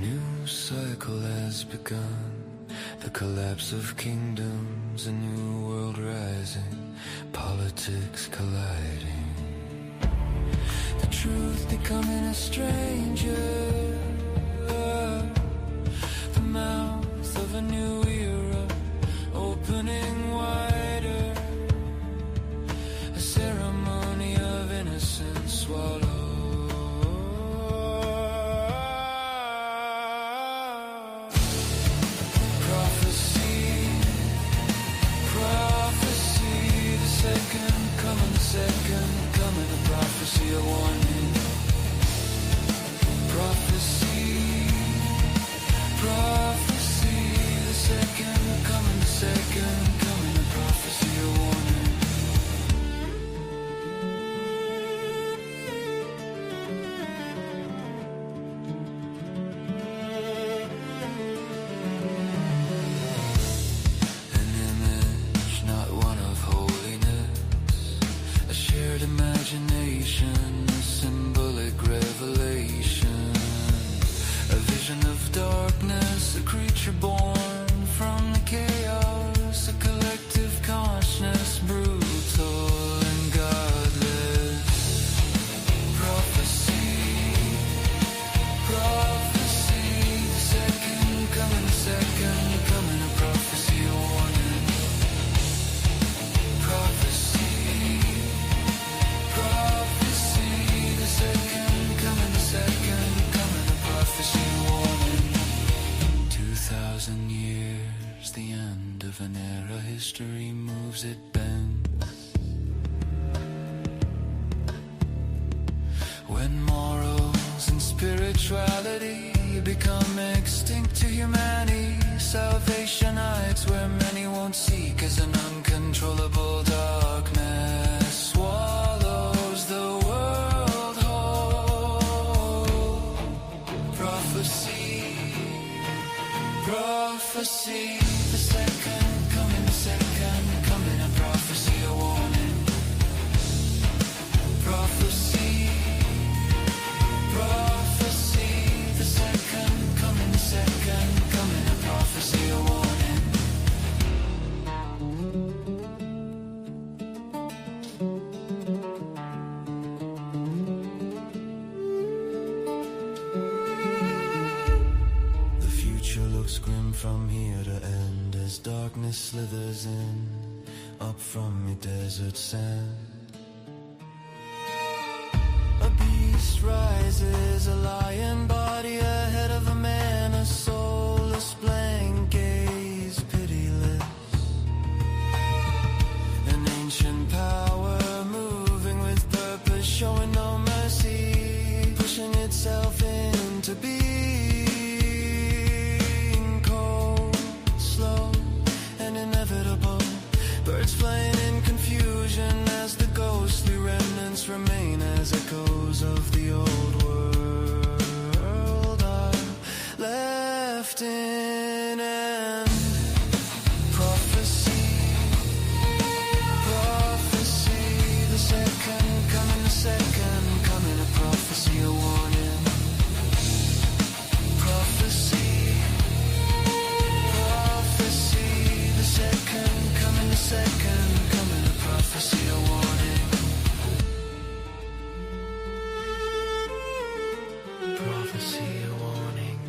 new cycle has begun. The collapse of kingdoms, a new world rising, politics colliding. The truth becoming a stranger. The mouth of a new era opening wider. A ceremony of innocence swallowed. Second coming, a prophecy, a warning. Prophecy, prophecy. The second coming, a prophecy, a warning. An image, not one of holiness. A shared imagination, a symbolic revelation. A vision of darkness, a creature born from the chaos. A collective consciousness, brutal and godless. Prophecy, prophecy. The second coming, a prophecy, a warning. Prophecy, prophecy, the second coming, a prophecy, a warning. 2,000 years, the end of an era, history moves, it bends. When morals and spirituality become extinct to humanity, salvation hides where many won't seek, as an uncontrollable darkness swallows the world whole. Prophecy, prophecy, the second coming, a prophecy, a warning. Prophecy, prophecy, the second coming, a prophecy, a warning. The future looks grim from here to end as darkness slithers in, up from your desert sand. A beast rises, a lion body ahead of a man, a soulless blank gaze, pitiless. An ancient power moving with purpose, showing no mercy, pushing itself into being. Cold, slow, and inevitable. Birds flying in confusion as the ghostly remnants remain as echoes of the old world are left in end. Prophecy, prophecy, the second coming, a prophecy, a warning. Prophecy, prophecy, the second coming, a prophecy, a warning. Prophecy, a warning.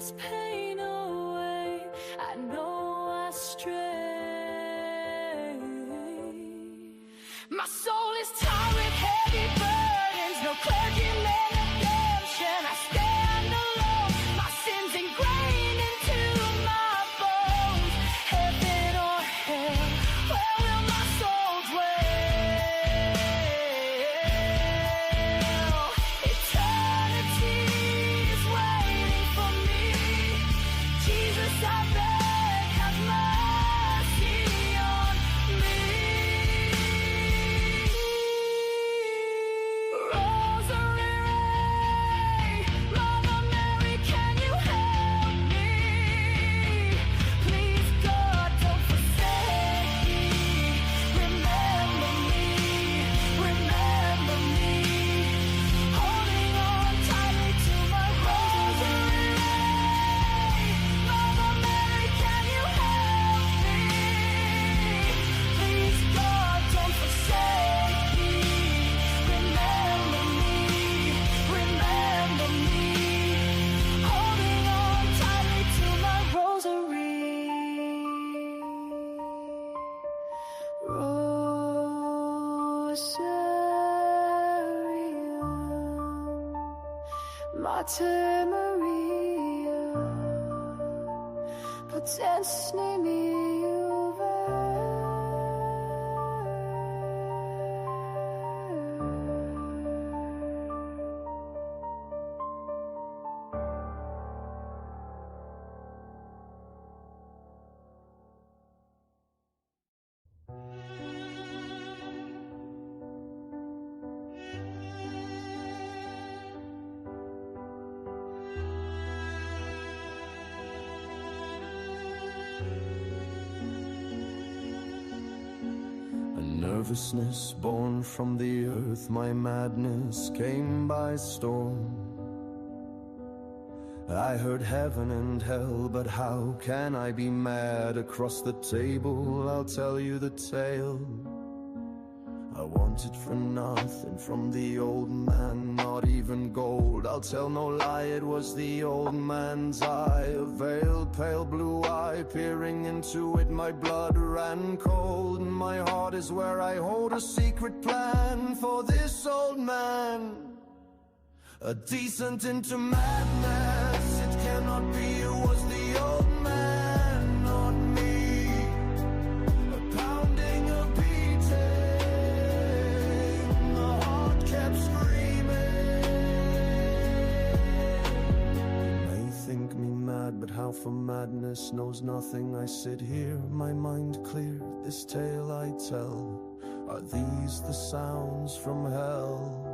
this pain away. I know I stray. My soul is torn with heavy burdens, no clergyman redemption. I stand alone, my sins ingrained into my bones. Heaven or hell, where will my soul dwell? Eternity is waiting for me. Jesus, I beg, have mercy on me. Rosary Ray, Mother Mary, can you help me? Please, God, don't forsake me. Remember me, remember me. Holding on tightly to my rosary ray. Mother Mary, can you help me? Please, God, don't forsake me. Remember me, remember me. Holding on tightly to my rosary. Rosarium, Mater Maria, potensni miuve. A nervousness born from the earth, my madness came by storm. I heard heaven and hell, but how can I be mad? Across the table, I'll tell you the tale. I wanted for nothing from the old man, not even gold. I'll tell no lie, it was the old man's eye. A veiled, pale blue eye, peering into it, my blood ran cold. My heart is where I hold a secret plan for this old man. A descent into madness, it cannot be, it was the old man, not me. A pounding, a beating, the heart kept screaming. You may think me mad, but how for madness knows nothing. I sit here, my mind clear, this tale I tell. Are these the sounds from hell?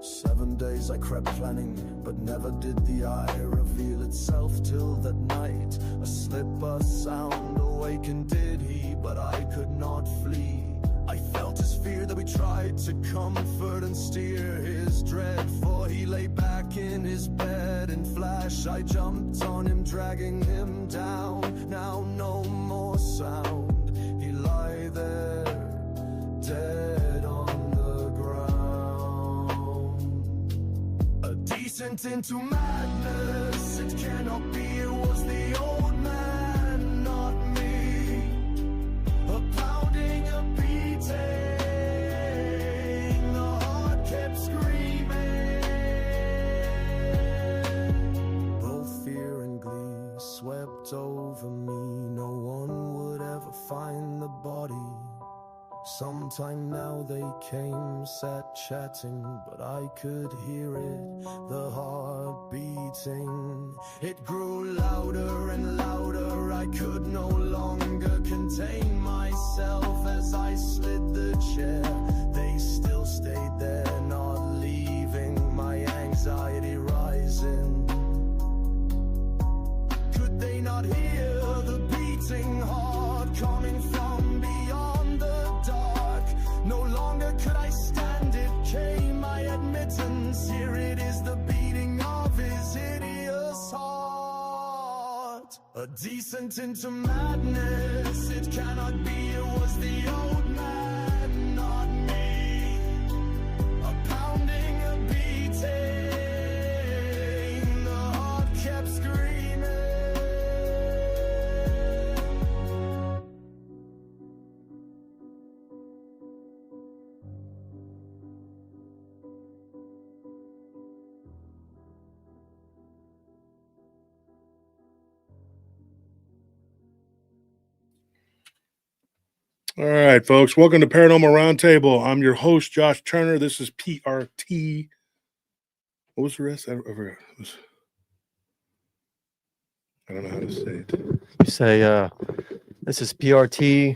7 days I crept planning, but never did the eye reveal itself till that night. A slip, a sound awakened did he, but I could not flee. I felt his fear that we tried to comfort and steer his dread, for he lay back in his bed. In flash I jumped on him, dragging him down. Now no more sound, he lie there, dead on the ground. A descent into madness, it cannot be, it was the old man, not me. A pounding, a beating, the heart kept screaming. Both fear and glee swept over me. No one would ever find the body. Sometime now they came, sat chatting, but I could hear it, the heart beating. It grew louder and louder, I could no longer contain myself as I slid the chair. They still stayed there, not leaving, my anxiety rising. Could they not hear the beating heart coming from beyond the dark? No longer could I stand it, came my admittance. Here it is, the beating of his hideous heart. A descent into madness, it cannot be, it was the old man, not me. A pounding, a beating, the heart kept screaming. All right, folks. Welcome to Paranormal Roundtable. I'm your host, Josh Turner. This is PRT. What was the rest? I forgot. I don't know how to say it. You say, this is PRT.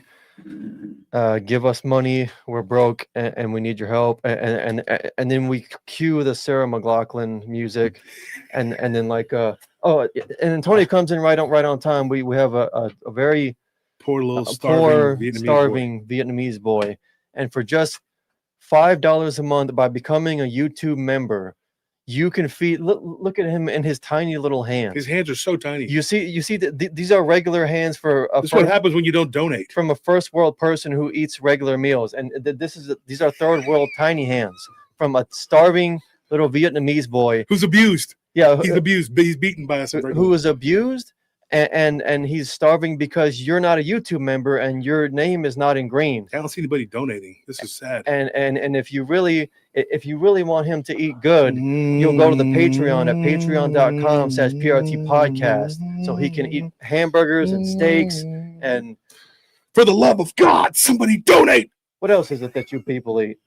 Give us money. We're broke and we need your help. And then we cue the Sarah McLachlan music, and then and then Tony comes in right on time. We have a very Poor little poor starving Vietnamese boy, and for just $5 a month, by becoming a YouTube member, you can feed. Look at him and his tiny little hands. His hands are so tiny. You see that these are regular hands for this is what happens when you don't donate. From a first world person who eats regular meals, and these are third world tiny hands from a starving little Vietnamese boy who's abused. Yeah, he's abused. He's beaten by us. Who was abused, and he's starving because you're not a YouTube member and your name is not ingrained. I don't see anybody donating. This is sad. And if you really want him to eat good, you'll go to the Patreon at patreon.com/PRT podcast, so he can eat hamburgers and steaks. And for the love of God, somebody donate. What else is it that you people eat?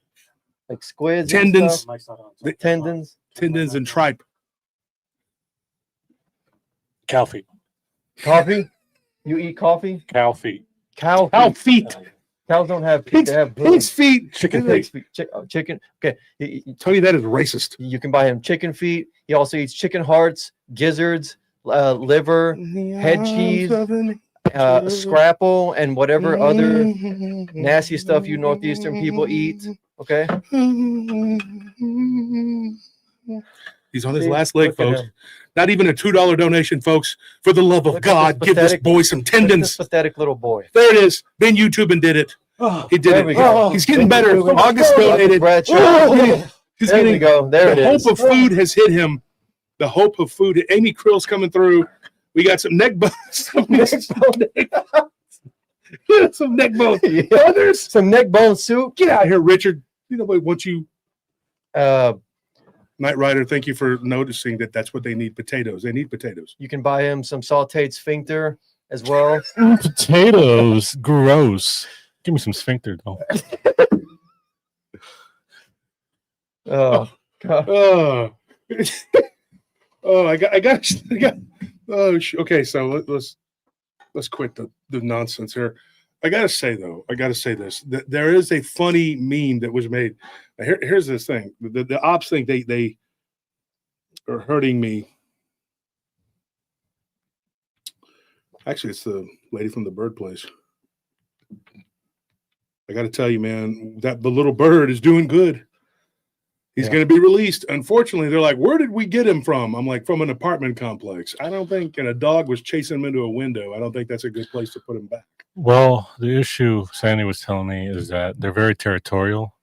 Like squids, tendons, tendons and tripe. Cow feet. Coffee? You eat coffee? Cow feet. Cow feet. Cows don't have pigs. They have pigs' feet. Chicken feet. Chicken. Okay. Tell you that is racist. You can buy him chicken feet. He also eats chicken hearts, gizzards, liver, head cheese, scrapple, and whatever other nasty stuff you northeastern people eat. Okay. He's on his last leg, folks. Not even a $2 donation, folks. For the love of God, give this boy some tendons. This pathetic little boy. There it is. Been YouTube and did it. He did it. Go. He's getting better. August donated. He's there we go. There it is. The hope of food has hit him. The hope of food. Amy Krill's coming through. We got some neck bones. Some neck bones. Yeah. Some neck bone soup. Get out here, Richard. You know what? Once you. Knight Rider, thank you for noticing that that's what they need. Potatoes. They need potatoes. You can buy him some sauteed sphincter as well. Potatoes. Gross. Give me some sphincter, though. Oh, God. I got. Okay, so let's quit the nonsense here. I gotta say this. There is a funny meme that was made. Here's this thing. The ops think they are hurting me. Actually, it's the lady from the bird place. I got to tell you, man, that the little bird is doing good. He's going to be released. Unfortunately, they're like, where did we get him from? I'm like, from an apartment complex. I don't think, and a dog was chasing him into a window. I don't think that's a good place to put him back. Well, the issue Sandy was telling me is that they're very territorial,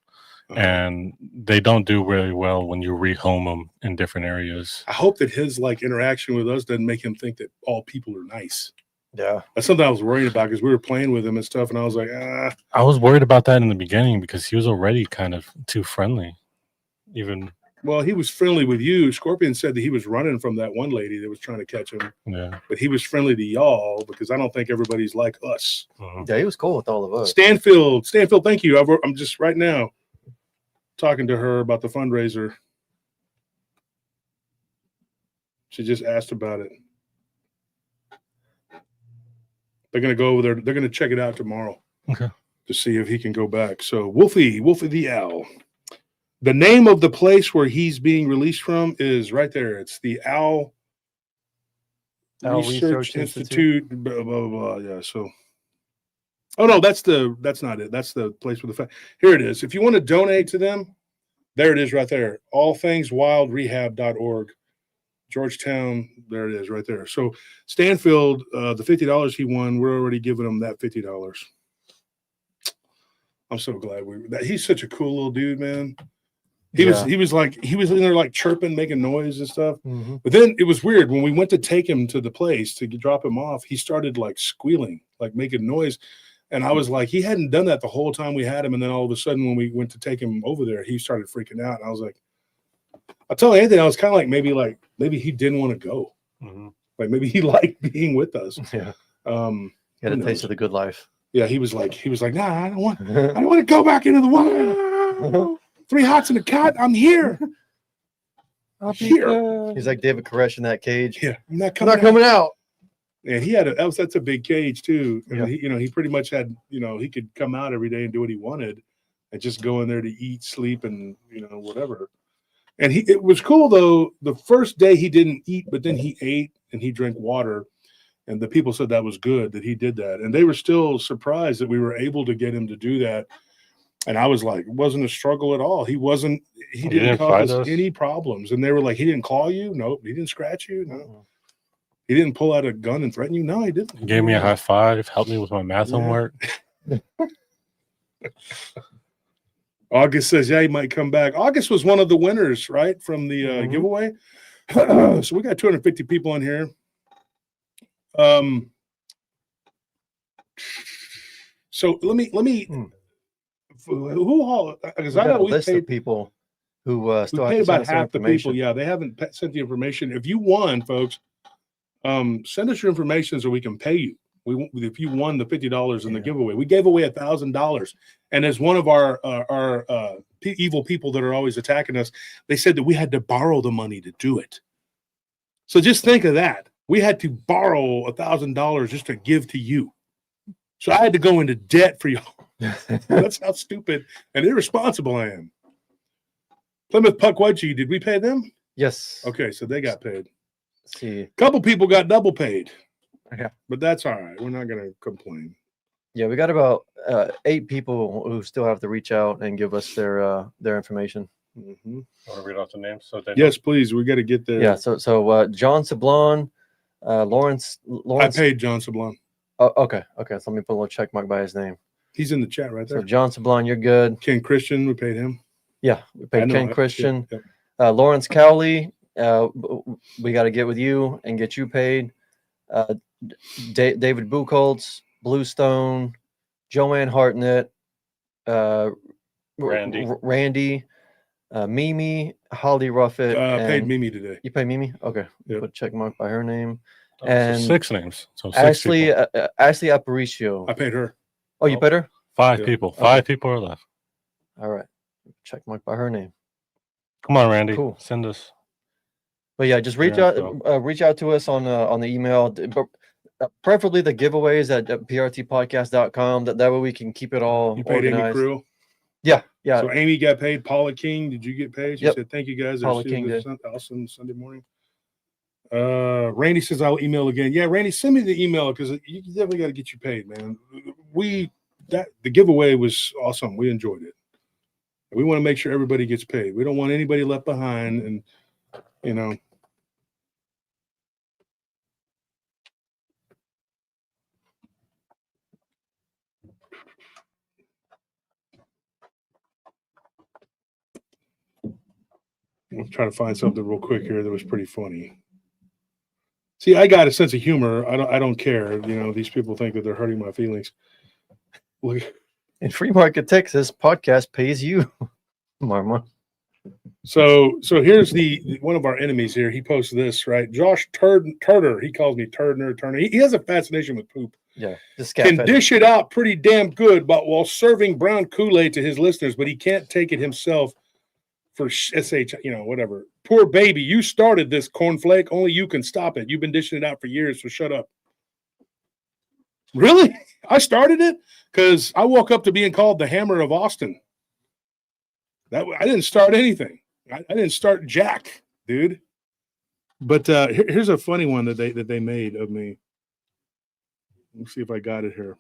and they don't do really well when you rehome them in different areas. I hope that his interaction with us doesn't make him think that all people are nice. Yeah, that's something I was worried about because we were playing with him and stuff, and I was like, I was worried about that in the beginning because he was already kind of too friendly. Well, he was friendly with you. Scorpion said that he was running from that one lady that was trying to catch him. Yeah, but he was friendly to y'all because I don't think everybody's like us. Yeah, he was cool with all of us. Stanfield, thank you. I'm just right now talking to her about the fundraiser. She just asked about it. They're going to go over there. They're going to check it out tomorrow. Okay. To see if he can go back. So Wolfie the Owl. The name of the place where he's being released from is right there. It's the Owl Research Institute. Blah, blah, blah. Yeah. So, oh no, that's not it. That's the place with the here it is. If you want to donate to them, there it is right there. allthingswildrehab.org. Georgetown. There it is right there. So Stanfield, the $50 he won, we're already giving him that $50. I'm so glad he's such a cool little dude, man. He was in there like chirping, making noise and stuff. Mm-hmm. But then it was weird when we went to take him to the place to drop him off. He started like squealing, like making noise, and I was like, he hadn't done that the whole time we had him. And then all of a sudden, when we went to take him over there, he started freaking out. And I was like, I told Anthony, I was kind of like maybe he didn't want to go, like maybe he liked being with us. Yeah, he had a taste of the good life. Yeah, he was like, nah, I don't want to go back into the water. 3 hots in a cot. I'm here. I'll be Here. good. He's like David Koresh in that cage. Yeah, I'm not I'm not coming out. Yeah, he had that's a big cage too. And Yeah. he pretty much had, he could come out every day and do what he wanted and just go in there to eat, sleep, and whatever. And it was cool though. The first day he didn't eat, but then he ate and he drank water. And the people said that was good that he did that. And they were still surprised that we were able to get him to do that. And I was like, it wasn't a struggle at all. He didn't cause us any problems. And they were like, he didn't claw you? Nope. He didn't scratch you? No. He didn't pull out a gun and threaten you? No, he didn't. He gave me a high five, helped me with my math homework. August says, yeah, he might come back. August was one of the winners, right, from the giveaway. So we got 250 people in here. So let me who all, because I know we paid people who still paid have to about send us half the people. Yeah, they haven't sent the information. If you won, folks, send us your information so we can pay you. If you won the $50 in the giveaway, we gave away $1,000, and as one of our evil people that are always attacking us, they said that we had to borrow the money to do it. So just think of that. We had to borrow $1,000 just to give to you. So I had to go into debt for y'all. That's how stupid and irresponsible I am. Plymouth Puckwudgie, did we pay them? Yes. Okay, so they got paid. Let's see. A couple people got double paid. Okay. But that's all right. We're not going to complain. Yeah, we got about 8 people who still have to reach out and give us their information. Mm-hmm. Want to read off the names? Yes, please. We got to get there. Yeah. So John Sablon, Lawrence. I paid John Sablon. Oh, okay. So let me put a little check mark by his name. He's in the chat right there. So John Sablon, you're good. Ken Christian, we paid him. Yeah, we paid Ken Christian. Yep. Lawrence Cowley, we got to get with you and get you paid. David Buchholz, Bluestone, Joanne Hartnett, Randy, Mimi, Holly Ruffett. Paid Mimi today. You paid Mimi? Okay. Yep. Put a check mark by her name. So And 6 names. So 6 Ashley, people. Ashley Aparicio. I paid her. Oh, you paid her? 5 Yeah. people. 5 people are left. All right. Check mark by her name. Come on, Randy. Cool. Send us. But yeah, just reach out to us on the email. But preferably the giveaways at prtpodcast.com. That way we can keep it all You paid organized. Amy Crew. Yeah. So Amy got paid. Paula King, did you get paid? She Yep. said, thank you guys. Paula King did. Awesome Sunday morning. Randy says, I'll email again. Yeah, Randy, send me the email because you definitely got to get you paid, man. The giveaway was awesome. We enjoyed it. We want to make sure everybody gets paid. We don't want anybody left behind. And, I'll try to find something real quick here that was pretty funny. See, I got a sense of humor. I don't care. These people think that they're hurting my feelings. Look. In Free Market, Texas, podcast pays you, Marma. So here's the one of our enemies here. He posted this, right? Josh Turner. He calls me Turner. He has a fascination with poop. Yeah. This Can dish it out pretty damn good, but while serving brown Kool-Aid to his listeners, but he can't take it himself for SH, whatever. Poor baby, you started this cornflake. Only you can stop it. You've been dishing it out for years, so shut up. Really? I started it? Because I woke up to being called the Hammer of Austin. I didn't start anything. I didn't start jack, dude. But here's a funny one that they made of me. Let's see if I got it here.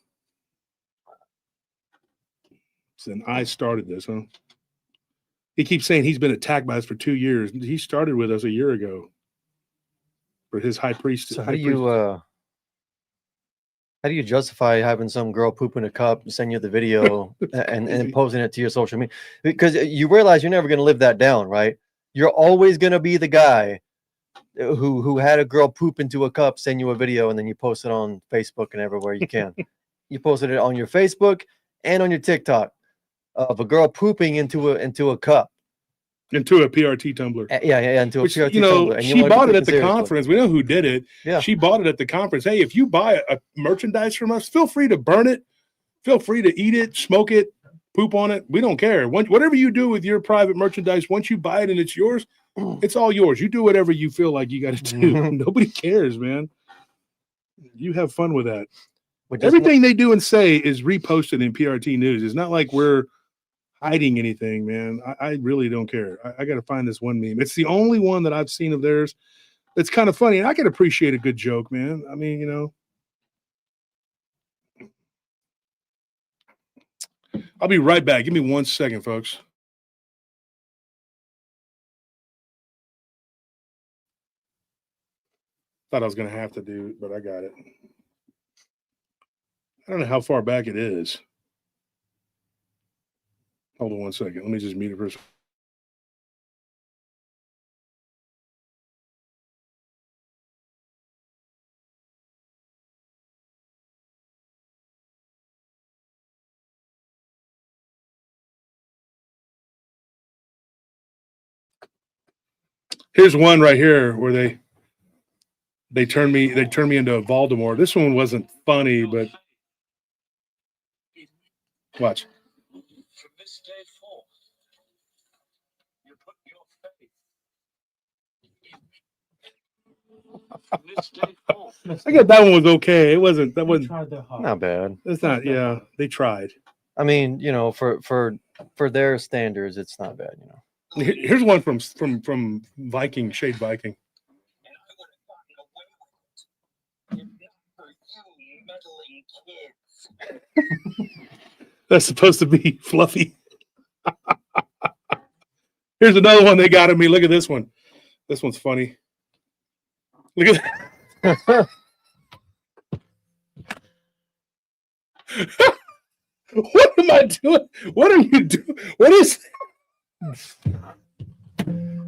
So I started this, huh? He keeps saying he's been attacked by us for 2 years. He started with us a year ago for his high priest. So how do you justify having some girl poop in a cup, send you the video, and posting it to your social media? Because you realize you're never going to live that down, right? You're always going to be the guy who had a girl poop into a cup, send you a video, and then you post it on Facebook and everywhere you can. You posted it on your Facebook and on your TikTok of a girl pooping into a cup. Into a PRT tumbler. Yeah, into a PRT tumbler. And she bought it at the conference. We know who did it. Yeah. She bought it at the conference. Hey, if you buy a merchandise from us, feel free to burn it Feel free to eat it, smoke it, poop on it. We don't care. Whatever you do with your private merchandise, once you buy it and it's yours, it's all yours. You do whatever you feel like you got to do. Nobody cares, man. You have fun with that. Everything they do and say is reposted in PRT News. It's not like we're hiding anything, man. I really don't care. I got to find this one meme. It's the only one that I've seen of theirs that's kind of funny. And I can appreciate a good joke, man. I mean, you know. I'll be right back. Give me 1 second, folks. Thought I was going to have to do it, but I got it. I don't know how far back it is. Hold on 1 second. Let me just mute it for a second. Here's one right here where they turn me into a Voldemort. This one wasn't funny, but watch. From this day forth, you put your faith. From this day forth. I guess that one was okay. It wasn't. That wasn't Not bad. It's not. Yeah, they tried. I mean, you know, for their standards, it's not bad. You know. Here's one from Viking, Shade Viking. And I would have gotten away with it. If not for you meddling kids. That's supposed to be Fluffy. Here's another one they got at me. Look at this one. This one's funny. Look at that. What am I doing? What are you doing? What is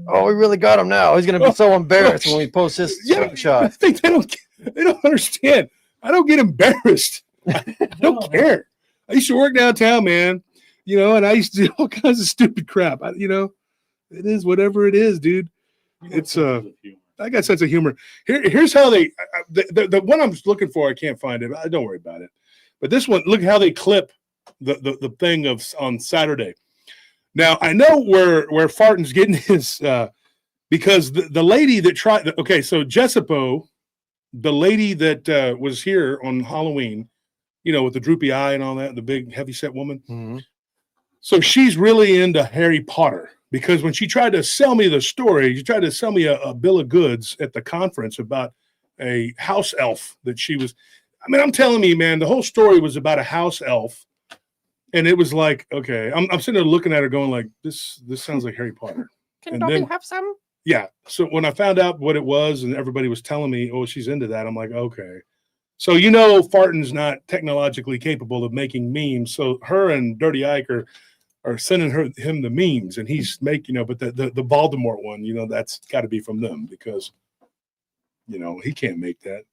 Oh, we really got him now. He's gonna be so embarrassed when we post this shot. I think they don't understand. I don't get embarrassed. I don't care. I used to work downtown, man. You know, and I used to do all kinds of stupid crap. You know, it is whatever it is, dude. It's I got a sense of humor. Here's how the one I'm looking for. I can't find it. Don't worry about it. But this one, look how they clip the thing on Saturday. Now I know where Farton's getting his because the lady that tried. Okay, so Jessica, the lady that was here on Halloween, you know, with the droopy eye and all that, the big heavyset woman. Mm-hmm. So she's really into Harry Potter because when she tried to sell me the story, she tried to sell me a bill of goods at the conference about a house elf that she was. I mean, I'm telling you, man, the whole story was about a house elf. And it was like, okay, I'm sitting there looking at her going like, this sounds like Harry Potter. Can Dobby have some? Yeah. So when I found out what it was and everybody was telling me, oh, she's into that, I'm like, okay. So, you know, Farton's not technologically capable of making memes. So her and Dirty Ike are sending him the memes and he's making, you know, but the Voldemort one, you know, that's got to be from them because, you know, he can't make that.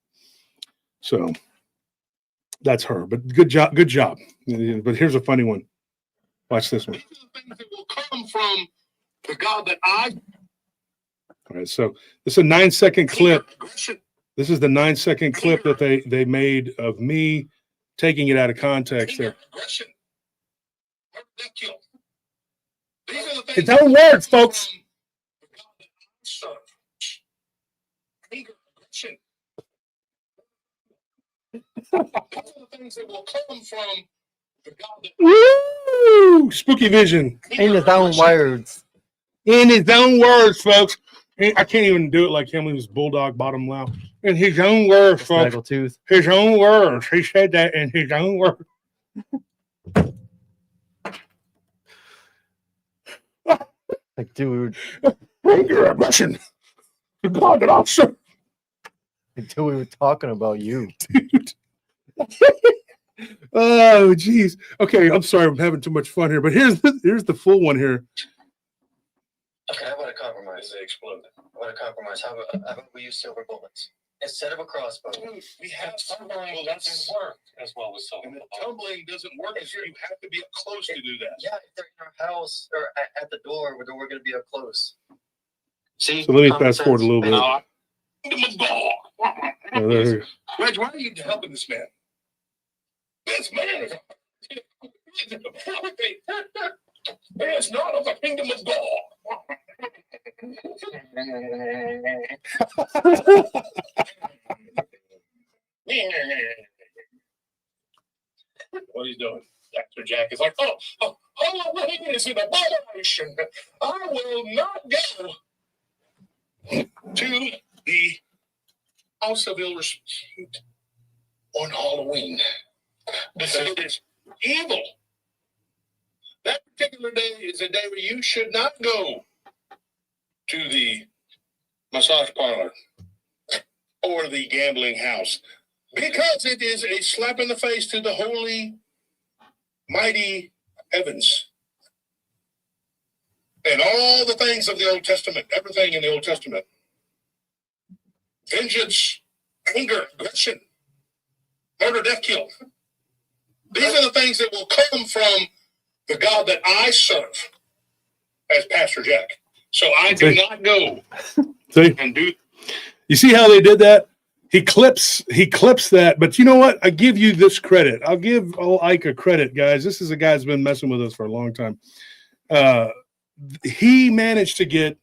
So that's her, but good job. But here's a funny one. Watch this one. It will come from the God that I. All right, so this is a 9-second clip. This is the 9-second clip that they made of me taking it out of context there. It's own words, folks. Woo! Spooky vision. In his own words. In his own words, folks. I can't even do it like him. He was bulldog bottom loud. In his own words, folks. Tooth. His own words. He said that in his own words. Like, dude. You're a Russian. The God that I serve. Until we were talking about you. Dude. Oh, geez. Okay, I'm sorry. I'm having too much fun here, but here's the full one here. Okay, how about a compromise? They explode. How about a compromise? How about we use silver bullets instead of a crossbow? We have tumbling doesn't work as well with silver. And the tumbling doesn't work because you have to be up close to do that. Yeah, if they're in our house or at the door, we're going to be up close. See? So let me fast forward a little bit. Reg, why are you helping this man? This man is It's not of the kingdom of God. What he's doing. Dr. Jack is like, Halloween is an abomination. I will not go to the House of Ill Repute on Halloween. Because it is evil. That particular day is a day where you should not go to the massage parlor or the gambling house, because it is a slap in the face to the holy, mighty heavens. And all the things of the Old Testament, everything in the Old Testament. Vengeance, anger, aggression, murder, death, kill. These are the things that will come from the God that I serve as Pastor Jack. So I do not go and do. You see how they did that? He clips that. But you know what? I give you this credit. I'll give old Ike a credit, guys. This is a guy who's been messing with us for a long time. He managed to get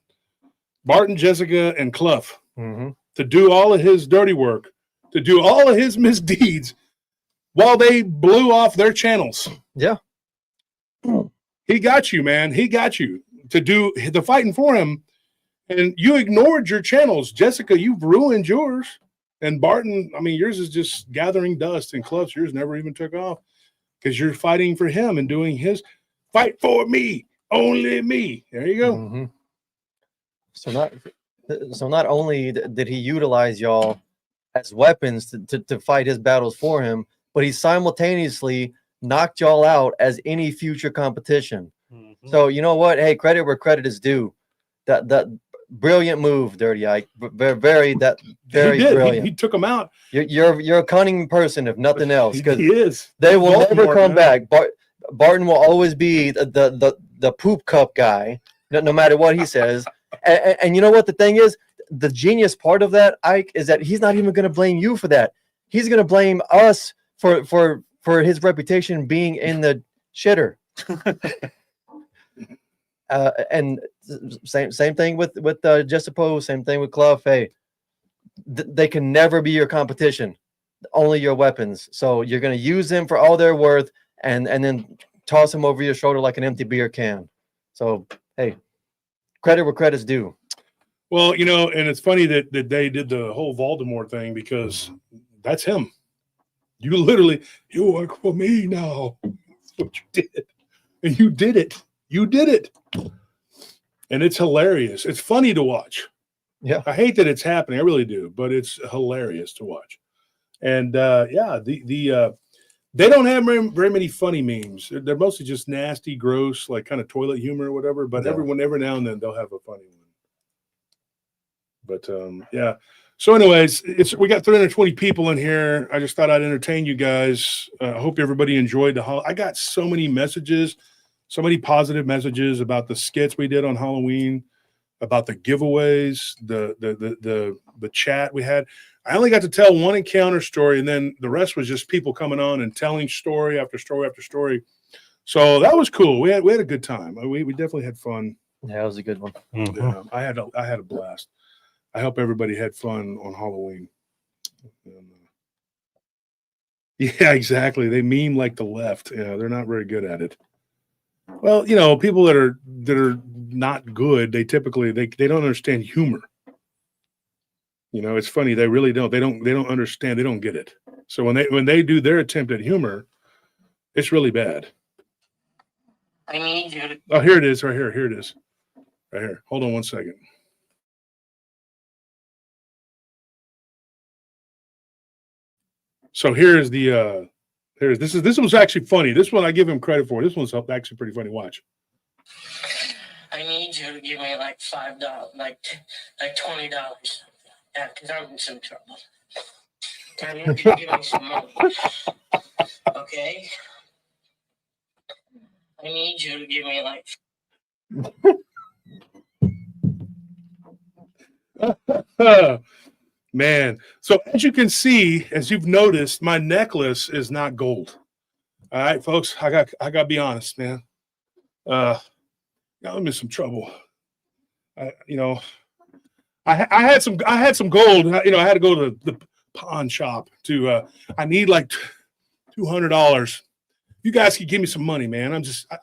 Barton, Jessica, and Clough to do all of his dirty work, to do all of his misdeeds while they blew off their channels. Yeah. He got you, man. He got you to do the fighting for him. And you ignored your channels. Jessica, you've ruined yours. And Barton, I mean, yours is just gathering dust, and Clough's yours never even took off because you're fighting for him and doing his fight for me, only me. There you go. So not only did he utilize y'all as weapons to fight his battles for him, but he simultaneously knocked y'all out as any future competition. So you know what? Hey, credit where credit is due. That brilliant move, Dirty Ike. Very brilliant. He took him out. You're a cunning person, if nothing else, because he is. They will never come back. Barton will always be the poop cup guy, no matter what he says. And you know what the thing is? The genius part of that, Ike, is that he's not even going to blame you for that. He's going to blame us for his reputation being in the shitter. And same thing with Jessipo, same thing with Clough. Hey, they can never be your competition, only your weapons. So you're going to use them for all they're worth, and then toss them over your shoulder like an empty beer can. So hey, credit where credit's due. Well, you know, and it's funny that they did the whole Voldemort thing, because that's him. You work for me now. That's what you did. And you did it. You did it. And it's hilarious. It's funny to watch. Yeah. I hate that it's happening. I really do, but it's hilarious to watch. And they don't have very many funny memes. They're mostly just nasty, gross, like kind of toilet humor or whatever. But every now and then they'll have a funny one. But yeah. So anyways, we got 320 people in here. I just thought I'd entertain you guys. I hope everybody enjoyed I got so many messages, so many positive messages about the skits we did on Halloween, about the giveaways, the chat we had. I only got to tell one encounter story, and then the rest was just people coming on and telling story after story after story. So that was cool. We had a good time. We definitely had fun. Yeah, it was a good one. Yeah, I had a blast. I hope everybody had fun on Halloween. Yeah, exactly. They meme like the left. Yeah, they're not very good at it. Well, you know, people that are not good, they typically they don't understand humor. You know, it's funny. They really don't. They don't understand. They don't get it. So when they do their attempt at humor, it's really bad. I need you to. Oh, here it is. Right here. Here it is. Right here. Hold on one second. So here's this was actually funny. This one I give him credit for. This one's actually pretty funny. Watch. I need you to give me like $5, like $20. Yeah, because I'm in some trouble. I need you to give me some money. Okay? I need you to give me like. Man. So as you can see, as you've noticed, my necklace is not gold. All right, folks. I got to be honest, man. Got I'm in some trouble. I had some gold. I had to go to the pawn shop to. I need like $200. You guys can give me some money, man.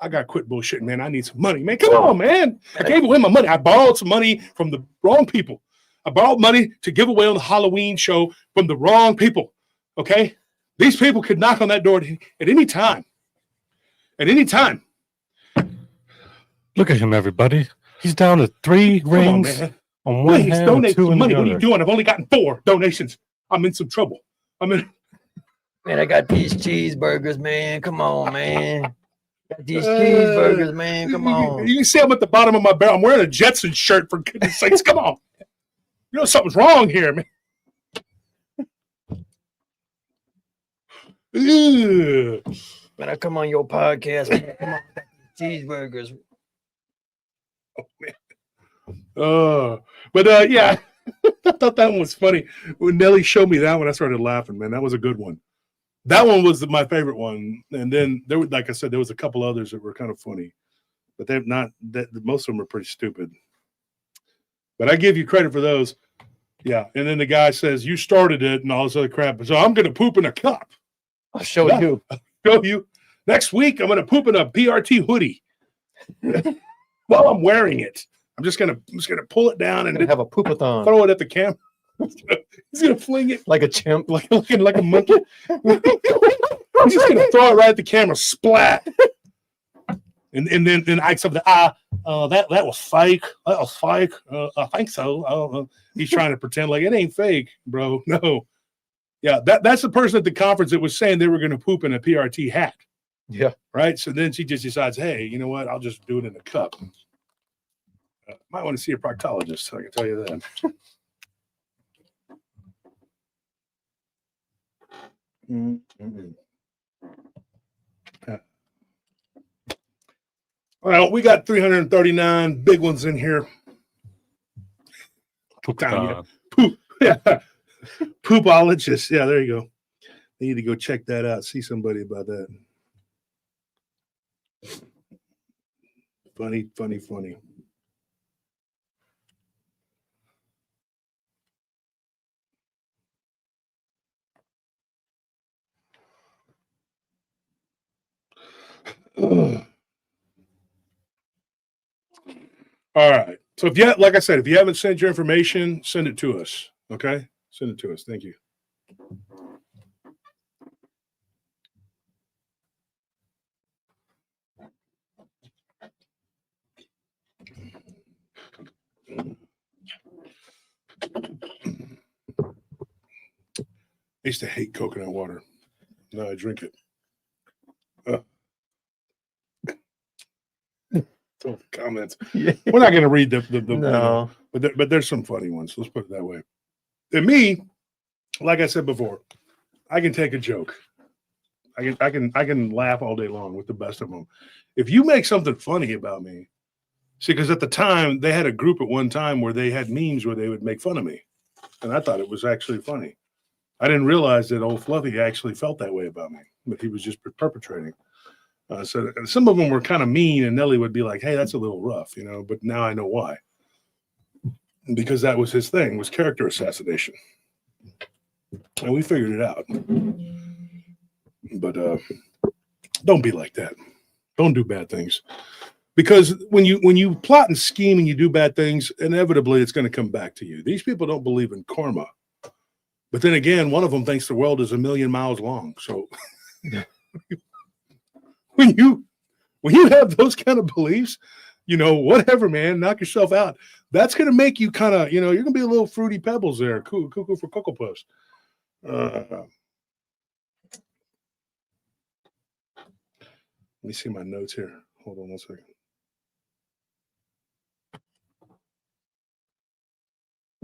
I got to quit bullshitting, man. I need some money, man. Come on, man. I gave away my money. I borrowed some money from the wrong people. I borrowed money to give away on the Halloween show from the wrong people. Okay? These people could knock on that door at any time. At any time. Look at him, everybody. He's down to 3 rings on one Please hand donate and 2 some in money. the What are you other. doing? I've only gotten 4 donations. I'm in some trouble. Man, I got these cheeseburgers, man. Come on, man. Got these cheeseburgers, man. Come on. You can see I'm at the bottom of my barrel. I'm wearing a Jetson shirt, for goodness sakes. Come on. You know something's wrong here, man. Ugh. When I come on your podcast, man, come on, cheeseburgers. But yeah, I thought that one was funny. When Nelly showed me that one, I started laughing, man. That was a good one. That one was my favorite one. And then there were, like I said, there was a couple others that were kind of funny, but they're not that most of them are pretty stupid. But I give you credit for those. Yeah. And then the guy says, you started it and all this other crap. So I'm going to poop in a cup. I'll show you. Show you. Next week, I'm going to poop in a PRT hoodie while I'm wearing it. I'm just gonna pull it down and have a poopathon. Throw it at the camera. He's gonna fling it like a chimp, looking like a monkey. He's just gonna throw it right at the camera, splat. And then Ike's up there. That was fake. That was fake. I think so. He's trying to pretend like it ain't fake, bro. No. Yeah, that's the person at the conference that was saying they were gonna poop in a PRT hat. Yeah. Right. So then she just decides, hey, you know what? I'll just do it in a cup. Might want to see a proctologist. I can tell you that. Well, we got 339 big ones in here. Poop, yeah. Poopologist. Yeah, there you go. Need to go check that out. See somebody about that. Funny. All right. So if you, like I said, if you haven't sent your information, send it to us. Okay? Send it to us. Thank you. I used to hate coconut water. Now I drink it. So comments. Yeah. We're not going to read the no. But there's some funny ones. Let's put it that way. And me, like I said before, I can take a joke. I can laugh all day long with the best of them. If you make something funny about me, see, because at the time they had a group at one time where they had memes where they would make fun of me, and I thought it was actually funny. I didn't realize that old Fluffy actually felt that way about me, but he was just perpetrating. So some of them were kind of mean, and Nelly would be like, "Hey, that's a little rough," you know. But now I know why, because that was his thing, was character assassination, and we figured it out. But don't be like that. Don't do bad things, because when you plot and scheme and you do bad things, inevitably it's going to come back to you. These people don't believe in karma. But then again, one of them thinks the world is 1,000,000 miles long. So when you have those kind of beliefs, you know, whatever, man, knock yourself out. That's going to make you kind of, you know, you're going to be a little Fruity Pebbles there. Cuckoo for Cocoa Puffs. Let me see my notes here. Hold on one second.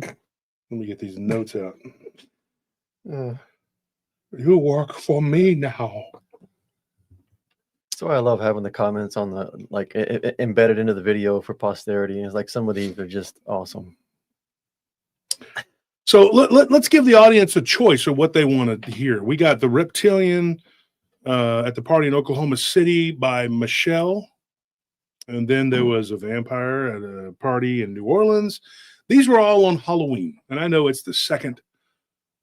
Let me get these notes out. You work for me now. That's why I love having the comments on the embedded into the video for posterity. It's like some of these are just awesome. So let's give the audience a choice of what they want to hear. We got the Reptilian, at the party in Oklahoma City by Michelle. And then there was a vampire at a party in New Orleans. These were all on Halloween. And I know it's the second,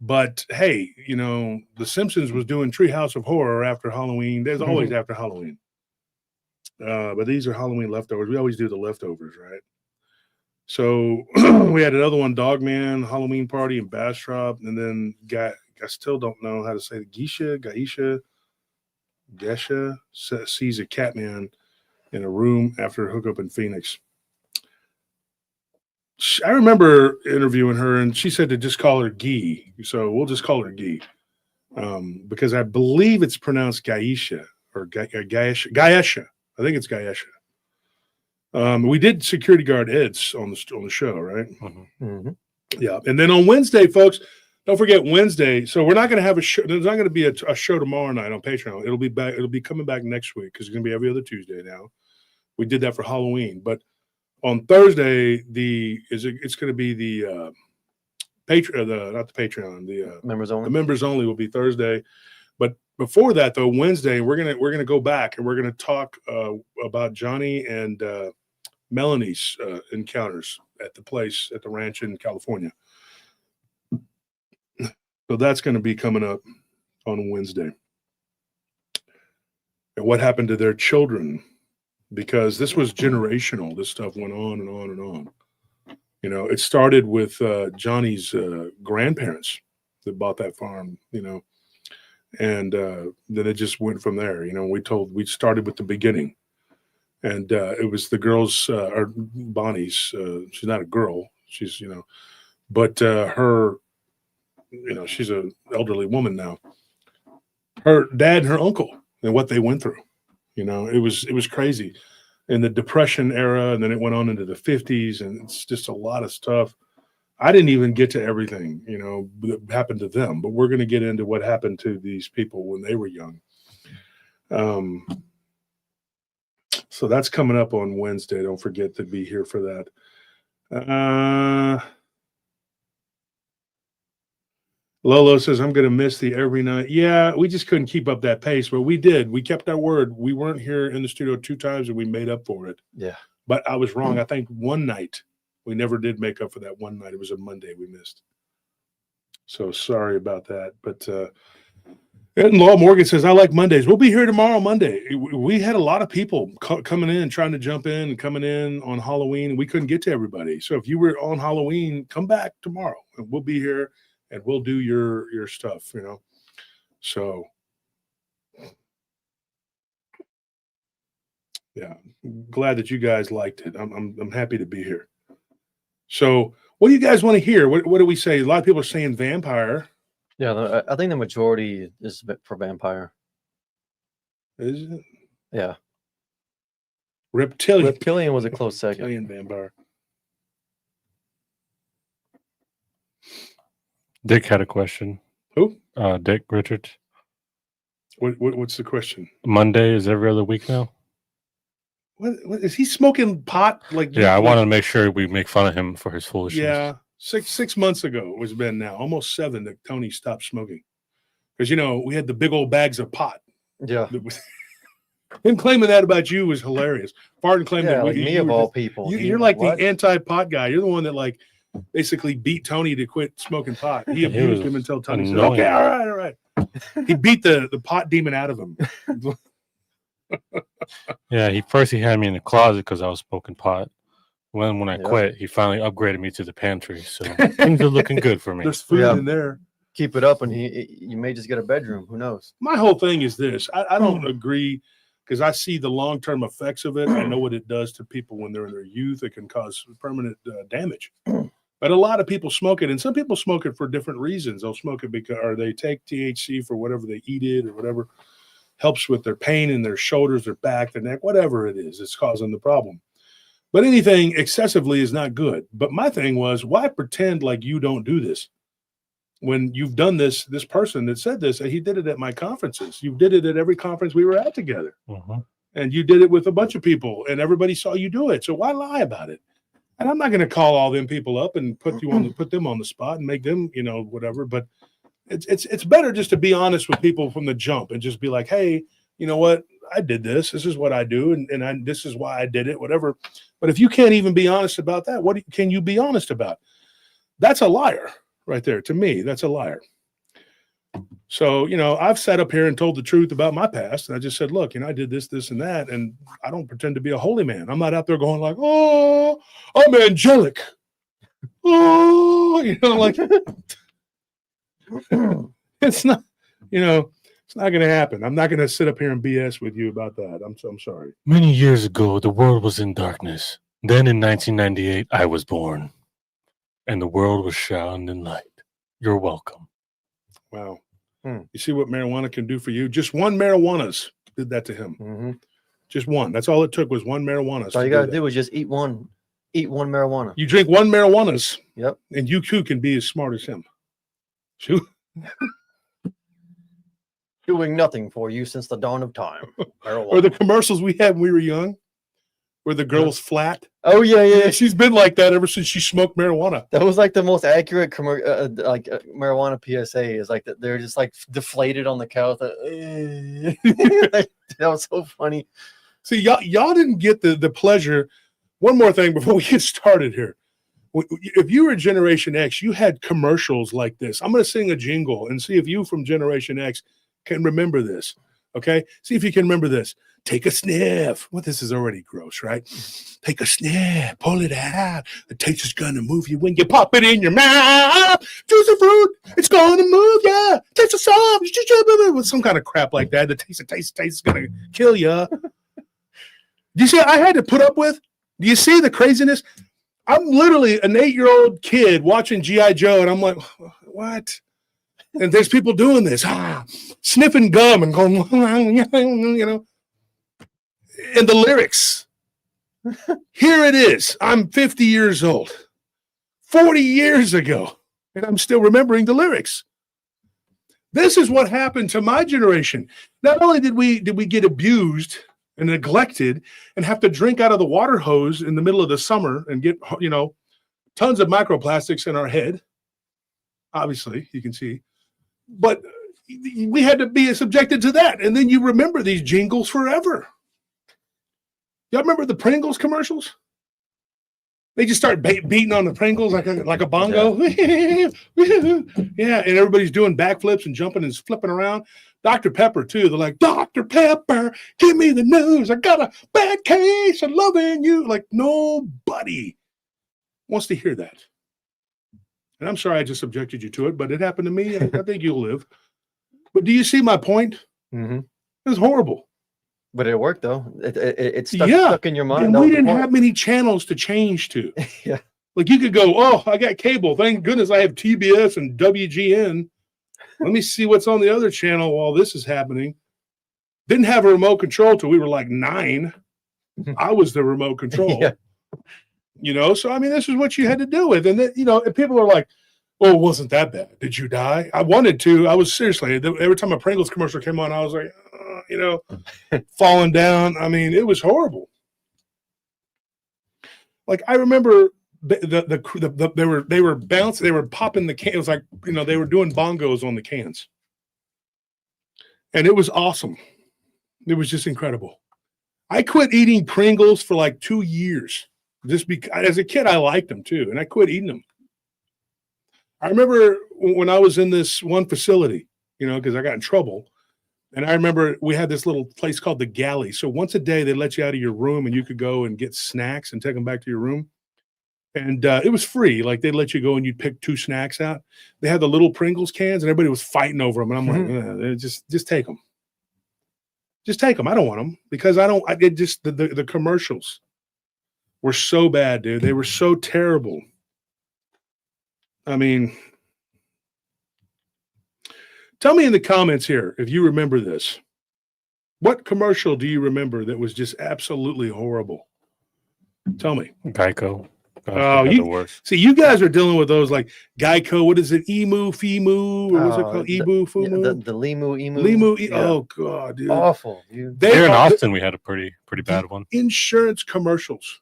but hey, you know, The Simpsons was doing Treehouse of Horror after Halloween. There's always after Halloween. But these are Halloween leftovers. We always do the leftovers, right? So we had another one, Dogman, Halloween party in Bastrop. And then I still don't know how to say it. Gesha sees a Catman in a room after a hookup in Phoenix. I remember interviewing her, and she said to just call her Gee. So we'll just call her Gee, because I believe it's pronounced Gaisha or Gaesha. I think it's Gaesha. We did security guard Ed's on the show, right? Mm-hmm. Yeah, and then on Wednesday, folks, don't forget Wednesday. So we're not going to have a show. There's not going to be a show tomorrow night on Patreon. It'll be back. It'll be coming back next week because it's going to be every other Tuesday now. We did that for Halloween, but on Thursday, it's going to be the Members only. The members only will be Thursday. But before that, though, Wednesday we're gonna go back and we're gonna talk about Johnny and Melanie's encounters at the ranch in California. So that's going to be coming up on Wednesday. And what happened to their children? Because this was generational. This stuff went on and on and on. You know, it started with Johnny's grandparents that bought that farm, you know, and then it just went from there. You know, we started with the beginning. And it was the girls, or Bonnie's, she's not a girl, she's, you know, but her, you know, she's an elderly woman now. Her dad and her uncle and what they went through, you know, it was crazy in the Depression era. And then it went on into the 50s, and it's just a lot of stuff. I didn't even get to everything, you know, that happened to them, but we're going to get into what happened to these people when they were young. So that's coming up on Wednesday. Don't forget to be here for that. Lolo says, I'm going to miss the every night. Yeah, we just couldn't keep up that pace, but we did. We kept our word. We weren't here in the studio 2 times, and we made up for it. Yeah. But I was wrong. I think one night we never did make up for that one night. It was a Monday we missed. So sorry about that. But and Law Morgan says, I like Mondays. We'll be here tomorrow, Monday. We had a lot of people coming in, trying to jump in and coming in on Halloween. We couldn't get to everybody. So if you were on Halloween, come back tomorrow, and we'll be here, and we'll do your stuff, you know. So, yeah, glad that you guys liked it. I'm happy to be here. So what do you guys want to hear? What do we say? A lot of people are saying vampire. Yeah, I think the majority is for vampire. Is it? Yeah. Reptilian. Reptilian was a close second. Reptilian vampire. Dick had a question. Who? Dick Richards. What's the question? Monday is every other week now. What is he smoking pot? Like, Yeah, I wanted to make sure we make fun of him for his foolishness. Yeah, six months ago it was been now almost 7 that Tony stopped smoking, because you know we had the big old bags of pot. Yeah. Him claiming that about you was hilarious. Barton claimed that like me of all people. You're like the anti-pot guy. You're the one that like basically beat Tony to quit smoking pot. He abused him until Tony said, "Okay, all right." He beat the pot demon out of him. Yeah, he had me in the closet because I was smoking pot. When I quit, he finally upgraded me to the pantry. So things are looking good for me. There's food in there. Keep it up, and you may just get a bedroom. Who knows? My whole thing is this. I don't agree, because I see the long-term effects of it. I know what it does to people when they're in their youth. It can cause permanent damage. But a lot of people smoke it, and some people smoke it for different reasons. They'll smoke it because, or they take THC for whatever they eat it or whatever helps with their pain in their shoulders, their back, their neck, whatever it is, it's causing the problem. But anything excessively is not good. But my thing was, why pretend like you don't do this when you've done this? This person that said this, he did it at my conferences. You did it at every conference we were at together. And you did it with a bunch of people, and everybody saw you do it. So why lie about it? And I'm not going to call all them people up and put them on the spot and make them, you know, whatever. But it's better just to be honest with people from the jump and just be like, hey, you know what? I did this. This is what I do, and this is why I did it, whatever. But if you can't even be honest about that, what can you be honest about? That's a liar right there. To me, that's a liar. So, I've sat up here and told the truth about my past. And I just said, look, I did this, this, and that. And I don't pretend to be a holy man. I'm not out there going like, oh, I'm angelic. Oh, like it's not, it's not going to happen. I'm not going to sit up here and BS with you about that. I'm sorry. Many years ago, the world was in darkness. Then in 1998, I was born. And the world was shrouded in light. You're welcome. Wow. You see what marijuana can do for you? Just one marijuana's did that to him. Mm-hmm. Just one. That's all it took was one marijuana. All you got to do is just eat one marijuana. You drink one marijuana's. Yep. And you too can be as smart as him. Shoot. Doing nothing for you since the dawn of time. Or the commercials we had when we were young, where the girl was flat. Oh yeah. She's been like that ever since she smoked marijuana. That was like the most accurate marijuana PSA. Is like that they're just like deflated on the couch. That was so funny. See, y'all didn't get the pleasure. One more thing before we get started here. If you were Generation X, you had commercials like this. I'm going to sing a jingle and see if you from Generation X can remember this. Okay? See if you can remember this. Take a sniff. Well, this is already gross, right? Take a sniff. Pull it out. The taste is going to move you when you pop it in your mouth. Juicy fruit. It's going to move you. Taste the sauce. With some kind of crap like that. The taste is going to kill you. Do you see I had to put up with? Do you see the craziness? I'm literally an 8-year-old kid watching G.I. Joe, and I'm like, what? And there's people doing this, sniffing gum and going, And the lyrics. Here it is. I'm 50 years old. 40 years ago, and I'm still remembering the lyrics. This is what happened to my generation. Not only did we get abused and neglected and have to drink out of the water hose in the middle of the summer and get, tons of microplastics in our head. Obviously, you can see. But we had to be subjected to that. And then you remember these jingles forever. Y'all remember the Pringles commercials? They just start beating on the Pringles like a bongo. Yeah. Yeah, and everybody's doing backflips and jumping and flipping around. Dr. Pepper, too. They're like, Dr. Pepper, give me the news. I got a bad case of loving you. Like, nobody wants to hear that. And I'm sorry I just subjected you to it, but it happened to me. I think you'll live. But do you see my point? Mm-hmm. It's horrible. But it worked, though. It's stuck in your mind. And we didn't have many channels to change to. Yeah. Like, you could go, oh, I got cable. Thank goodness I have TBS and WGN. Let me see what's on the other channel while this is happening. Didn't have a remote control till we were like 9. I was the remote control. Yeah. So I mean, this is what you had to deal with. And then, and people are like, oh, it wasn't that bad. Did you die? I wanted to. I was seriously, every time a Pringles commercial came on, I was like, falling down. I mean, it was horrible. Like, I remember they were bouncing, they were popping the can. It was like, they were doing bongos on the cans. And it was awesome. It was just incredible. I quit eating Pringles for like 2 years. Just because, as a kid, I liked them too. And I quit eating them. I remember when I was in this one facility, because I got in trouble. And I remember we had this little place called the Galley. So once a day, they let you out of your room and you could go and get snacks and take them back to your room. And it was free. Like, they'd let you go and you'd pick 2 snacks out. They had the little Pringles cans and everybody was fighting over them. And I'm like, just take them. Just take them. I don't want them because the commercials were so bad, dude. They were so terrible. I mean, tell me in the comments here if you remember this. What commercial do you remember that was just absolutely horrible? Tell me. Geico. Oh, the worst. See, you guys are dealing with those like Geico. What is it? Emu, Femu, or what's it called? Ebu, Fumu? The Limu, Emu. Limu. Yeah. Oh God, dude. Awful. Here in Austin, we had a pretty bad one. Insurance commercials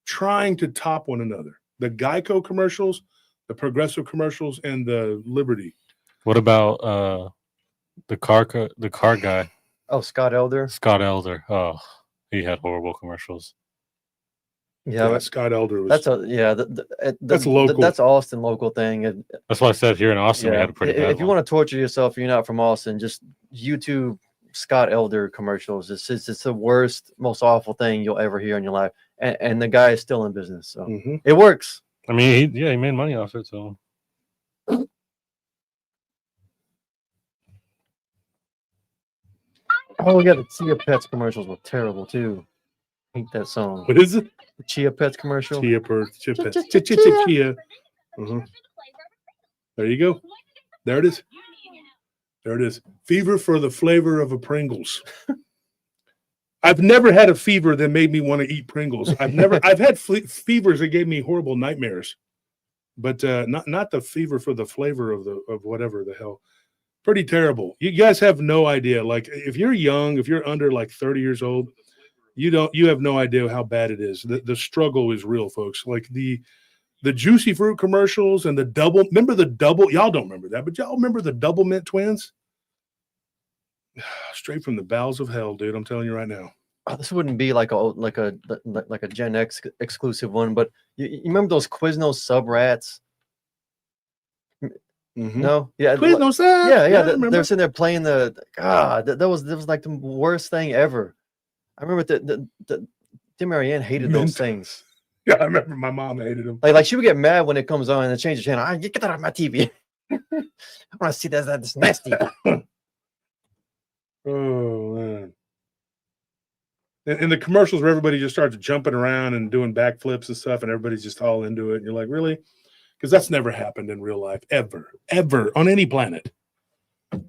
trying to top one another. The Geico commercials, the Progressive commercials, and the Liberty. What about the car guy, Oh, Scott Elder. Scott Elder? Oh, he had horrible commercials. Yeah, Yeah, but Scott Elder was. that's That's local. That's Austin local thing. That's why I said here in Austin we Yeah, had a pretty bad if you one. want to torture yourself, you're not from Austin. Just YouTube Scott Elder commercials. It's the worst, most awful thing you'll ever hear in your life. And the guy is still in business, so Mhm. it works. I mean, he made money off it. So Oh yeah, the Chia Pets commercials were terrible too. I hate that song. What is it? The Chia Pets commercial. Chia Pet. Chia. Mhm. There you go. There it is. There it is. Fever for the flavor of a Pringles. I've never had a fever that made me want to eat Pringles. I've had fevers that gave me horrible nightmares, but not the fever for the flavor of whatever the hell. Pretty terrible. You guys have no idea. Like if you're young, if you're under like 30 years old, you have no idea how bad it is. The struggle is real, folks. Like the juicy fruit commercials and remember the double, y'all don't remember that, but y'all remember the double mint twins? Straight from the bowels of hell, dude. I'm telling you right now. Oh, this wouldn't be like a Gen X exclusive one, but you remember those Quiznos sub rats? Mm-hmm. No, yeah, Quiznos, yeah. They're sitting there playing that was like the worst thing ever. I remember that Tim Marianne hated those things. Yeah, I remember my mom hated them. Like she would get mad when it comes on and change the channel. Get that off my TV. I want to see that's nasty. Oh man. And the commercials where everybody just starts jumping around and doing backflips and stuff, and everybody's just all into it. And you're like, really? Because that's never happened in real life, ever on any planet.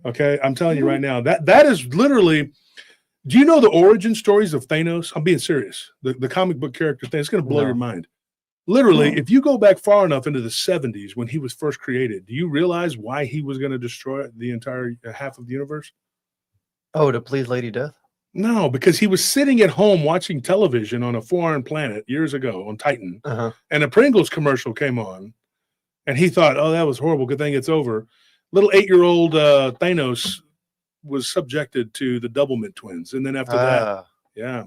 Okay, I'm telling you right now, that is literally. Do you know the origin stories of Thanos? I'm being serious. The comic book character thing. It's going to blow your mind. Literally, if you go back far enough into the 70s when he was first created, do you realize why he was going to destroy the entire half of the universe? Oh, to please Lady Death? No, because he was sitting at home watching television on a foreign planet years ago on Titan, and a Pringles commercial came on, and he thought, oh, that was horrible. Good thing it's over. Little 8-year-old Thanos was subjected to the double mint twins. And then after that, yeah.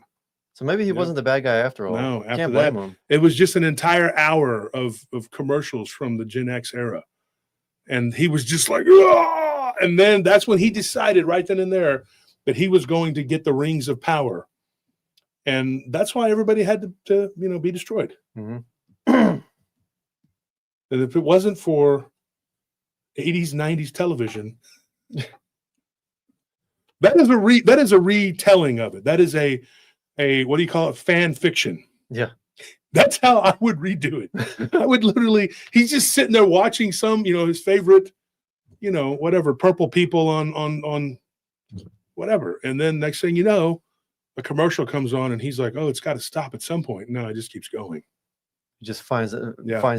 So maybe he wasn't the bad guy after all. No, after Can't that, blame him. It was just an entire hour of commercials from the Gen X era. And he was just like, ah! And then that's when he decided right then and there that he was going to get the rings of power. And that's why everybody had to be destroyed. Mm-hmm. And if it wasn't for 80s, 90s television, that is a retelling of it. That is a what do you call it? Fan fiction. Yeah. That's how I would redo it. I would literally, he's just sitting there watching some, his favorite, whatever, purple people on whatever. And then next thing you know, a commercial comes on and he's like, oh, it's got to stop at some point. No, it just keeps going. He just finds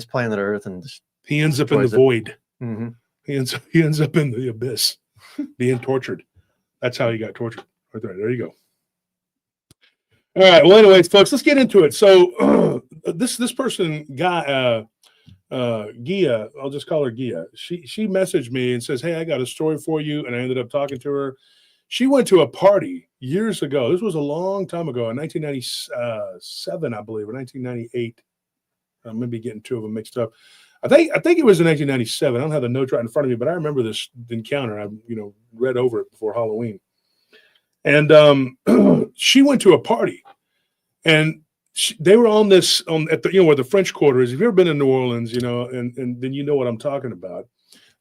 planet Earth and he ends up in the void. Mm-hmm. He ends up in the abyss, being tortured. That's how he got tortured. Right there. There you go. All right. Well, anyways, folks, let's get into it. So this person, Gia, I'll just call her Gia. She messaged me and says, hey, I got a story for you. And I ended up talking to her. She went to a party years ago. This was a long time ago, in 1997, I believe, or 1998. I may be getting two of them mixed up. I think it was in 1997. I don't have the notes right in front of me, but I remember this encounter. I read over it before Halloween. And she went to a party, and they were at the where the French Quarter is. If you've ever been in New Orleans, and then you know what I'm talking about.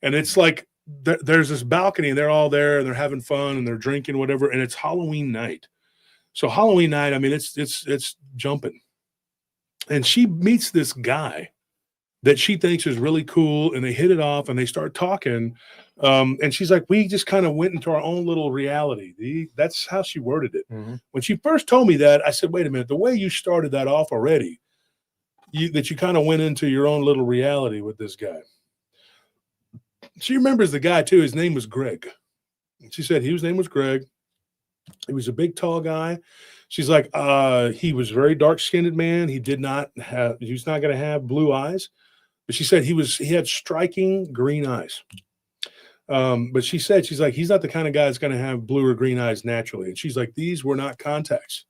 And it's like there's this balcony, and they're all there, and they're having fun, and they're drinking whatever, and it's Halloween night. So Halloween night, I mean, it's jumping. And she meets this guy that she thinks is really cool, and they hit it off, and they start talking. And she's like, we just kind of went into our own little reality. That's how she worded it. Mm-hmm. When she first told me that, I said, wait a minute, the way you started that off already, that you kind of went into your own little reality with this guy. She remembers the guy too. His name was Greg. She said his name was Greg. He was a big, tall guy. She's like, he was a very dark-skinned man. He was not going to have blue eyes. But she said he had striking green eyes. But she said, she's like, he's not the kind of guy that's going to have blue or green eyes naturally. And she's like, these were not contacts.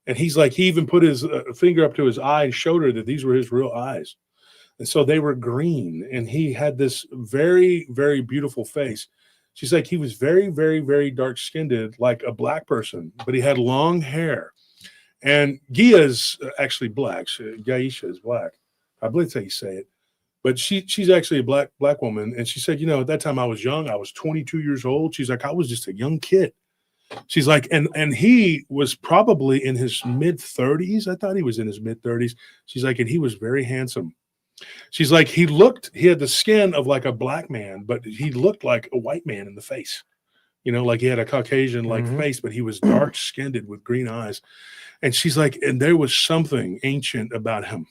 And he's like, he even put his finger up to his eye and showed her that these were his real eyes. And so they were green. And he had this very, very beautiful face. She's like, he was very, very, very dark skinned, like a black person, but he had long hair. And Gia's actually black. Gaisha is black. I believe that's how you say it. But she's actually a black woman. And she said, at that time I was young. I was 22 years old. She's like, I was just a young kid. She's like, and he was probably in his mid 30s. I thought he was in his mid 30s. She's like, and he was very handsome. She's like, he had the skin of like a black man, but he looked like a white man in the face. Like he had a Caucasian like face, but he was dark skinned with green eyes. And she's like, and there was something ancient about him.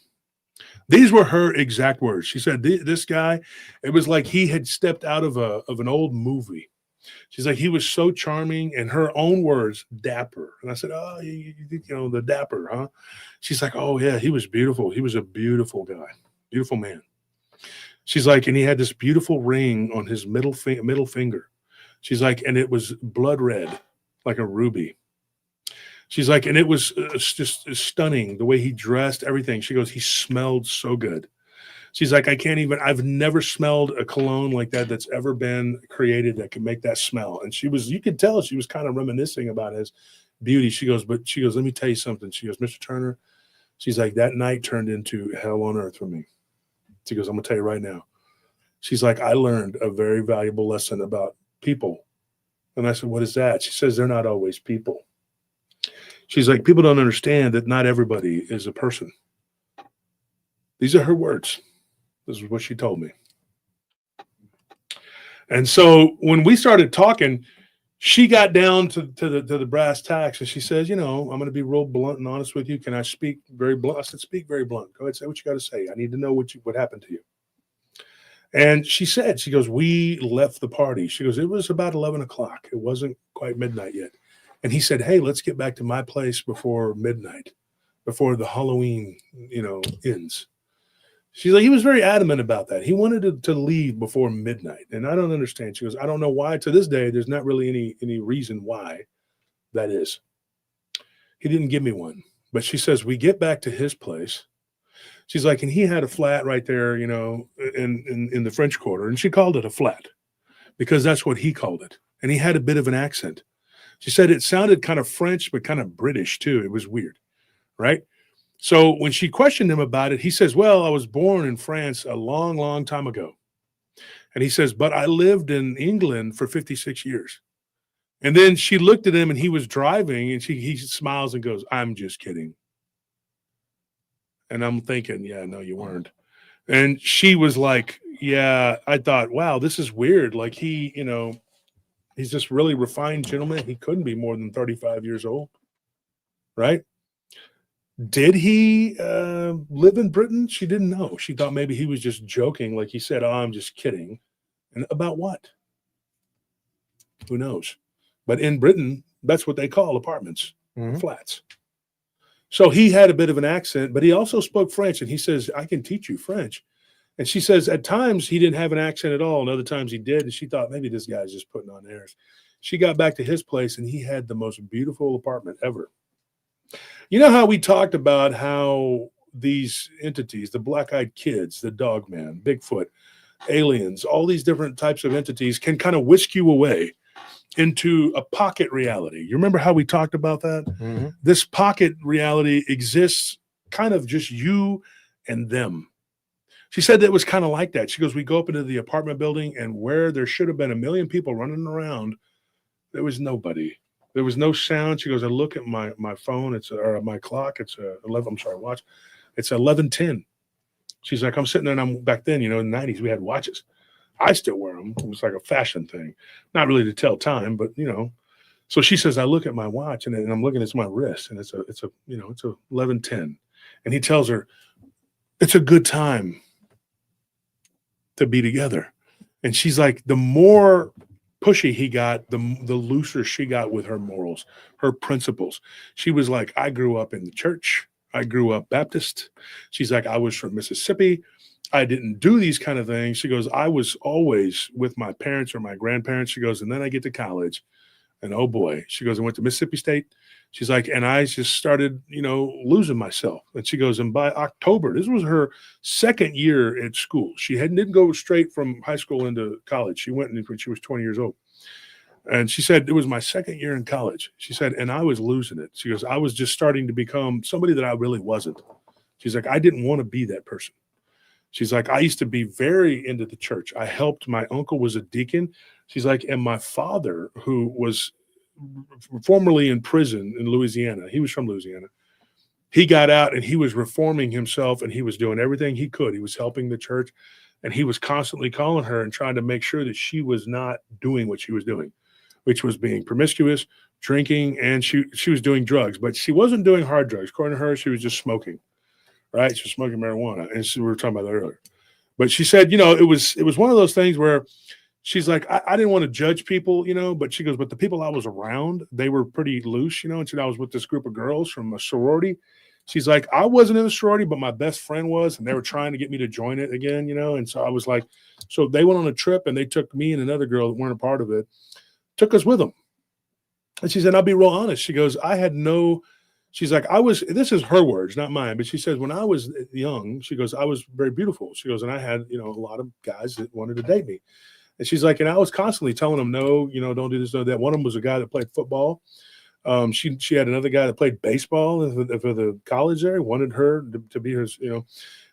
These were her exact words. She said, this guy, it was like he had stepped out of an old movie. She's like, he was so charming, and her own words, dapper. And I said, oh, the dapper, huh? She's like, oh yeah, he was beautiful. He was a beautiful guy, beautiful man. She's like, and he had this beautiful ring on his middle finger. She's like, and it was blood red, like a ruby. She's like, and it was just stunning the way he dressed, everything. She goes, he smelled so good. She's like, I've never smelled a cologne like that that's ever been created that could make that smell. And you could tell she was kind of reminiscing about his beauty. She goes, let me tell you something. She goes, Mr. Turner, she's like, that night turned into hell on earth for me. She goes, I'm going to tell you right now. She's like, I learned a very valuable lesson about people. And I said, what is that? She says, they're not always people. She's like, people don't understand that not everybody is a person. These are her words. This is what she told me. And so when we started talking, she got down to the brass tacks, and she says, I'm going to be real blunt and honest with you. Can I speak very blunt? I said, speak very blunt. Go ahead, say what you got to say. I need to know what happened to you. And she goes, we left the party. She goes, it was about 11 o'clock. It wasn't quite midnight yet. And he said, hey, let's get back to my place before midnight, before the Halloween, ends. She's like, he was very adamant about that. He wanted to leave before midnight. And I don't understand. She goes, I don't know why. To this day, there's not really any reason why that is. He didn't give me one. But she says, we get back to his place. She's like, and he had a flat right there, in the French Quarter. And she called it a flat because that's what he called it. And he had a bit of an accent. She said it sounded kind of French, but kind of British too. It was weird, right? So when she questioned him about it, he says, well, I was born in France a long, long time ago. And he says, but I lived in England for 56 years. And then she looked at him, and he was driving, and he smiles and goes, I'm just kidding. And I'm thinking, yeah, no, you weren't. And she was like, yeah, I thought, wow, this is weird. Like he's this really refined gentleman. He couldn't be more than 35 years old, right? Did he live in Britain? She didn't know. She thought maybe he was just joking, like he said, oh, I'm just kidding. And about what? Who knows? But in Britain, that's what they call apartments, flats. So he had a bit of an accent, but he also spoke French. And he says, I can teach you French. And she says at times he didn't have an accent at all. And other times he did. And she thought maybe this guy's just putting on airs. She got back to his place, and he had the most beautiful apartment ever. You know how we talked about how these entities, the black-eyed kids, the dog man, Bigfoot, aliens, all these different types of entities can kind of whisk you away into a pocket reality. You remember how we talked about that? Mm-hmm. This pocket reality exists kind of just you and them. She said that it was kind of like that. She goes, we go up into the apartment building, and where there should have been 1 million people running around, there was nobody. There was no sound. She goes, I look at my phone, or my clock, it's 11, I'm sorry, watch. It's 11:10. She's like, I'm sitting there, and back then, in the 90s, we had watches. I still wear them. It was like a fashion thing. Not really to tell time, but, So she says, I look at my watch, and I'm looking at my wrist, and it's 11:10. And he tells her, it's a good time to be together. And she's like, the more pushy he got, the looser she got with her morals, her principles. She was like, I grew up in the church. I grew up Baptist. She's like, I was from Mississippi. I didn't do these kind of things. She goes, I was always with my parents or my grandparents. She goes, and then I get to college, and oh boy, she goes, I went to Mississippi State. She's like, and I just started, losing myself. And she goes, and by October, this was her second year at school. She didn't go straight from high school into college. She went when she was 20 years old. And she said, it was my second year in college. She said, and I was losing it. She goes, I was just starting to become somebody that I really wasn't. She's like, I didn't want to be that person. She's like, I used to be very into the church. I helped. My uncle was a deacon. She's like, and my father, who was formerly in prison in Louisiana, he was from Louisiana. He got out and he was reforming himself, and he was doing everything he could. He was helping the church, and he was constantly calling her and trying to make sure that she was not doing what she was doing, which was being promiscuous, drinking, and she was doing drugs, but she wasn't doing hard drugs. According to her, she was just smoking. Right? She was smoking marijuana. And we were talking about that earlier. But she said, it was one of those things where she's like, I didn't want to judge people, but she goes, but the people I was around, they were pretty loose, and so I was with this group of girls from a sorority. She's like, I wasn't in the sorority, but my best friend was, and they were trying to get me to join it again, and so I was like, so they went on a trip, and they took me and another girl that weren't a part of it, took us with them. And she said, I'll be real honest. She goes, she's like, this is her words, not mine, but she says, when I was young, she goes, I was very beautiful. She goes, and I had, a lot of guys that wanted to date me. And she's like, and I was constantly telling them, no, don't do this, no, that. One of them was a guy that played football. She had another guy that played baseball for the college there, wanted her to be hers,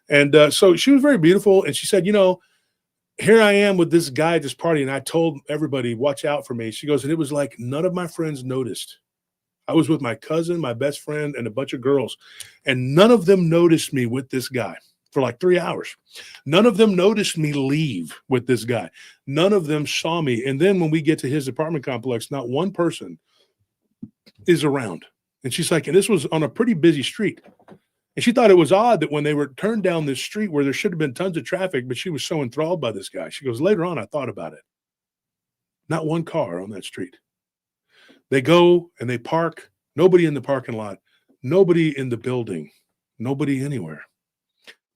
And so she was very beautiful. And she said, here I am with this guy at this party, and I told everybody, watch out for me. She goes, and it was like none of my friends noticed. I was with my cousin, my best friend, and a bunch of girls, and none of them noticed me with this guy for like 3 hours. None of them noticed me leave with this guy. None of them saw me. And then when we get to his apartment complex, not one person is around. And she's like, and this was on a pretty busy street. And she thought it was odd that when they were turned down this street where there should have been tons of traffic, but she was so enthralled by this guy. She goes, later on, I thought about it. Not one car on that street. They go and they park, nobody in the parking lot, nobody in the building, nobody anywhere.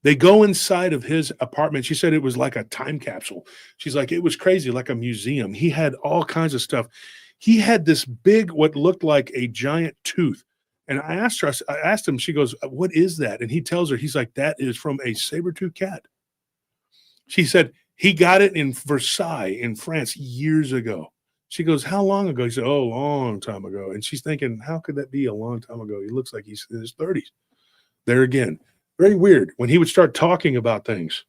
They go inside of his apartment. She said it was like a time capsule. She's like, it was crazy, like a museum. He had all kinds of stuff. He had this big, what looked like a giant tooth. And I asked him, she goes, what is that? And he tells her, he's like, that is from a saber-tooth cat. She said, he got it in Versailles in France years ago. She goes, how long ago? He said, oh, a long time ago. And she's thinking, how could that be a long time ago? He looks like he's in his 30s. There again, very weird. When he would start talking about things,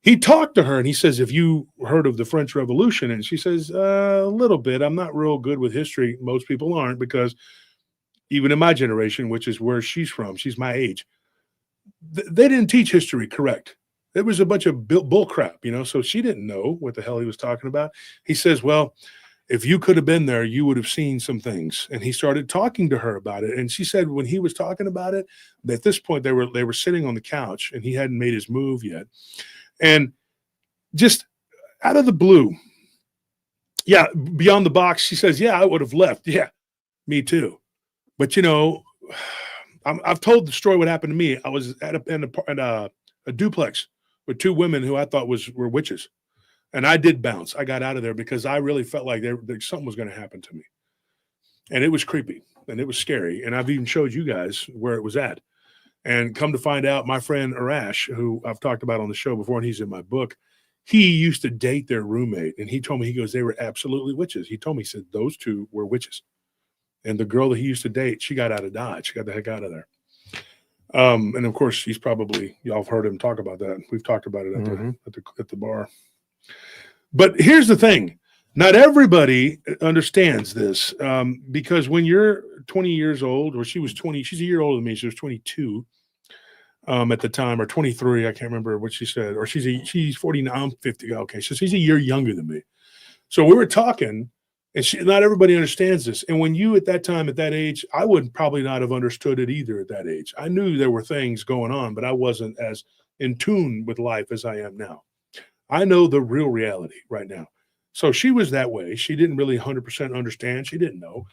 he talked to her and he says, have you heard of the French Revolution? And she says, a little bit. I'm not real good with history. Most people aren't, because even in my generation, which is where she's from, she's my age, they didn't teach history correct. It was a bunch of bull crap, so she didn't know what the hell he was talking about. He says, well, if you could have been there, you would have seen some things. And he started talking to her about it. And she said when he was talking about it, at this point they were sitting on the couch and he hadn't made his move yet. And just out of the blue, yeah, beyond the box, she says, yeah, I would have left. Yeah, me too. But, I've told the story what happened to me. I was at a duplex with two women who I thought were witches. And I did bounce. I got out of there because I really felt like something was going to happen to me. And it was creepy and it was scary. And I've even showed you guys where it was at. And come to find out, my friend Arash, who I've talked about on the show before, and he's in my book, he used to date their roommate. And he told me, he goes, they were absolutely witches. He told me, he said, those two were witches. And the girl that he used to date, she got out of Dodge. She got the heck out of there. And of course, y'all have heard him talk about that. We've talked about it at the bar. But here's the thing. Not everybody understands this, because when you're 20 years old, or she was 20, she's a year older than me. She was 22 at the time, or 23. I can't remember what she said. Or she's 40 now. I'm 50. Okay, so she's a year younger than me. So we were talking, and not everybody understands this. And when you at that time, at that age, I would probably not have understood it either at that age. I knew there were things going on, but I wasn't as in tune with life as I am now. I know the real reality right now. So she was that way. She didn't really 100% understand. She didn't know.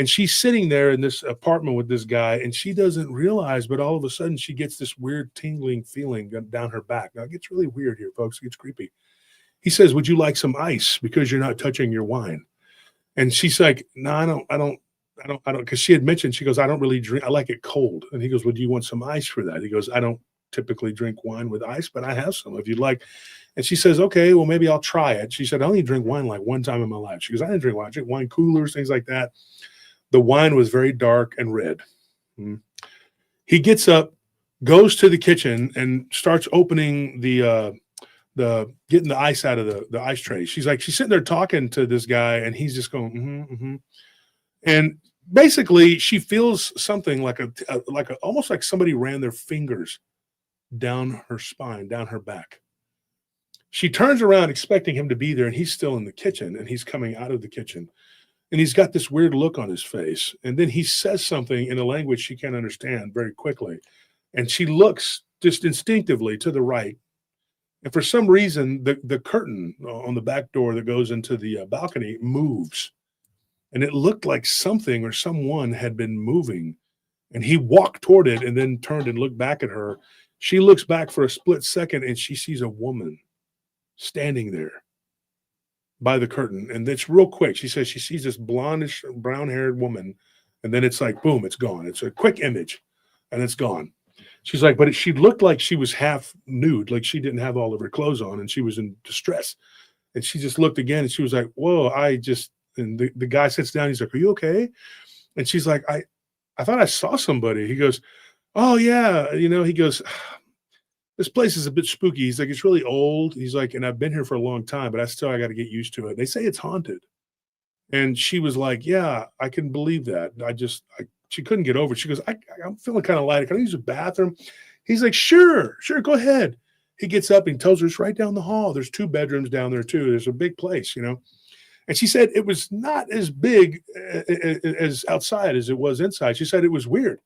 And she's sitting there in this apartment with this guy, and she doesn't realize, but all of a sudden she gets this weird tingling feeling down her back. Now it gets really weird here, folks. It gets creepy. He says, "Would you like some ice because you're not touching your wine?" And she's like, "No, I don't. Because she had mentioned, she goes, "I don't really drink. I like it cold." And he goes, "Well, do you want some ice for that?" He goes, "I don't typically drink wine with ice, but I have some if you'd like." And she says, "Okay, well, maybe I'll try it." She said, "I only drink wine like one time in my life." She goes, "I didn't drink wine. I drink wine coolers, things like that." The wine was very dark and red. He gets up, goes to the kitchen, and starts opening the getting the ice out of the ice tray. She's sitting there talking to this guy, and he's just going, and basically she feels something like almost like somebody ran their fingers down her spine, down her back. She turns around expecting him to be there, and he's still in the kitchen, and he's coming out of the kitchen. And he's got this weird look on his face. And then he says something in a language she can't understand very quickly. And she looks just instinctively to the right. And for some reason, the curtain on the back door that goes into the balcony moves. And it looked like something or someone had been moving. And he walked toward it and then turned and looked back at her. She looks back for a split second, and she sees a woman standing there by the curtain. And it's real quick. She says she sees this blondish, brown-haired woman, and then it's like, boom, it's gone. It's a quick image, and it's gone. She's like, but she looked like she was half nude, like she didn't have all of her clothes on, and she was in distress. And she just looked again, and she was like, whoa, and the guy sits down. He's like, are you okay? And she's like, I thought I saw somebody. He goes, oh, yeah. He goes, this place is a bit spooky. He's like, it's really old. He's like, and I've been here for a long time, but I got to get used to it. They say it's haunted. And she was like, yeah, I can believe that. She couldn't get over it. She goes, I'm feeling kind of light. Can I use the bathroom? He's like, sure, go ahead. He gets up and tells her it's right down the hall. There's 2 bedrooms down there too. There's a big place, And she said it was not as big as outside as it was inside. She said it was weird.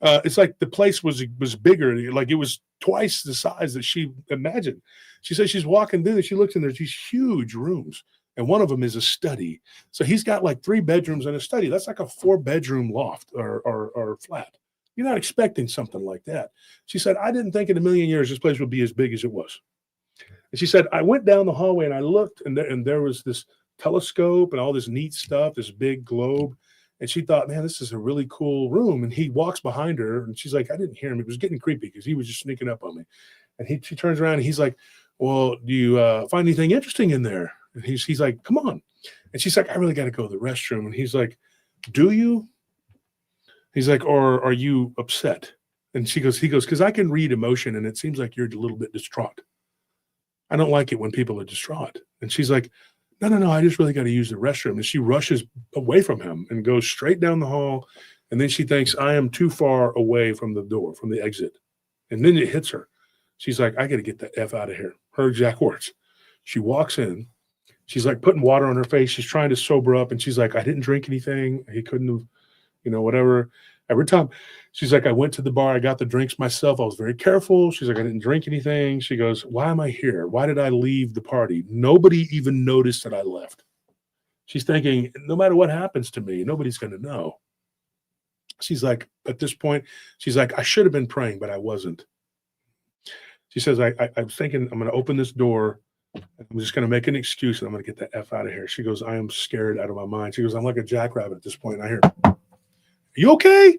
It's like the place was bigger, like it was twice the size that she imagined. She says she's walking through, and she looks in, there's these huge rooms, and one of them is a study. So he's got like 3 bedrooms and a study. That's like a 4-bedroom loft or flat. You're not expecting something like that. She said, I didn't think in a million years this place would be as big as it was. And she said, I went down the hallway and I looked, and there was this telescope and all this neat stuff, this big globe. And she thought, man, this is a really cool room. And he walks behind her, and she's like, I didn't hear him. It was getting creepy because he was just sneaking up on me. And she turns around and he's like, well, do you find anything interesting in there? And he's like, come on. And she's like, I really got to go to the restroom. And he's like, do you? He's like, or are you upset? And he goes, because I can read emotion, and it seems like you're a little bit distraught. I don't like it when people are distraught. And she's like, no, I just really got to use the restroom. And she rushes away from him and goes straight down the hall. And then she thinks, I am too far away from the door, from the exit. And then it hits her. She's like, I got to get the F out of here. Her exact words. She walks in. She's like putting water on her face. She's trying to sober up. And she's like, I didn't drink anything. He couldn't have, whatever. Every time she's like, I went to the bar. I got the drinks myself. I was very careful. She's like, I didn't drink anything. She goes, why am I here? Why did I leave the party? Nobody even noticed that I left. She's thinking, no matter what happens to me, nobody's going to know. She's like, at this point, she's like, I should have been praying, but I wasn't. She says, I was thinking, I'm going to open this door. I'm just going to make an excuse, and I'm going to get the F out of here. She goes, I am scared out of my mind. She goes, I'm like a jackrabbit at this point. And I hear, are you okay?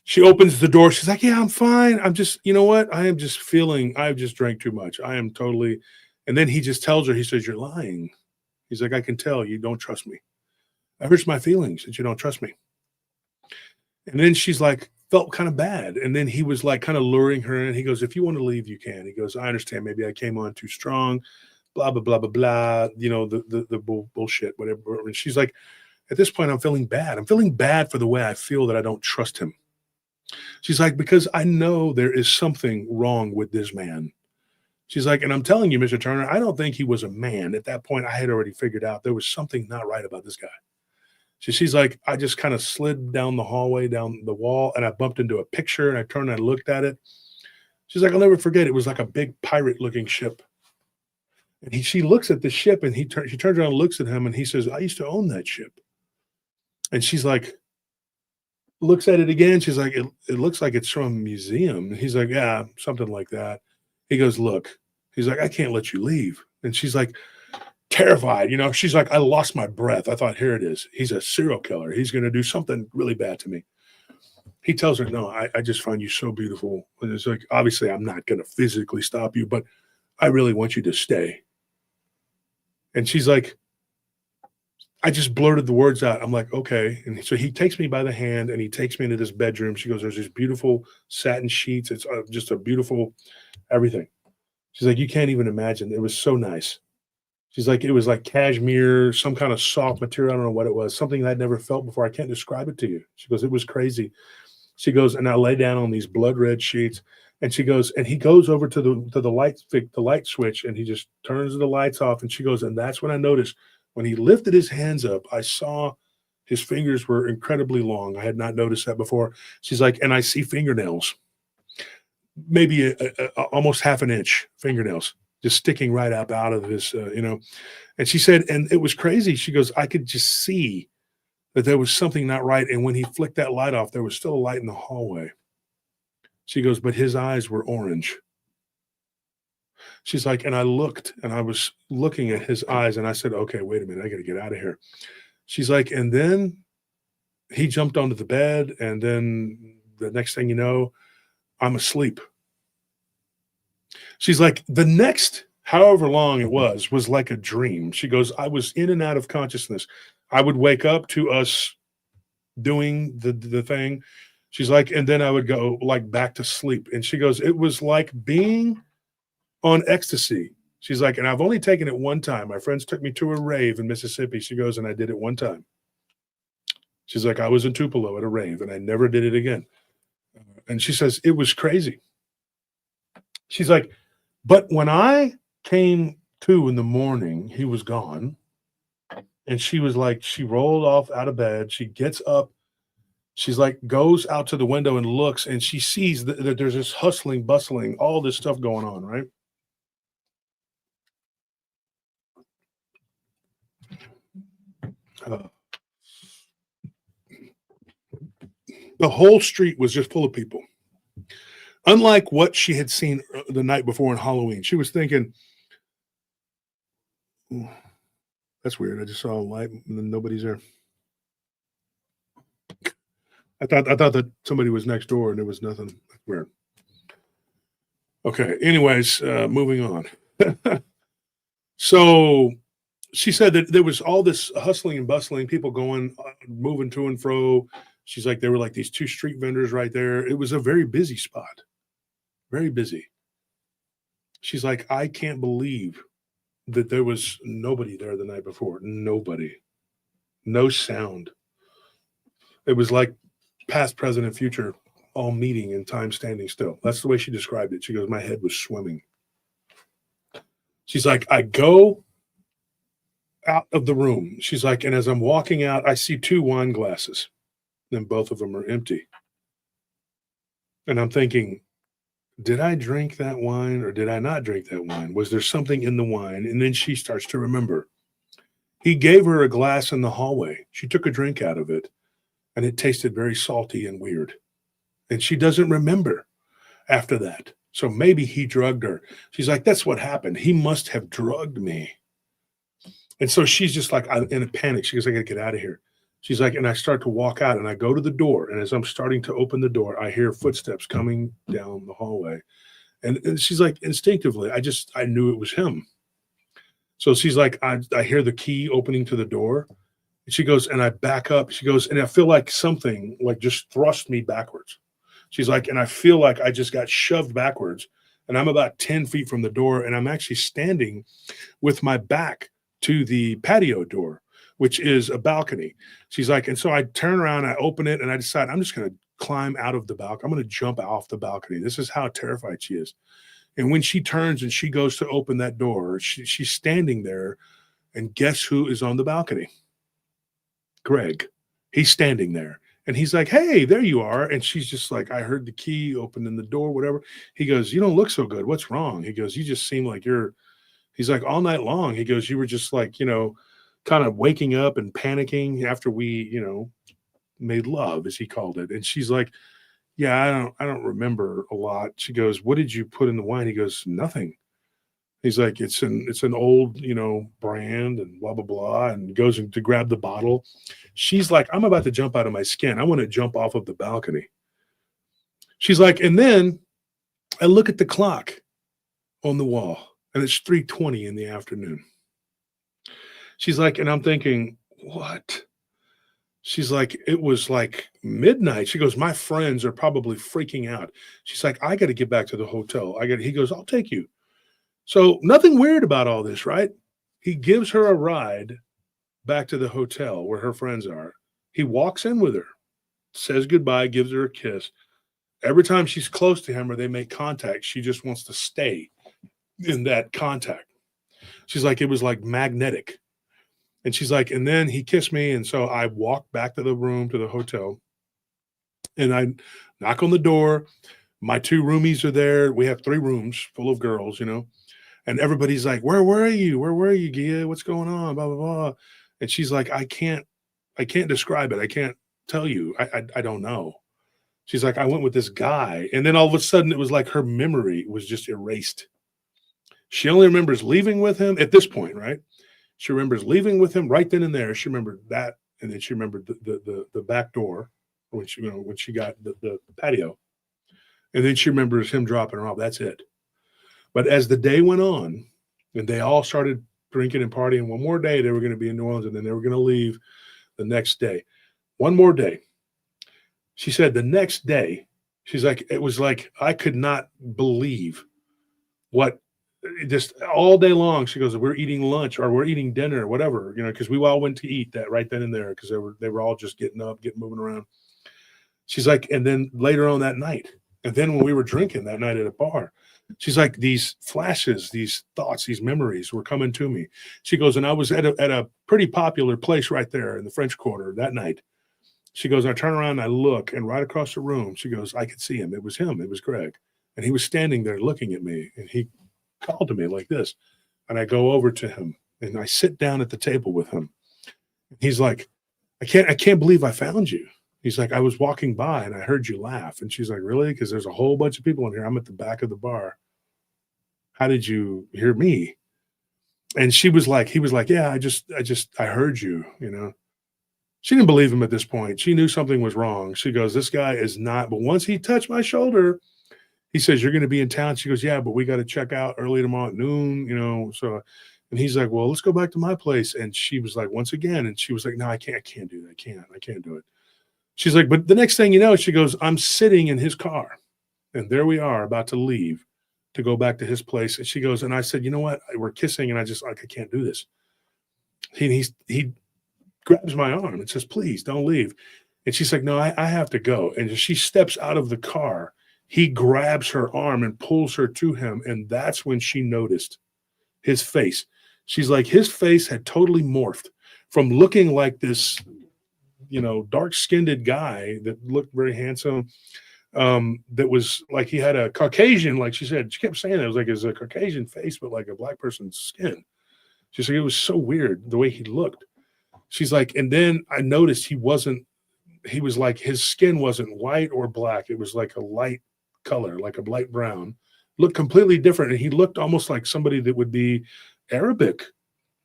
She opens the door. She's like, yeah, I'm fine. I'm just, you know what? I am just feeling, I've just drank too much. I am totally. And then he just tells her, he says, you're lying. He's like, I can tell you don't trust me. That hurts my feelings that you don't trust me. And then she's like, felt kind of bad. And then he was like kind of luring her in. He goes, if you want to leave, you can. He goes, I understand. Maybe I came on too strong, blah, blah, blah, blah, blah. The bullshit, whatever. And she's like, at this point, I'm feeling bad. I'm feeling bad for the way I feel that I don't trust him. She's like, because I know there is something wrong with this man. She's like, and I'm telling you, Mr. Turner, I don't think he was a man. At that point, I had already figured out there was something not right about this guy. She's like, I just kind of slid down the hallway, down the wall, and I bumped into a picture, and I turned and I looked at it. She's like, I'll never forget. It was like a big pirate-looking ship. And she looks at the ship, and she turns around and looks at him, and he says, I used to own that ship. And she's like, looks at it again. She's like, it looks like it's from a museum. And he's like, yeah, something like that. He goes, look, he's like, I can't let you leave. And she's like, terrified, she's like, I lost my breath. I thought, here it is. He's a serial killer. He's going to do something really bad to me. He tells her, no, I just find you so beautiful. And it's like, obviously, I'm not going to physically stop you, but I really want you to stay. And she's like, I just blurted the words out. I'm like, okay. And so he takes me by the hand and he takes me into this bedroom. She goes, there's these beautiful satin sheets. It's just a beautiful everything. She's like, you can't even imagine. It was so nice. She's like, it was like cashmere, some kind of soft material. I don't know what it was, something I'd never felt before. I can't describe it to you. She goes, it was crazy. She goes, and I lay down on these blood red sheets. And she goes, and he goes over to the light switch, and he just turns the lights off. And she goes, and that's when I noticed when he lifted his hands up, I saw his fingers were incredibly long. I had not noticed that before. She's like, and I see fingernails, maybe almost half an inch fingernails, just sticking right up out of his, And she said, and it was crazy. She goes, I could just see that there was something not right. And when he flicked that light off, there was still a light in the hallway. She goes, but his eyes were orange. She's like, and I looked and I was looking at his eyes and I said, okay, wait a minute. I got to get out of here. She's like, and then he jumped onto the bed. And then the next thing you know, I'm asleep. She's like, the next, however long it was like a dream. She goes, I was in and out of consciousness. I would wake up to us doing the thing. She's like, and then I would go like back to sleep. And she goes, it was like being on ecstasy. She's like, and I've only taken it one time. My friends took me to a rave in Mississippi. She goes, and I did it one time. She's like, I was in Tupelo at a rave and I never did it again. And she says, it was crazy. She's like, but when I came to in the morning, he was gone. And she was like, she rolled off out of bed. She gets up. She's like, goes out to the window and looks, and she sees that there's this hustling, bustling, all this stuff going on, right? The whole street was just full of people. Unlike what she had seen the night before on Halloween. She was thinking, that's weird. I just saw a light and then nobody's there. I thought that somebody was next door and there was nothing. Weird. Okay. Anyways, moving on. So she said that there was all this hustling and bustling, people going, moving to and fro. She's like, there were like these two street vendors right there. It was a very busy spot. Very busy. She's like, I can't believe that there was nobody there the night before. Nobody. No sound. It was like past, present, and future all meeting and time standing still. That's the way she described it. She goes, my head was swimming. She's like, I go out of the room. She's like, and as I'm walking out, I see two wine glasses. Then both of them are empty. And I'm thinking, did I drink that wine or did I not drink that wine? Was there something in the wine? And then she starts to remember. He gave her a glass in the hallway. She took a drink out of it, and it tasted very salty and weird. And she doesn't remember after that. So maybe he drugged her. She's like, that's what happened. He must have drugged me. And so she's just like in a panic. She goes, I got to get out of here. She's like, and I start to walk out and I go to the door. And as I'm starting to open the door, I hear footsteps coming down the hallway. And she's like, instinctively, I knew it was him. So she's like, I hear the key opening to the door. And she goes, and I back up. She goes, and I feel like something like just thrust me backwards. She's like, and I feel like I just got shoved backwards. And I'm about 10 feet from the door. And I'm actually standing with my back to the patio door, which is a balcony. She's like, and so I turn around, I open it, and I decide I'm just going to climb out of the balcony. I'm going to jump off the balcony. This is how terrified she is. And when she turns and she goes to open that door, she's standing there, and guess who is on the balcony? Greg. He's standing there. And he's like, hey, there you are. And she's just like, I heard the key opening the door, whatever. He goes, you don't look so good. What's wrong? He goes, you just seem like he's like, all night long. He goes, you were just like, kind of waking up and panicking after we, made love, as he called it. And she's like, yeah, I don't remember a lot. She goes, what did you put in the wine? He goes, nothing. He's like, it's an old, brand and blah, blah, blah, and goes to grab the bottle. She's like, I'm about to jump out of my skin. I want to jump off of the balcony. She's like, and then I look at the clock on the wall, and it's 3:20 in the afternoon. She's like, and I'm thinking, what? She's like, it was like midnight. She goes, my friends are probably freaking out. She's like, I got to get back to the hotel. He goes, I'll take you. So nothing weird about all this, right? He gives her a ride back to the hotel where her friends are. He walks in with her, says goodbye, gives her a kiss. Every time she's close to him or they make contact, she just wants to stay in that contact. She's like, it was like magnetic. And she's like, and then he kissed me. And so I walked back to the room, to the hotel, and I knock on the door. My 2 roomies are there. We have 3 rooms full of girls, and everybody's like, where were you? Where were you, Gia? What's going on? Blah, blah, blah. And she's like, I can't describe it. I can't tell you. I don't know. She's like, I went with this guy. And then all of a sudden it was like her memory was just erased. She only remembers leaving with him at this point, right? She remembers leaving with him right then and there. She remembered that. And then she remembered the back door when she got the patio. And then she remembers him dropping her off. That's it. But as the day went on and they all started drinking and partying, one more day they were going to be in New Orleans, and then they were going to leave the next day. One more day. She said the next day, she's like, it was like, I could not believe what, just all day long. She goes, we're eating lunch or we're eating dinner or whatever, because we all went to eat that right then and there because they were all just getting up, moving around. She's like, and then later on that night, and then when we were drinking that night at a bar, she's like, these flashes, these thoughts, these memories were coming to me. She goes, and I was at a pretty popular place right there in the French Quarter that night. She goes, I turn around and I look, and right across the room, she goes, I could see him. It was him. It was Greg. And he was standing there looking at me, and he called to me like this. And I go over to him, and I sit down at the table with him. He's like, I can't believe I found you. He's like, I was walking by and I heard you laugh. And she's like, really? Because there's a whole bunch of people in here. I'm at the back of the bar. How did you hear me? And he was like, yeah, I heard you, She didn't believe him at this point. She knew something was wrong. She goes, this guy is not, but once he touched my shoulder, he says, you're going to be in town. She goes, yeah, but we got to check out early tomorrow at noon, so, and he's like, well, let's go back to my place. And she was like, once again, and she was like, no, I can't do that. I can't do it. She's like, but the next thing you know, she goes, I'm sitting in his car, and there we are about to leave to go back to his place. And she goes, and I said, you know what? We're kissing, and I can't do this. He grabs my arm and says, please don't leave. And she's like, no, I have to go. And she steps out of the car. He grabs her arm and pulls her to him. And that's when she noticed his face. She's like, his face had totally morphed from looking like this, dark-skinned guy that looked very handsome. That was like he had a Caucasian, like she said, she kept saying it was like a Caucasian face, but like a black person's skin. She's like, it was so weird the way he looked. She's like, and then I noticed he was like, his skin wasn't white or black. It was like a light color, like a light brown, looked completely different. And he looked almost like somebody that would be Arabic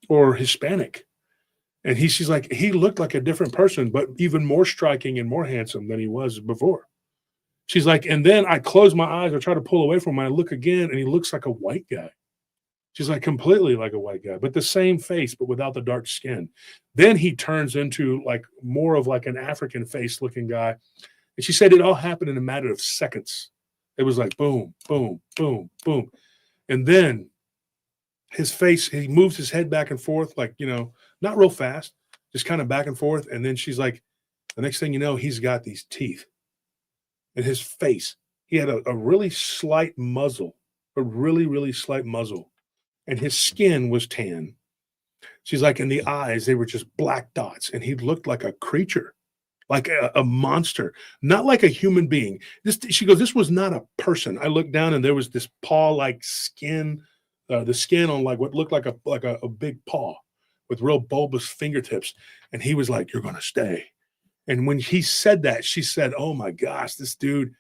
or Hispanic. And she's like, he looked like a different person, but even more striking and more handsome than he was before. She's like, and then I close my eyes, I try to pull away from him. I look again, and he looks like a white guy. She's like, completely like a white guy, but the same face, but without the dark skin. Then he turns into like more of like an African face looking guy. And she said it all happened in a matter of seconds. It was like boom, boom, boom, boom. And then his face, he moves his head back and forth, like, not real fast, just kind of back and forth. And then she's like, the next thing you know, he's got these teeth. And his face, he had a really slight muzzle, a really, really slight muzzle. And his skin was tan. She's like, in the eyes, they were just black dots. And he looked like a creature, like a monster, not like a human being. She goes, this was not a person. I looked down and there was this paw-like skin, the skin on like what looked like a big paw with real bulbous fingertips. And he was like, you're going to stay. And when he said that, she said, oh my gosh, this dude,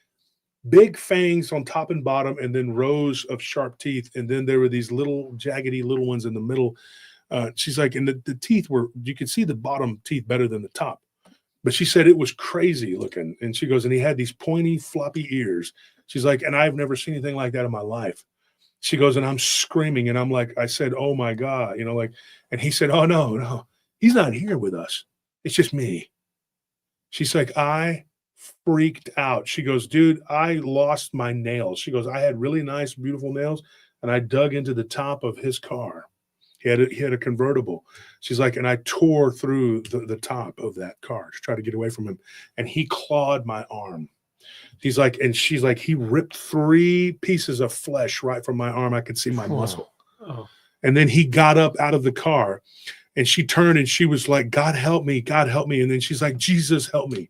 big fangs on top and bottom, and then rows of sharp teeth. And then there were these little jaggedy little ones in the middle. She's like, and the teeth were, you could see the bottom teeth better than the top. But she said it was crazy looking. And she goes, and he had these pointy, floppy ears. She's like, and I've never seen anything like that in my life. She goes, and I'm screaming. And I'm like, I said, oh my God, you know, like, and he said, oh no, he's not here with us. It's just me. She's like, I freaked out. She goes, dude, I lost my nails. She goes, I had really nice, beautiful nails, and I dug into the top of his car. He had a convertible. She's like, and I tore through the top of that car to try to get away from him. And he clawed my arm. He's like, and she's like, he ripped 3 pieces of flesh right from my arm. I could see my muscle. Oh. And then he got up out of the car, and she turned and she was like, God help me, God help me. And then she's like, Jesus help me.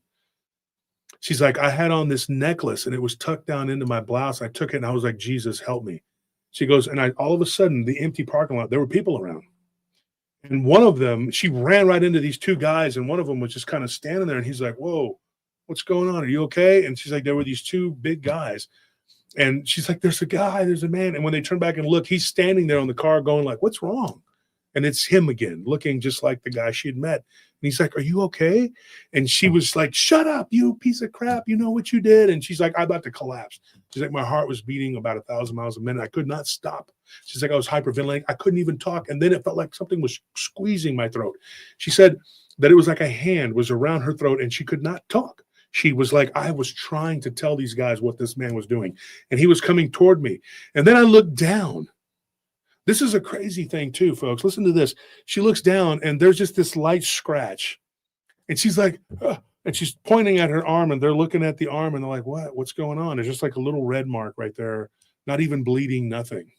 She's like, I had on this necklace and it was tucked down into my blouse. I took it and I was like, Jesus help me. She goes, and all of a sudden, the empty parking lot, there were people around. And one of them, she ran right into these 2 guys, and one of them was just kind of standing there, and he's like, whoa, what's going on? Are you okay? And she's like, there were these 2 big guys. And she's like, there's a guy, there's a man. And when they turn back and look, he's standing there on the car going like, what's wrong? And it's him again, looking just like the guy she had met. And he's like, are you okay? And she was like, shut up, you piece of crap. You know what you did? And she's like, I'm about to collapse. She's like, my heart was beating about 1,000 miles a minute. I could not stop. She's like, I was hyperventilating. I couldn't even talk. And then it felt like something was squeezing my throat. She said that it was like a hand was around her throat and she could not talk. She was like, I was trying to tell these guys what this man was doing. And he was coming toward me. And then I looked down. This is a crazy thing too, folks. Listen to this. She looks down and there's just this light scratch. And she's like, and she's pointing at her arm, and they're looking at the arm and they're like, what? What's going on? There's just like a little red mark right there. Not even bleeding, nothing.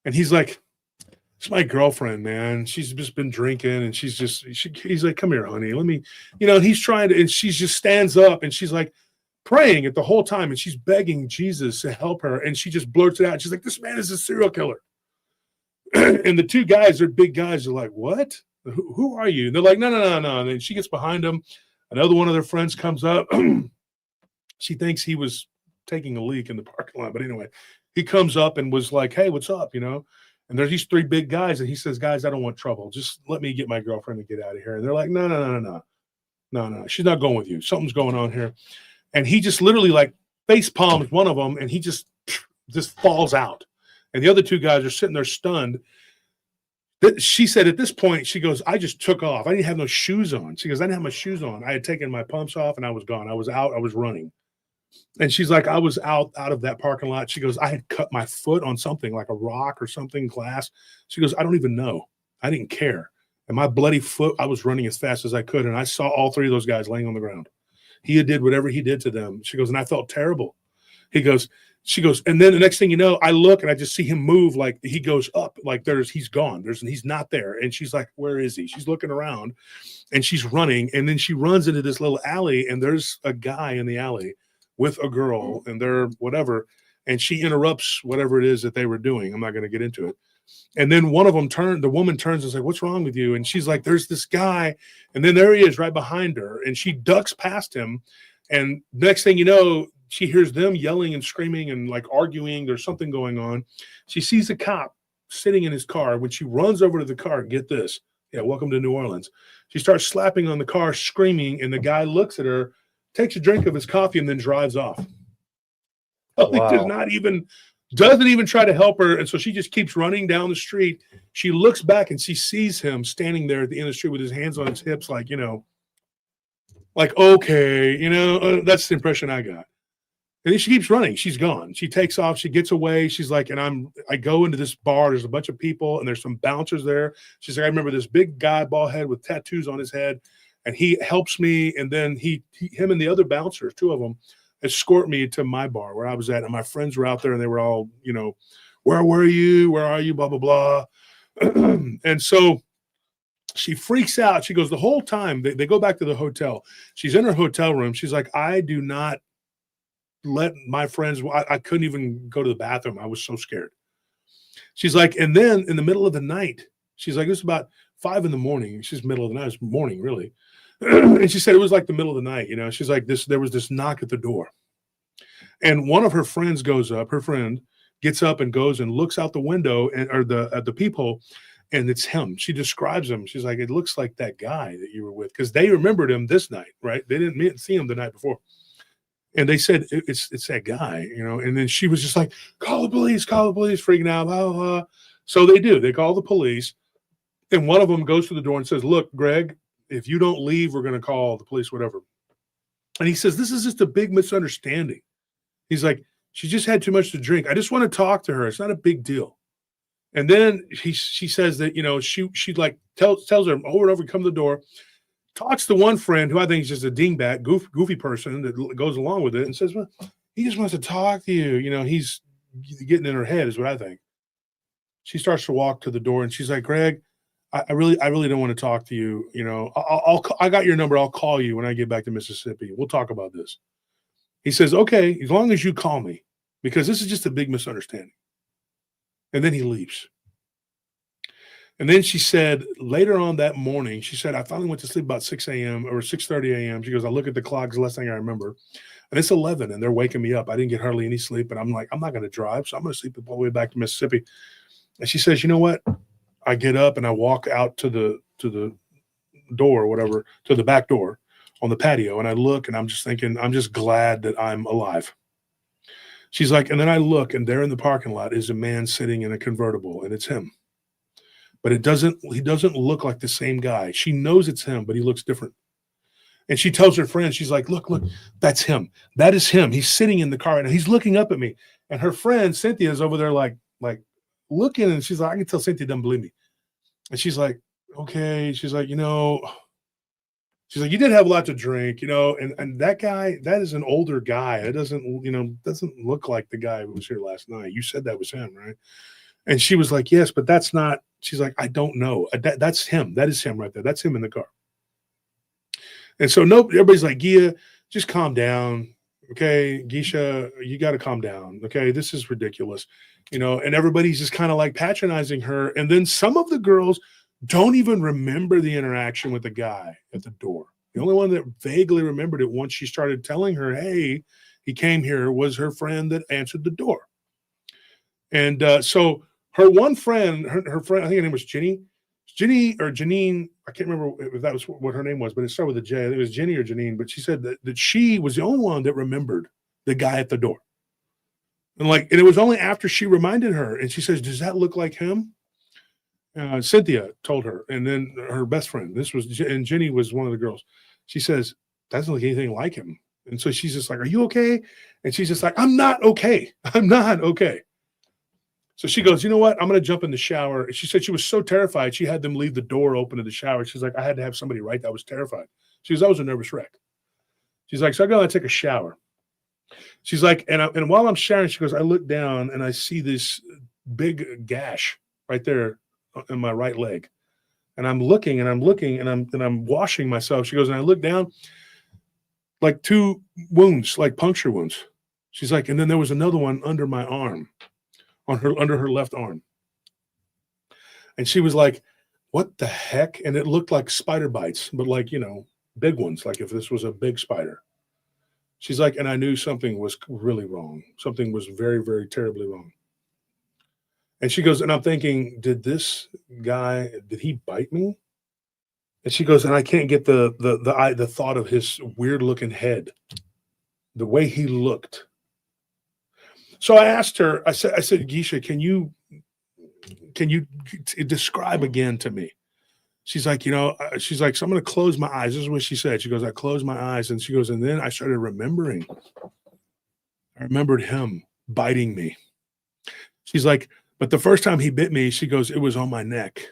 And he's like, it's my girlfriend, man. She's just been drinking, and he's like, come here, honey. Let me, and he's trying to, and she just stands up and she's like praying it the whole time. And she's begging Jesus to help her. And she just blurts it out. She's like, this man is a serial killer. And the 2 guys, they're big guys. They're like, what? Who are you? And they're like, no. And then she gets behind them. Another one of their friends comes up. She thinks he was taking a leak in the parking lot. But anyway, he comes up and was like, hey, what's up? And there's these 3 big guys. And he says, guys, I don't want trouble. Just let me get my girlfriend to get out of here. And they're like, no. She's not going with you. Something's going on here. And he just literally like face palms one of them. And he just falls out. And the other 2 guys are sitting there stunned. She said at this point, she goes, I just took off. I didn't have no shoes on. She goes, I didn't have my shoes on. I had taken my pumps off and I was gone. I was out. I was running. And she's like, I was out of that parking lot. She goes, I had cut my foot on something like a rock or something, glass. She goes, I don't even know. I didn't care. And my bloody foot, I was running as fast as I could. And I saw all 3 of those guys laying on the ground. He did whatever he did to them. She goes, and I felt terrible. She goes, and then the next thing you know, I look and I just see him move, like he goes up, like he's gone. He's not there. And she's like, where is he? She's looking around and she's running. And then she runs into this little alley, and there's a guy in the alley with a girl, and they're whatever. And she interrupts whatever it is that they were doing. I'm not going to get into it. And then one of them the woman turns and says, what's wrong with you? And she's like, there's this guy. And then there he is right behind her. And she ducks past him. And next thing you know, she hears them yelling and screaming and like arguing. There's something going on. She sees a cop sitting in his car. When she runs over to the car, get this. Yeah, welcome to New Orleans. She starts slapping on the car, screaming, and the guy looks at her, takes a drink of his coffee, and then drives off. Wow. Doesn't even try to help her. And so she just keeps running down the street. She looks back and she sees him standing there at the end of the street with his hands on his hips, like, okay, that's the impression I got. And then she keeps running. She's gone. She takes off. She gets away. She's like, and I go into this bar. There's a bunch of people, and there's some bouncers there. She's like, I remember this big guy, bald head with tattoos on his head, and he helps me. And then him and the other bouncers, 2 of them, escort me to my bar where I was at. And my friends were out there, and they were all, where were you? Where are you? Blah, blah, blah. And so she freaks out. She goes, the whole time they go back to the hotel. She's in her hotel room. She's like, I do not let my friends, I couldn't even go to the bathroom. I was so scared. She's like, and then in the middle of the night, she's like, it was about 5 a.m. She's middle of the night. It's morning, really. And she said it was like the middle of the night, you know. She's like, there was this knock at the door. And one of her friends goes up, her friend gets up and goes and looks out the window or at the peephole, and it's him. She describes him. She's like, it looks like that guy that you were with, because they remembered him this night, right? They didn't see him the night before. And they said, it's that guy, you know. And then she was just like, call the police, freaking out, blah, blah, blah. So they do. They call the police. And one of them goes to the door and says, look, Greg, if you don't leave, we're going to call the police, whatever. And he says, this is just a big misunderstanding. He's like, she just had too much to drink. I just want to talk to her. It's not a big deal. And then she says that, you know, she like tells her over and over, come to the door, talks to one friend who I think is just a dingbat, goofy person that goes along with it, and says, well, he just wants to talk to you. You know, he's getting in her head is what I think. She starts to walk to the door and she's like, Greg, I really don't want to talk to you. You know, I got your number. I'll call you when I get back to Mississippi. We'll talk about this. He says, okay, as long as you call me, because this is just a big misunderstanding. And then he leaves. And then she said later on that morning, she said, I finally went to sleep about 6 a.m. or 6:30 a.m. She goes, I look at the clock, it's the last thing I remember. And it's 11 and they're waking me up. I didn't get hardly any sleep. And I'm like, I'm not going to drive. So I'm going to sleep all the way back to Mississippi. And she says, you know what? I get up and I walk out to the door or whatever, to the back door on the patio. And I look and I'm just thinking, I'm just glad that I'm alive. She's like, and then I look and there in the parking lot is a man sitting in a convertible and it's him. But he doesn't look like the same guy. She knows it's him, but he looks different. And she tells her friend, she's like, look, that's him. That is him. He's sitting in the car and he's looking up at me. And her friend, Cynthia, is over there like looking, and she's like, I can tell Cynthia doesn't believe me. And she's like, okay. She's like, you know, she's like, you did have a lot to drink, you know, and that guy, that is an older guy. It doesn't look like the guy who was here last night. You said that was him, right? And she was like, yes, but that's not. She's like, I don't know. That's him. That is him right there. That's him in the car. And so everybody's like, Gia, just calm down. Okay, Geisha, you got to calm down. Okay, this is ridiculous. You know, and everybody's just kind of like patronizing her. And then some of the girls don't even remember the interaction with the guy at the door. The only one that vaguely remembered it once she started telling her, hey, he came here, was her friend that answered the door. And so her one friend, her friend, I think her name was Jenny or Janine. I can't remember if that was what her name was, but it started with a J. I think it was Jenny or Janine, but she said that she was the only one that remembered the guy at the door. And it was only after she reminded her, and she says, does that look like him? Cynthia told her, and then her best friend, and Jenny was one of the girls. She says, doesn't look anything like him. And so she's just like, are you okay? And she's just like, I'm not okay. I'm not okay. So she goes, you know what? I'm going to jump in the shower. And she said she was so terrified. She had them leave the door open to the shower. She's like, I had to have somebody right. I was terrified. She goes, I was a nervous wreck. She's like, so I go and take a shower. She's like, and while I'm showering, she goes, I look down and I see this big gash right there in my right leg. And I'm looking and I'm washing myself. She goes, and I look down, like 2 wounds, like puncture wounds. She's like, and then there was another one under my arm. Under her left arm. And she was like, what the heck? And it looked like spider bites, but like, you know, big ones, like if this was a big spider. She's like, and I knew something was really wrong. Something was very, very terribly wrong. And she goes, and I'm thinking, did he bite me? And she goes, and I can't get the thought of his weird looking head, the way he looked. So I asked her, I said, Geisha, can you describe again to me? She's like, you know, so I'm going to close my eyes. This is what she said. She goes, I closed my eyes. And she goes, and then I started remembering. I remembered him biting me. She's like, but the first time he bit me, she goes, it was on my neck.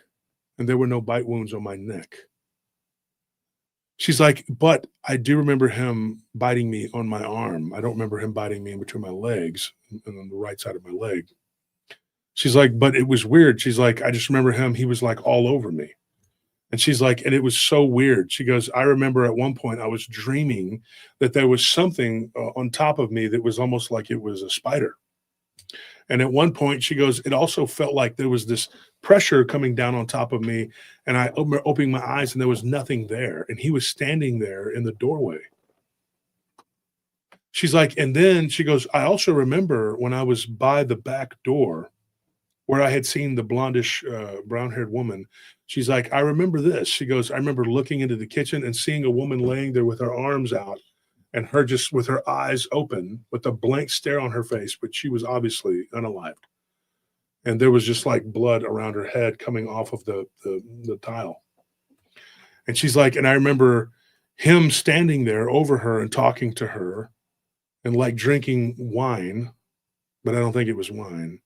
And there were no bite wounds on my neck. She's like, but I do remember him biting me on my arm. I don't remember him biting me in between my legs and on the right side of my leg. She's like, but it was weird. She's like, I just remember him. He was like all over me. And she's like, and it was so weird. She goes, I remember at one point I was dreaming that there was something on top of me that was almost like it was a spider. And at one point, she goes, it also felt like there was this pressure coming down on top of me. And I opening my eyes and there was nothing there. And he was standing there in the doorway. She's like, and then she goes, I also remember when I was by the back door where I had seen the blondish, brown-haired woman. She's like, I remember this. She goes, I remember looking into the kitchen and seeing a woman laying there with her arms out and her just with her eyes open with a blank stare on her face, but she was obviously unalived. And there was just like blood around her head coming off of the tile. And she's like, and I remember him standing there over her and talking to her and like drinking wine, but I don't think it was wine.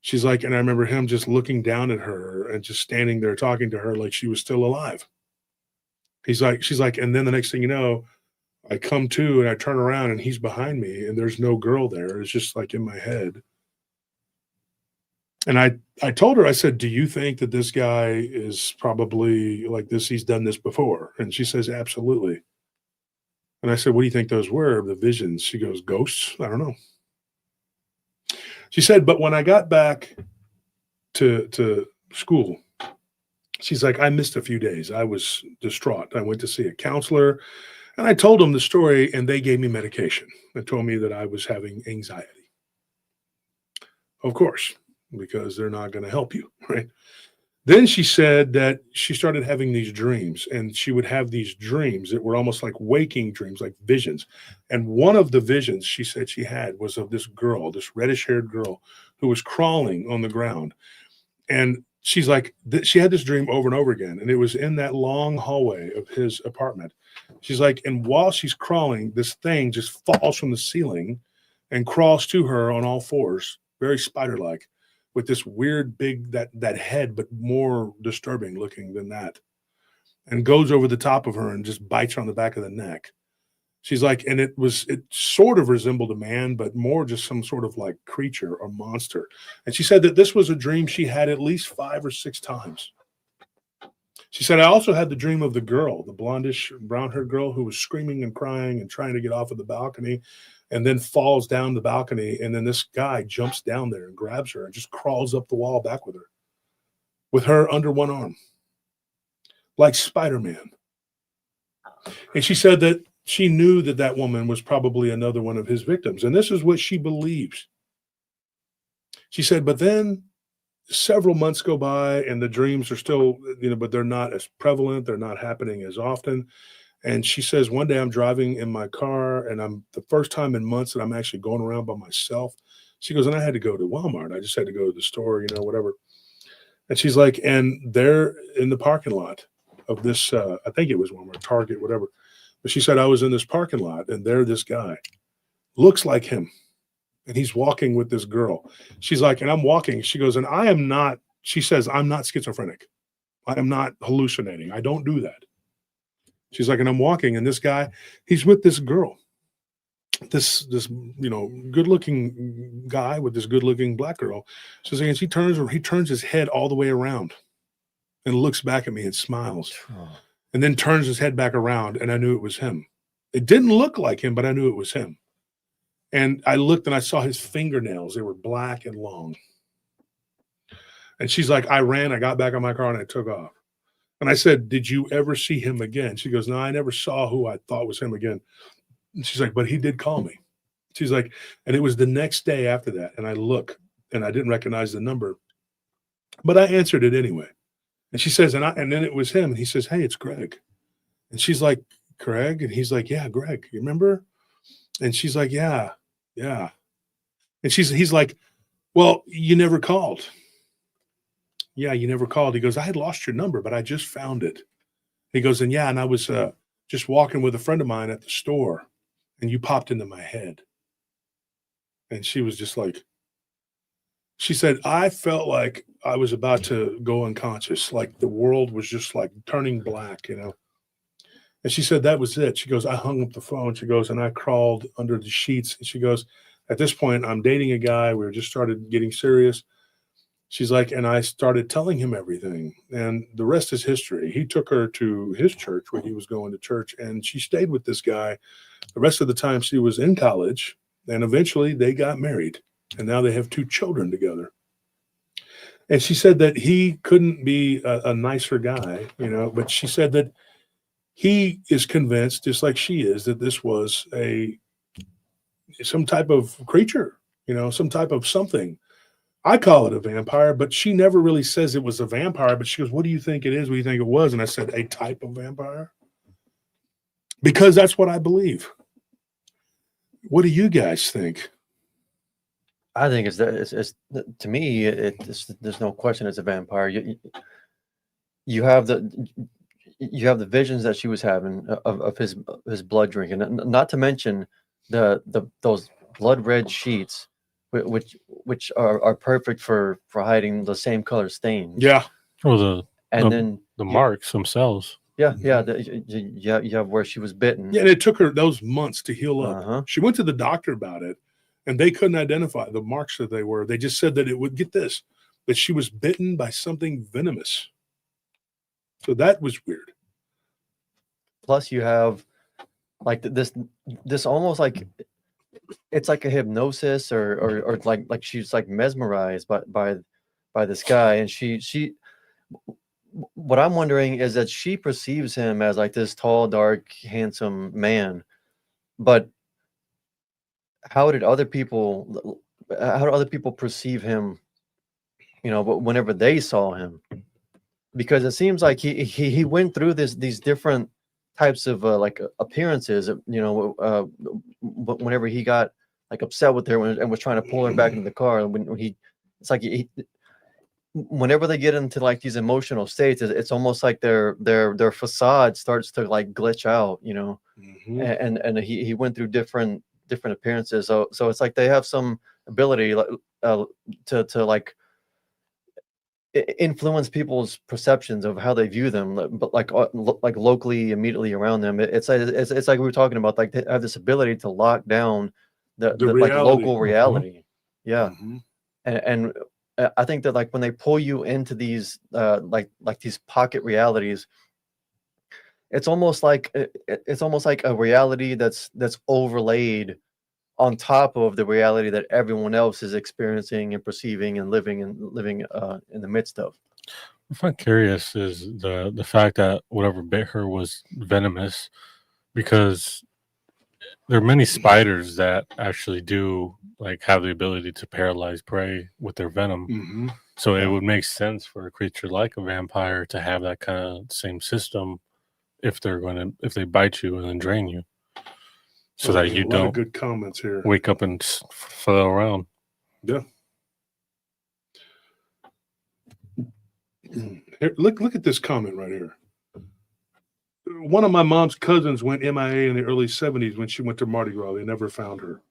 She's like, and I remember him just looking down at her and just standing there talking to her like she was still alive. She's like, and then the next thing you know, I come to and I turn around and he's behind me and there's no girl there. It's just like in my head. And I told her, I said, do you think that this guy is probably like this? He's done this before. And she says, absolutely. And I said, what do you think those were? The visions? She goes, ghosts? I don't know. She said, but when I got back to school, she's like, I missed a few days. I was distraught. I went to see a counselor and I told them the story and they gave me medication and told me that I was having anxiety. Of course, because they're not going to help you, right? Then she said that she started having these dreams and she would have these dreams that were almost like waking dreams, like visions. And one of the visions she said she had was of this girl, this reddish haired girl who was crawling on the ground. And she's like, she had this dream over and over again. And it was in that long hallway of his apartment. She's like, and while she's crawling, this thing just falls from the ceiling and crawls to her on all fours, very spider-like, with this weird big, that head, but more disturbing looking than that, and goes over the top of her and just bites her on the back of the neck. She's like, and it sort of resembled a man, but more just some sort of like creature or monster. And she said that this was a dream she had at least 5 or 6 times. She said, I also had the dream of the girl, the blondish, brown-haired girl who was screaming and crying and trying to get off of the balcony and then falls down the balcony. And then this guy jumps down there and grabs her and just crawls up the wall back with her under one arm, like Spider-Man. And she said that she knew that that woman was probably another one of his victims. And this is what she believes. She said, but then several months go by and the dreams are still, but they're not as prevalent. They're not happening as often. And she says, one day I'm driving in my car and I'm the first time in months that I'm actually going around by myself. She goes, and I had to go to Walmart. I just had to go to the store, whatever. And she's like, and they're in the parking lot of this, I think it was Walmart, Target, whatever. But she said, I was in this parking lot and there this guy looks like him. And he's walking with this girl. She's like, and I'm walking. She goes, and I am not, she says, I'm not schizophrenic. I am not hallucinating. I don't do that. She's like, and I'm walking, and this guy, he's with this girl, this good-looking guy with this good-looking black girl. She's like, and he turns his head all the way around and looks back at me and smiles, and then turns his head back around, and I knew it was him. It didn't look like him, but I knew it was him. And I looked, and I saw his fingernails. They were black and long. And she's like, I ran, I got back on my car, and I took off. And I said, did you ever see him again? She goes, no, I never saw who I thought was him again. And she's like, but he did call me. She's like, and it was the next day after that. And I look and I didn't recognize the number, but I answered it anyway. And she says, and then it was him. And he says, hey, it's Greg. And she's like, Greg? And he's like, yeah, Greg, you remember? And she's like, yeah. And he's like, well, you never called. Yeah, you never called. He goes, I had lost your number, but I just found it. He goes, and I was just walking with a friend of mine at the store, and you popped into my head. And she was just like, she said, I felt like I was about to go unconscious, like the world was just like turning black, And she said, that was it. She goes, I hung up the phone. She goes, and I crawled under the sheets. And she goes, at this point, I'm dating a guy. We just started getting serious. She's like, and I started telling him everything. And the rest is history. He took her to his church where he was going to church. And she stayed with this guy the rest of the time she was in college. And eventually they got married. and now they have 2 children together. And she said that he couldn't be a nicer guy, you know, but she said that he is convinced, just like she is, that this was some type of creature, you know, some type of something. I call it a vampire, but she never really says it was a vampire. But she goes, "What do you think it is? What do you think it was?" And I said, "A type of vampire," because that's what I believe. What do you guys think? I think it's to me, there's no question it's a vampire. You have the visions that she was having of his blood drinking, and not to mention those blood red sheets, which are perfect for hiding the same color stains. Yeah. Well, And the marks themselves. Yeah, you have where she was bitten. Yeah, and it took her those months to heal up. Uh-huh. She went to the doctor about it, and they couldn't identify the marks that they were. They just said that it would get this, that she was bitten by something venomous. So that was weird. Plus, you have like this almost like it's like a hypnosis or like she's like mesmerized by this guy, and she. What I'm wondering is that she perceives him as like this tall, dark, handsome man, but how do other people perceive him? You know, whenever they saw him, because it seems like he went through these different types of like appearances. You know, whenever he got like upset with her and was trying to pull her back into the car, and when it's like whenever they get into like these emotional states, it's almost like their facade starts to like glitch out, you know. Mm-hmm. And he went through different appearances, so it's like they have some ability to like influence people's perceptions of how they view them, but like locally, immediately around them. It's like we were talking about, like they have this ability to lock down the like local reality. Yeah. Mm-hmm. And I think that like when they pull you into these like these pocket realities, it's almost like a reality that's overlaid on top of the reality that everyone else is experiencing and perceiving and living in the midst of. I find curious is the fact that whatever bit her was venomous, because there are many spiders that actually do like have the ability to paralyze prey with their venom. Mm-hmm. So it would make sense for a creature like a vampire to have that kind of same system if they bite you and then drain you, so that you don't good comments here. Wake up and flail around. Yeah. Here, look at this comment right here. One of my mom's cousins went MIA in the early 70s when she went to Mardi Gras. They never found her.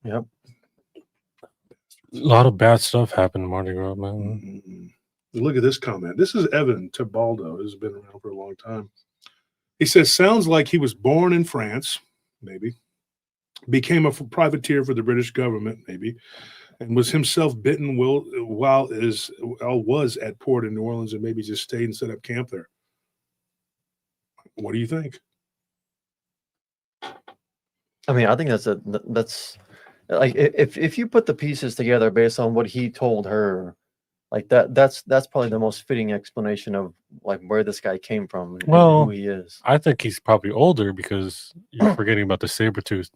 Yep. A lot of bad stuff happened in Mardi Gras, man. Mm-hmm. Look at this comment. This is Evan Tebaldo. This has been around for a long time. He says, sounds like he was born in France, maybe, became a privateer for the British government, maybe, and was himself bitten while was at port in New Orleans, and maybe just stayed and set up camp there. What do you think? I mean, I think that's like if you put the pieces together based on what he told her, like that's probably the most fitting explanation of like where this guy came from and who he is. I think he's probably older, because you're forgetting about the saber tooth.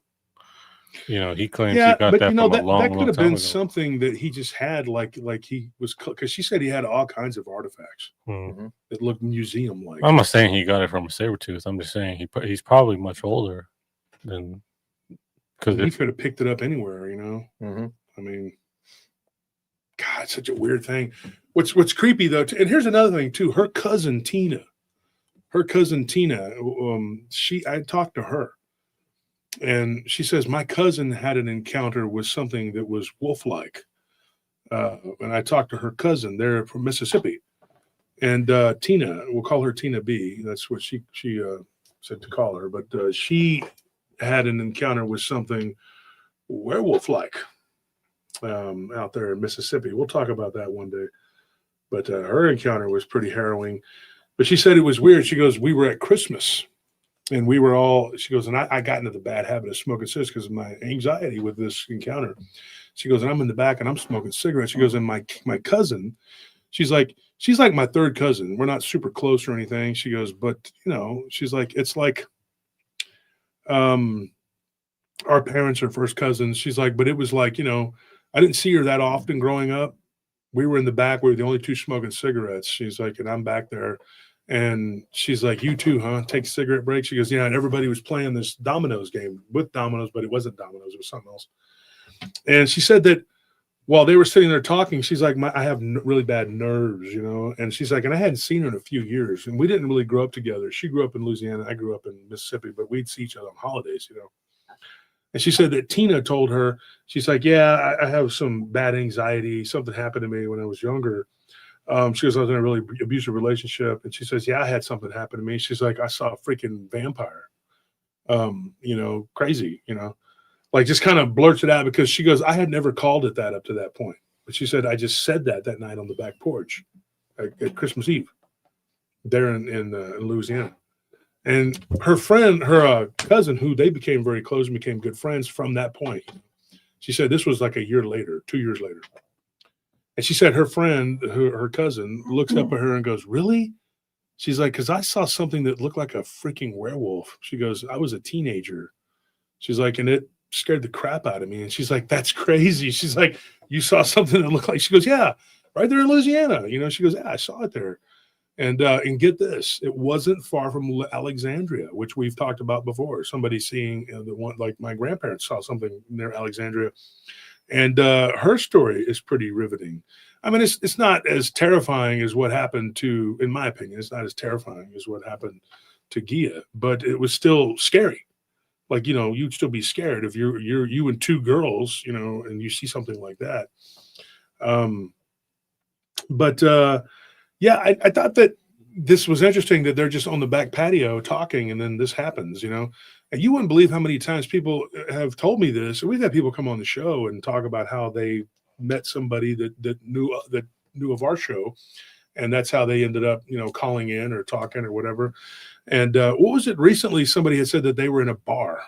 You know, he claims he got that from a long that could have been ago. something that he just had, like he was, because she said he had all kinds of artifacts that looked museum-like. I'm not saying he got it from a saber tooth. I'm just saying he's probably much older than, because he could have picked it up anywhere, you know. Mm-hmm. I mean, God, it's such a weird thing. What's creepy though, and here's another thing too. Her cousin Tina, I talked to her, and she says my cousin had an encounter with something that was wolf-like. And I talked to her cousin. They're from Mississippi, and Tina, we'll call her Tina B. That's what she said to call her. But she had an encounter with something werewolf-like out there in Mississippi. We'll talk about that one day. But her encounter was pretty harrowing. But she said it was weird. She goes, we were at Christmas, And we were all, she goes, and I got into the bad habit of smoking cigarettes because of my anxiety with this encounter. She goes, and I'm in the back and I'm smoking cigarettes. She goes, and my cousin, she's like my third cousin. We're not super close or anything. She goes, but you know, she's like, it's like, our parents are first cousins. She's like, but it was like, you know, I didn't see her that often growing up. We were in the back. We were the only two smoking cigarettes. She's like, and I'm back there. And she's like, you too, huh? Take a cigarette break. She goes, yeah. And everybody was playing this dominoes game with dominoes, but it wasn't dominoes. It was something else. And she said that while they were sitting there talking, she's like, I have really bad nerves, you know? And she's like, and I hadn't seen her in a few years. And we didn't really grow up together. She grew up in Louisiana. I grew up in Mississippi, but we'd see each other on holidays, you know? And she said that Tina told her, she's like, yeah, I have some bad anxiety. Something happened to me when I was younger. She goes, I was in a really abusive relationship. And she says, yeah, I had something happen to me. She's like, I saw a freaking vampire, you know, crazy, you know, like just kind of blurts it out because she goes, I had never called it that up to that point. But she said, I just said that night on the back porch at Christmas Eve there in Louisiana. And her friend, her cousin, who they became very close and became good friends from that point. She said this was like a year later, 2 years later. And she said her friend, her cousin, looks up at her and goes, really? She's like, because I saw something that looked like a freaking werewolf. She goes, I was a teenager. She's like, and it scared the crap out of me. And she's like, that's crazy. She's like, you saw something that looked like, she goes, yeah, right there in Louisiana. You know, she goes, yeah, I saw it there. And get this, it wasn't far from Alexandria, which we've talked about before. Somebody seeing the one, like my grandparents saw something near Alexandria. And her story is pretty riveting. I mean, it's not as terrifying as what happened to, in my opinion, it's not as terrifying as what happened to Gia, but it was still scary. Like, you know, you'd still be scared if you and two girls, you know, and you see something like that. Yeah, I thought that this was interesting that they're just on the back patio talking and then this happens, you know, and you wouldn't believe how many times people have told me this. We've had people come on the show and talk about how they met somebody that knew of our show. And that's how they ended up, you know, calling in or talking or whatever. And what was it recently? Somebody had said that they were in a bar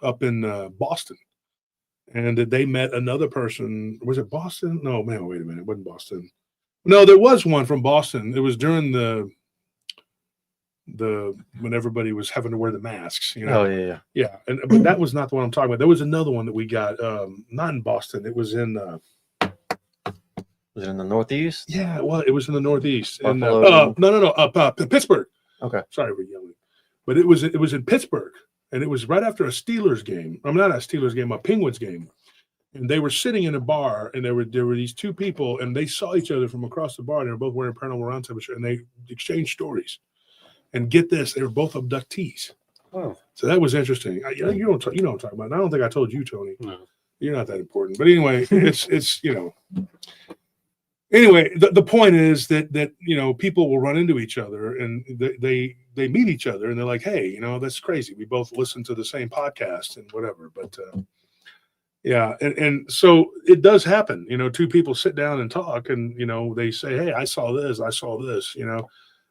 up in Boston and that they met another person. Was it Boston? No, man, wait a minute. It wasn't Boston. No, there was one from Boston. It was during the when everybody was having to wear the masks, you know. Oh yeah. But that was not the one I'm talking about. There was another one that we got, not in Boston. It was in Was it in the Northeast? yeah, well, it was in the Northeast. And Buffalo. no, Pittsburgh. Okay. Sorry for yelling, but it was in Pittsburgh, and it was right after a Steelers game. I'm not a Steelers game, a Penguins game. And they were sitting in a bar, and there were these two people, and they saw each other from across the bar. And they were both wearing paranormal roundtable shirts, and they exchanged stories. And get this, they were both abductees. Oh. So that was interesting. You know what I'm talking about. And I don't think I told you, Tony. No. You're not that important. But anyway, it's you know. Anyway, the point is that you know, people will run into each other, and they meet each other, and they're like, hey, you know, that's crazy. We both listen to the same podcast and whatever. But yeah, and so it does happen. You know, two people sit down and talk, and you know, they say, hey, I saw this, you know.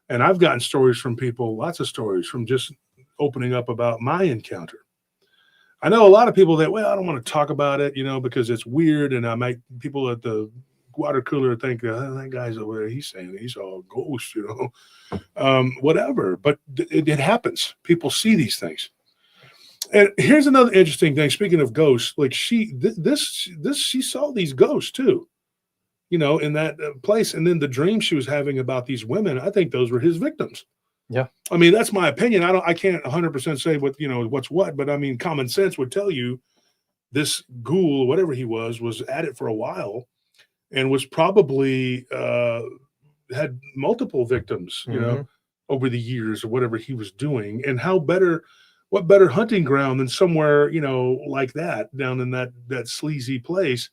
And I've gotten stories from people, lots of stories from just opening up about my encounter. I know a lot of people that, well, I don't want to talk about it, you know, because it's weird. And people at the water cooler think, oh, that guy's over there, he's saying he's all ghost, you know, whatever. But it happens. People see these things. And here's another interesting thing. Speaking of ghosts, like she saw these ghosts too. You know, in that place. And then the dreams she was having about these women, I think those were his victims. Yeah. I mean, that's my opinion. I can't 100% say what's what, but I mean, common sense would tell you this ghoul, whatever he was at it for a while and was probably had multiple victims, you know, over the years or whatever he was doing. And what better hunting ground than somewhere, you know, like that down in that sleazy place.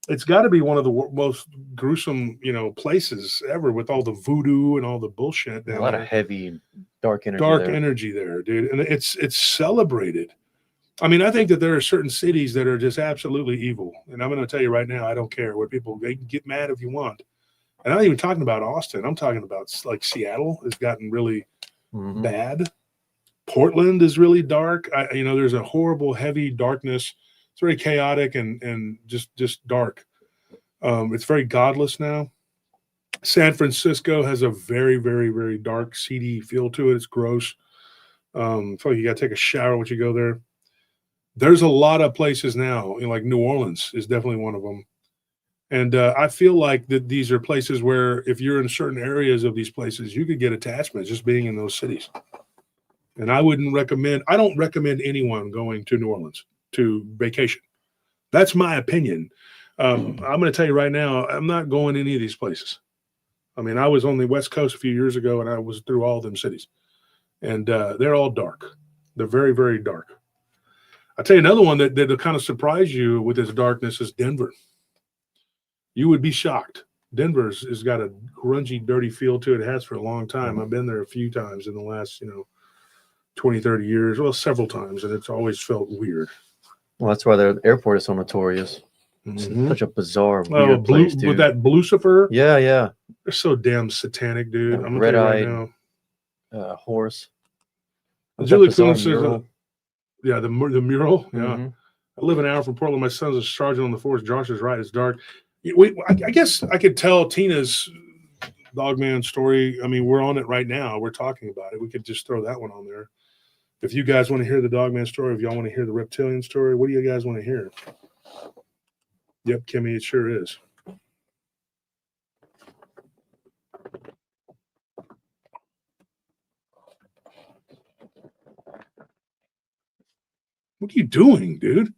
It's got to be one of the most gruesome, you know, places ever with all the voodoo and all the bullshit. A lot of heavy, dark energy. There, dude. And it's celebrated. I mean, I think that there are certain cities that are just absolutely evil. And I'm going to tell you right now, I don't care what they can get mad if you want. And I'm not even talking about Austin. I'm talking about like Seattle has gotten really bad. Portland is really dark. There's a horrible, heavy darkness. It's very chaotic and just dark. It's very godless now. San Francisco has a very, very, very dark, seedy feel to it. It's gross. I feel like you got to take a shower once you go there. There's a lot of places now, like New Orleans is definitely one of them. And I feel like that these are places where if you're in certain areas of these places, you could get attachments just being in those cities. And I don't recommend anyone going to New Orleans to vacation. That's my opinion. I'm going to tell you right now, I'm not going to any of these places. I mean, I was on the West Coast a few years ago and I was through all of them cities. And they're all dark. They're very, very dark. I'll tell you another one that'll kind of surprise you with its darkness is Denver. You would be shocked. Denver's got a grungy, dirty feel to it. It has for a long time. I've been there a few times in the last, 20, 30 years. Well, several times, and it's always felt weird. Well, that's why the airport is so notorious. It's such a bizarre, weird place, dude. With that Lucifer? Yeah, yeah. They're so damn satanic, dude. I'm red right eyed horse. Julie Coon says, yeah, the mural. Yeah. I live an hour from Portland. My son's a sergeant on the force. Josh is right. It's dark. I guess I could tell Tina's Dogman story. I mean, we're on it right now. We're talking about it. We could just throw that one on there. If you guys want to hear the Dogman story, if y'all want to hear the Reptilian story, what do you guys want to hear? Yep, Kimmy, it sure is. What are you doing, dude?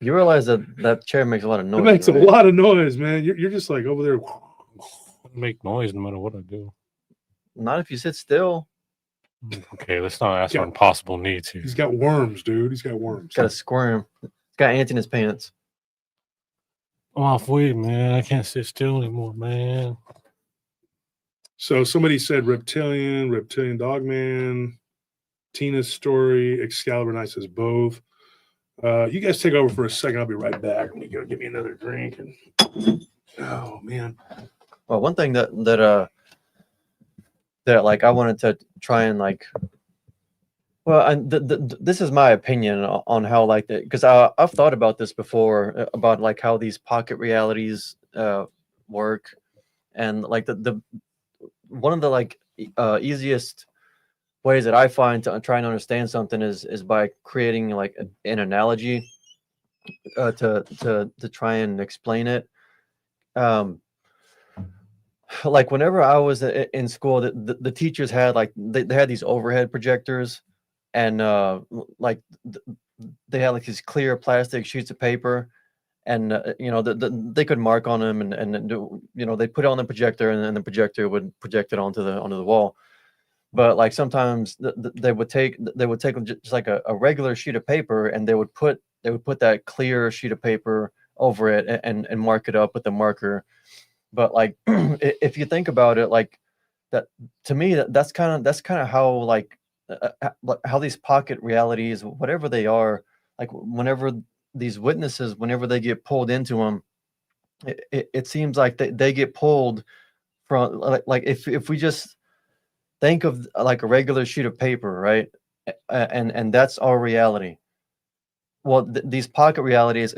You realize that chair makes a lot of noise. It makes a lot of noise, man. You're just like over there. Make noise no matter what I do. Not if you sit still. Okay, let's not ask for impossible needs here. He's got worms, dude. He's got worms. Got to squirm. He's got ants in his pants. I'm off weed, man. I can't sit still anymore, man. So somebody said Reptilian Dogman, Tina's story, Excalibur Knight says both. You guys take over for a second. I'll be right back. Let me go get me another drink. Oh man. Well, one thing that like I wanted to try and like, well, this is my opinion on how like that, because I've thought about this before about like how these pocket realities work, and like the one of the like easiest ways that I find to try and understand something is by creating like an analogy to try and explain it. Like whenever I was in school, the teachers had like they had these overhead projectors, and like they had like these clear plastic sheets of paper, and they could mark on them, and they put it on the projector, and then the projector would project it onto the wall. But like sometimes they would take just like a regular sheet of paper, and they would put that clear sheet of paper over it and mark it up with the marker. But like if you think about it, like that, to me that's kind of how like how these pocket realities, whatever they are, like whenever these witnesses, whenever they get pulled into them, it seems like they get pulled from like if we just think of like a regular sheet of paper, right? And that's our reality. Well, these pocket realities,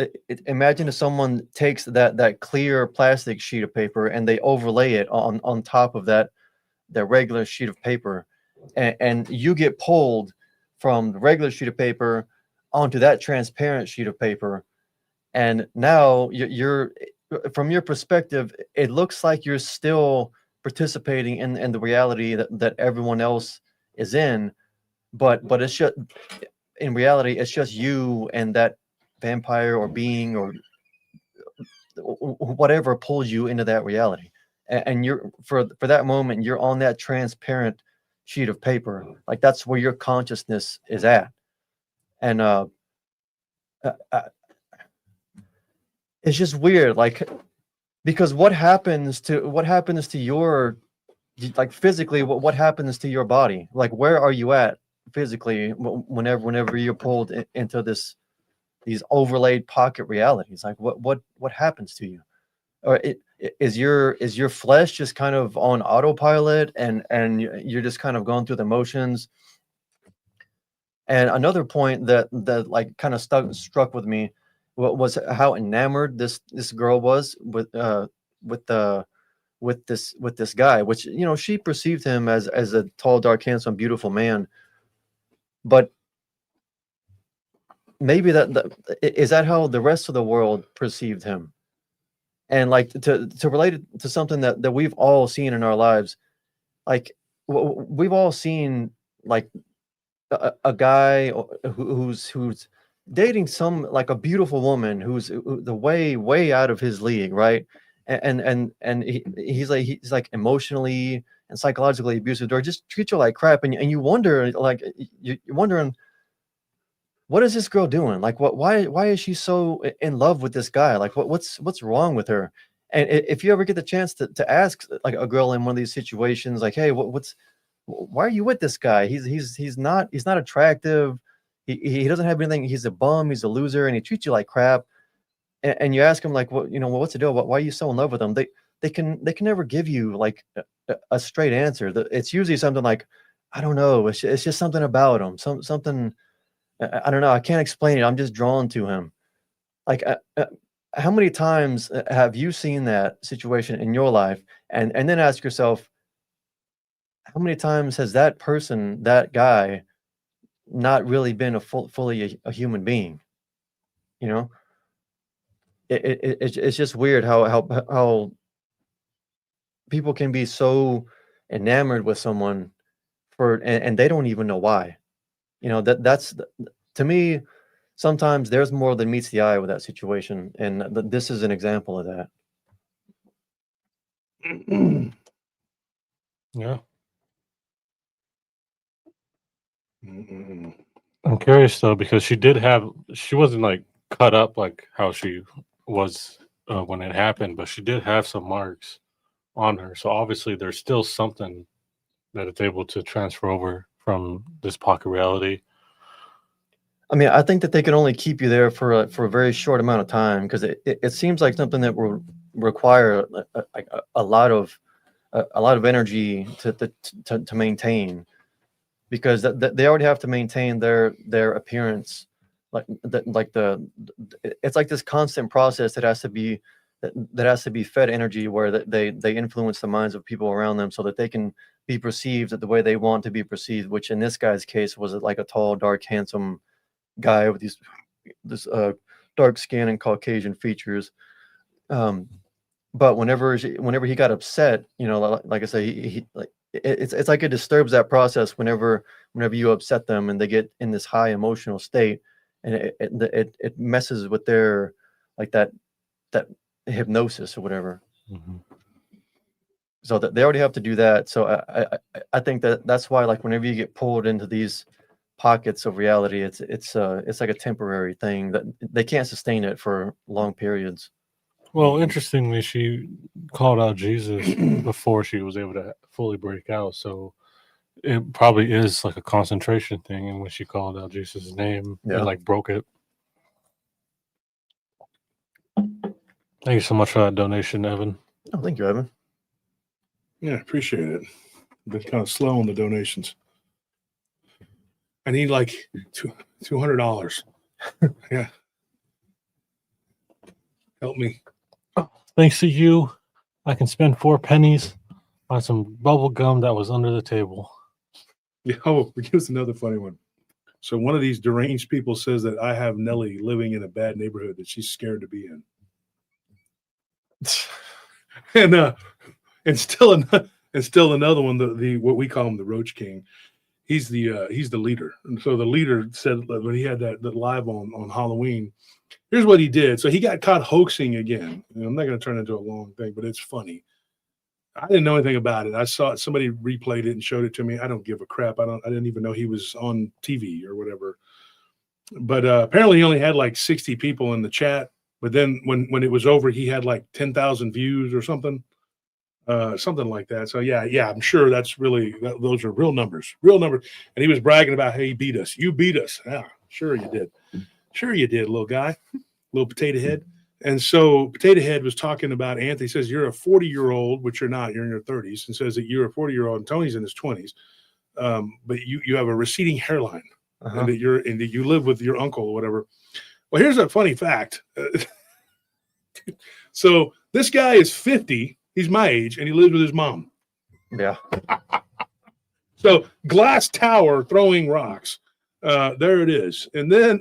imagine if someone takes that clear plastic sheet of paper and they overlay it on top of that regular sheet of paper, and you get pulled from the regular sheet of paper onto that transparent sheet of paper, and now you're from your perspective, it looks like you're still participating in the reality that everyone else is in, but it's just, in reality, it's just you and that vampire or being or whatever pulls you into that reality. And you're for that moment, you're on that transparent sheet of paper. Like that's where your consciousness is at. And it's just weird, like, because what happens to your, like, physically, what happens to your body? Like, where are you at physically whenever you're pulled into these overlaid pocket realities? Like what happens to you? Or is your flesh just kind of on autopilot, and you're just kind of going through the motions? And another point that like kind of struck with me was how enamored this girl was with this guy, which, you know, she perceived him as a tall, dark, handsome, beautiful man. But maybe is that how the rest of the world perceived him? And like to relate it to something that we've all seen in our lives, like we've all seen like a guy who's dating some like a beautiful woman who's the way out of his league, right? And he's like emotionally and psychologically abusive, or just treat you like crap, and you wonder, like you're wondering, what is this girl doing? Like, why is she so in love with this guy? Like, what's wrong with her? And if you ever get the chance to ask like a girl in one of these situations, like, hey, why are you with this guy? He's not attractive. He doesn't have anything. He's a bum. He's a loser, and he treats you like crap. And you ask him like, what's the deal? Why are you so in love with him? They can never give you like a straight answer. It's usually something like, I don't know. It's just something about him. Something. I don't know. I can't explain it. I'm just drawn to him. Like, how many times have you seen that situation in your life? And then ask yourself, how many times has that person, that guy, not really been fully a human being? You know, it's just weird how people can be so enamored with someone and they don't even know why. You know, that's to me, sometimes there's more than meets the eye with that situation, and this is an example of that. Yeah. Mm-mm. I'm curious though, because she wasn't like cut up like how she was when it happened, but she did have some marks on her. So obviously there's still something that it's able to transfer over from this pocket reality. I mean, I think that they can only keep you there for a very short amount of time, because it seems like something that will require a lot of energy to maintain, because they already have to maintain their appearance, it's like this constant process that has to be fed energy, where they influence the minds of people around them so that they can be perceived the way they want to be perceived, which in this guy's case was like a tall, dark, handsome guy with this dark skin and Caucasian features. But whenever he got upset, you know, like I say, he it's like it disturbs that process whenever you upset them and they get in this high emotional state, and it messes with their like that hypnosis or whatever. Mm-hmm. So that they already have to do that. So I think that's why, like, whenever you get pulled into these pockets of reality, it's like a temporary thing that they can't sustain it for long periods. Well, interestingly, she called out Jesus before she was able to fully break out. So it probably is like a concentration thing. And when she called out Jesus' name, it like broke it. Thank you so much for that donation, Evan. Oh, thank you, Evan. Yeah, appreciate it. Been kind of slow on the donations. I need like $200. Yeah. Help me. Thanks to you, I can spend 4 pennies on some bubble gum that was under the table. Yeah, here's another funny one. So one of these deranged people says that I have Nellie living in a bad neighborhood that she's scared to be in. And still another one, the what we call him, the Roach King. He's the leader. And so the leader said that when he had that live on Halloween, here's what he did. So he got caught hoaxing again. And I'm not going to turn it into a long thing, but it's funny. I didn't know anything about it. I saw it. Somebody replayed it and showed it to me. I don't give a crap. I didn't even know he was on TV or whatever. But apparently he only had like 60 people in the chat. But then when it was over, he had like 10,000 views or something. Something like that. So yeah, I'm sure those are real numbers. And he was bragging about, hey, beat us. You beat us. Yeah, sure you did. Sure you did, little guy, little potato head. And so Potato Head was talking about Anthony. Says you're a 40-year-old, which you're not. You're in your 30s, and says that you're a 40-year-old, and Tony's in his 20s. But you have a receding hairline, and that you live with your uncle or whatever. Well, here's a funny fact. So this guy is 50. He's my age, and he lives with his mom. Yeah. So glass tower throwing rocks. There it is. And then,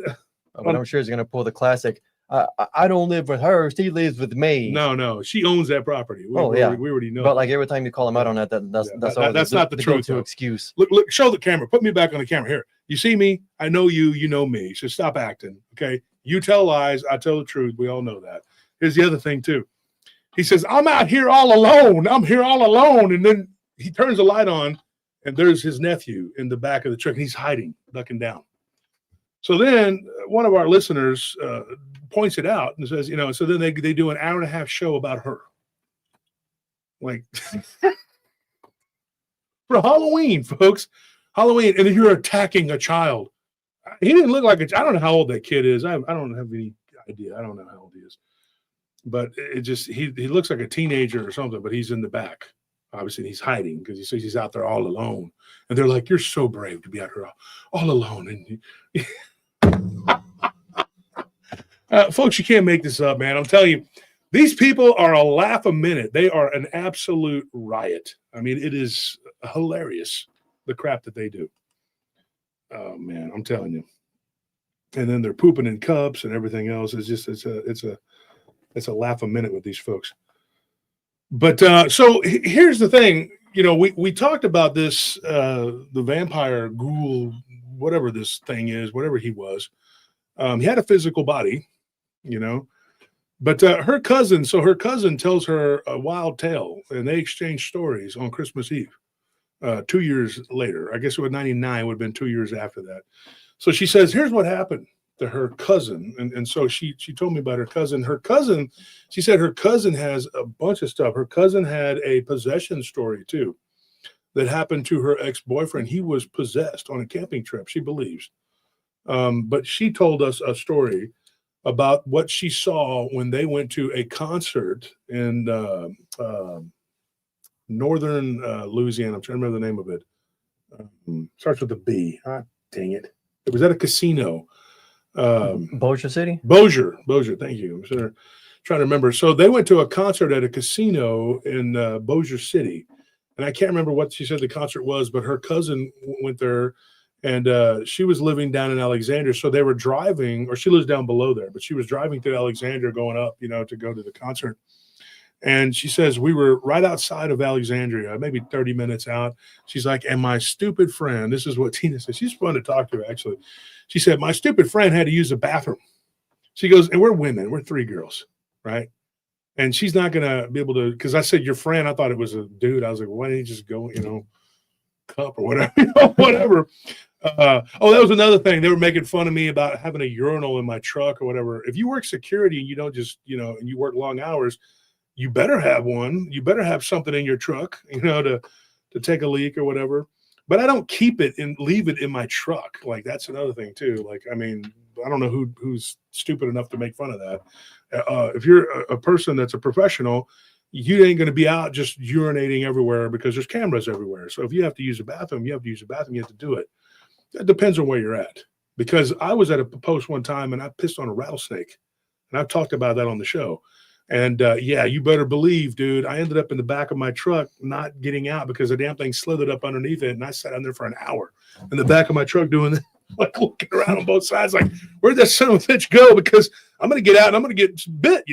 but I'm sure he's gonna pull the classic. I don't live with her. She lives with me. No, she owns that property. We already know. But like every time you call him out on that, that's not the truth. Go-to excuse. Look, show the camera. Put me back on the camera here. You see me? I know you. You know me. So stop acting. Okay. You tell lies. I tell the truth. We all know that. Here's the other thing too. He says, I'm out here all alone. I'm here all alone. And then he turns the light on, and there's his nephew in the back of the truck, and he's hiding, ducking down. So then one of our listeners points it out and says, so then they do an hour-and-a-half show about her. Like, for Halloween, folks. Halloween, and you're attacking a child. He didn't look like I don't know how old that kid is. I don't have any idea. I don't know how old he is. But it just, he looks like a teenager or something, but he's in the back. Obviously, he's hiding because he says he's out there all alone. And they're like, you're so brave to be out here all alone. And folks, you can't make this up, man. I'm telling you, these people are a laugh a minute. They are an absolute riot. I mean, it is hilarious, the crap that they do. Oh, man, I'm telling you. And then they're pooping in cups and everything else. It's a laugh a minute with these folks. But so here's the thing, we talked about this, the vampire ghoul, whatever this thing is, whatever he was. He had a physical body, but her cousin tells her a wild tale, and they exchange stories on Christmas Eve, 2 years later. I guess it was 99, would have been 2 years after that. So she says, here's what happened to her cousin. And so she told me about her cousin. She said her cousin has a bunch of stuff. Her cousin had a possession story too that happened to her ex-boyfriend. He was possessed on a camping trip, she believes. But she told us a story about what she saw when they went to a concert in northern Louisiana. I'm trying to remember the name of it. Starts with a B. Ah, dang it. It was at a casino. Bossier City? Bossier, thank you. I'm trying to remember. So they went to a concert at a casino in Bossier City. And I can't remember what she said the concert was, but her cousin went there, and she was living down in Alexandria. So they were driving, or she lives down below there, but she was driving to Alexandria going up, to go to the concert. And she says, we were right outside of Alexandria, maybe 30 minutes out. She's like, and my stupid friend, this is what Tina said. She's fun to talk to, actually. She said, my stupid friend had to use the bathroom. She goes, and we're women. We're three girls, right? And she's not going to be able to, because I said, your friend, I thought it was a dude. I was like, why didn't you just go, cup or whatever, whatever. That was another thing. They were making fun of me about having a urinal in my truck or whatever. If you work security and you don't just, and you work long hours, you better have one. You better have something in your truck, to take a leak or whatever. But I don't keep it and leave it in my truck. Like, that's another thing too. Like, I mean, I don't know who's stupid enough to make fun of that. If you're a person that's a professional, you ain't going to be out just urinating everywhere because there's cameras everywhere. So if you have to use a bathroom, you have to use a bathroom. You have to do it. It depends on where you're at. Because I was at a post one time and I pissed on a rattlesnake, and I've talked about that on the show. And you better believe, dude, I ended up in the back of my truck not getting out because the damn thing slithered up underneath it. And I sat down there for an hour in the back of my truck doing this, like looking around on both sides, like, where'd that son of a bitch go? Because I'm going to get out and I'm going to get bit,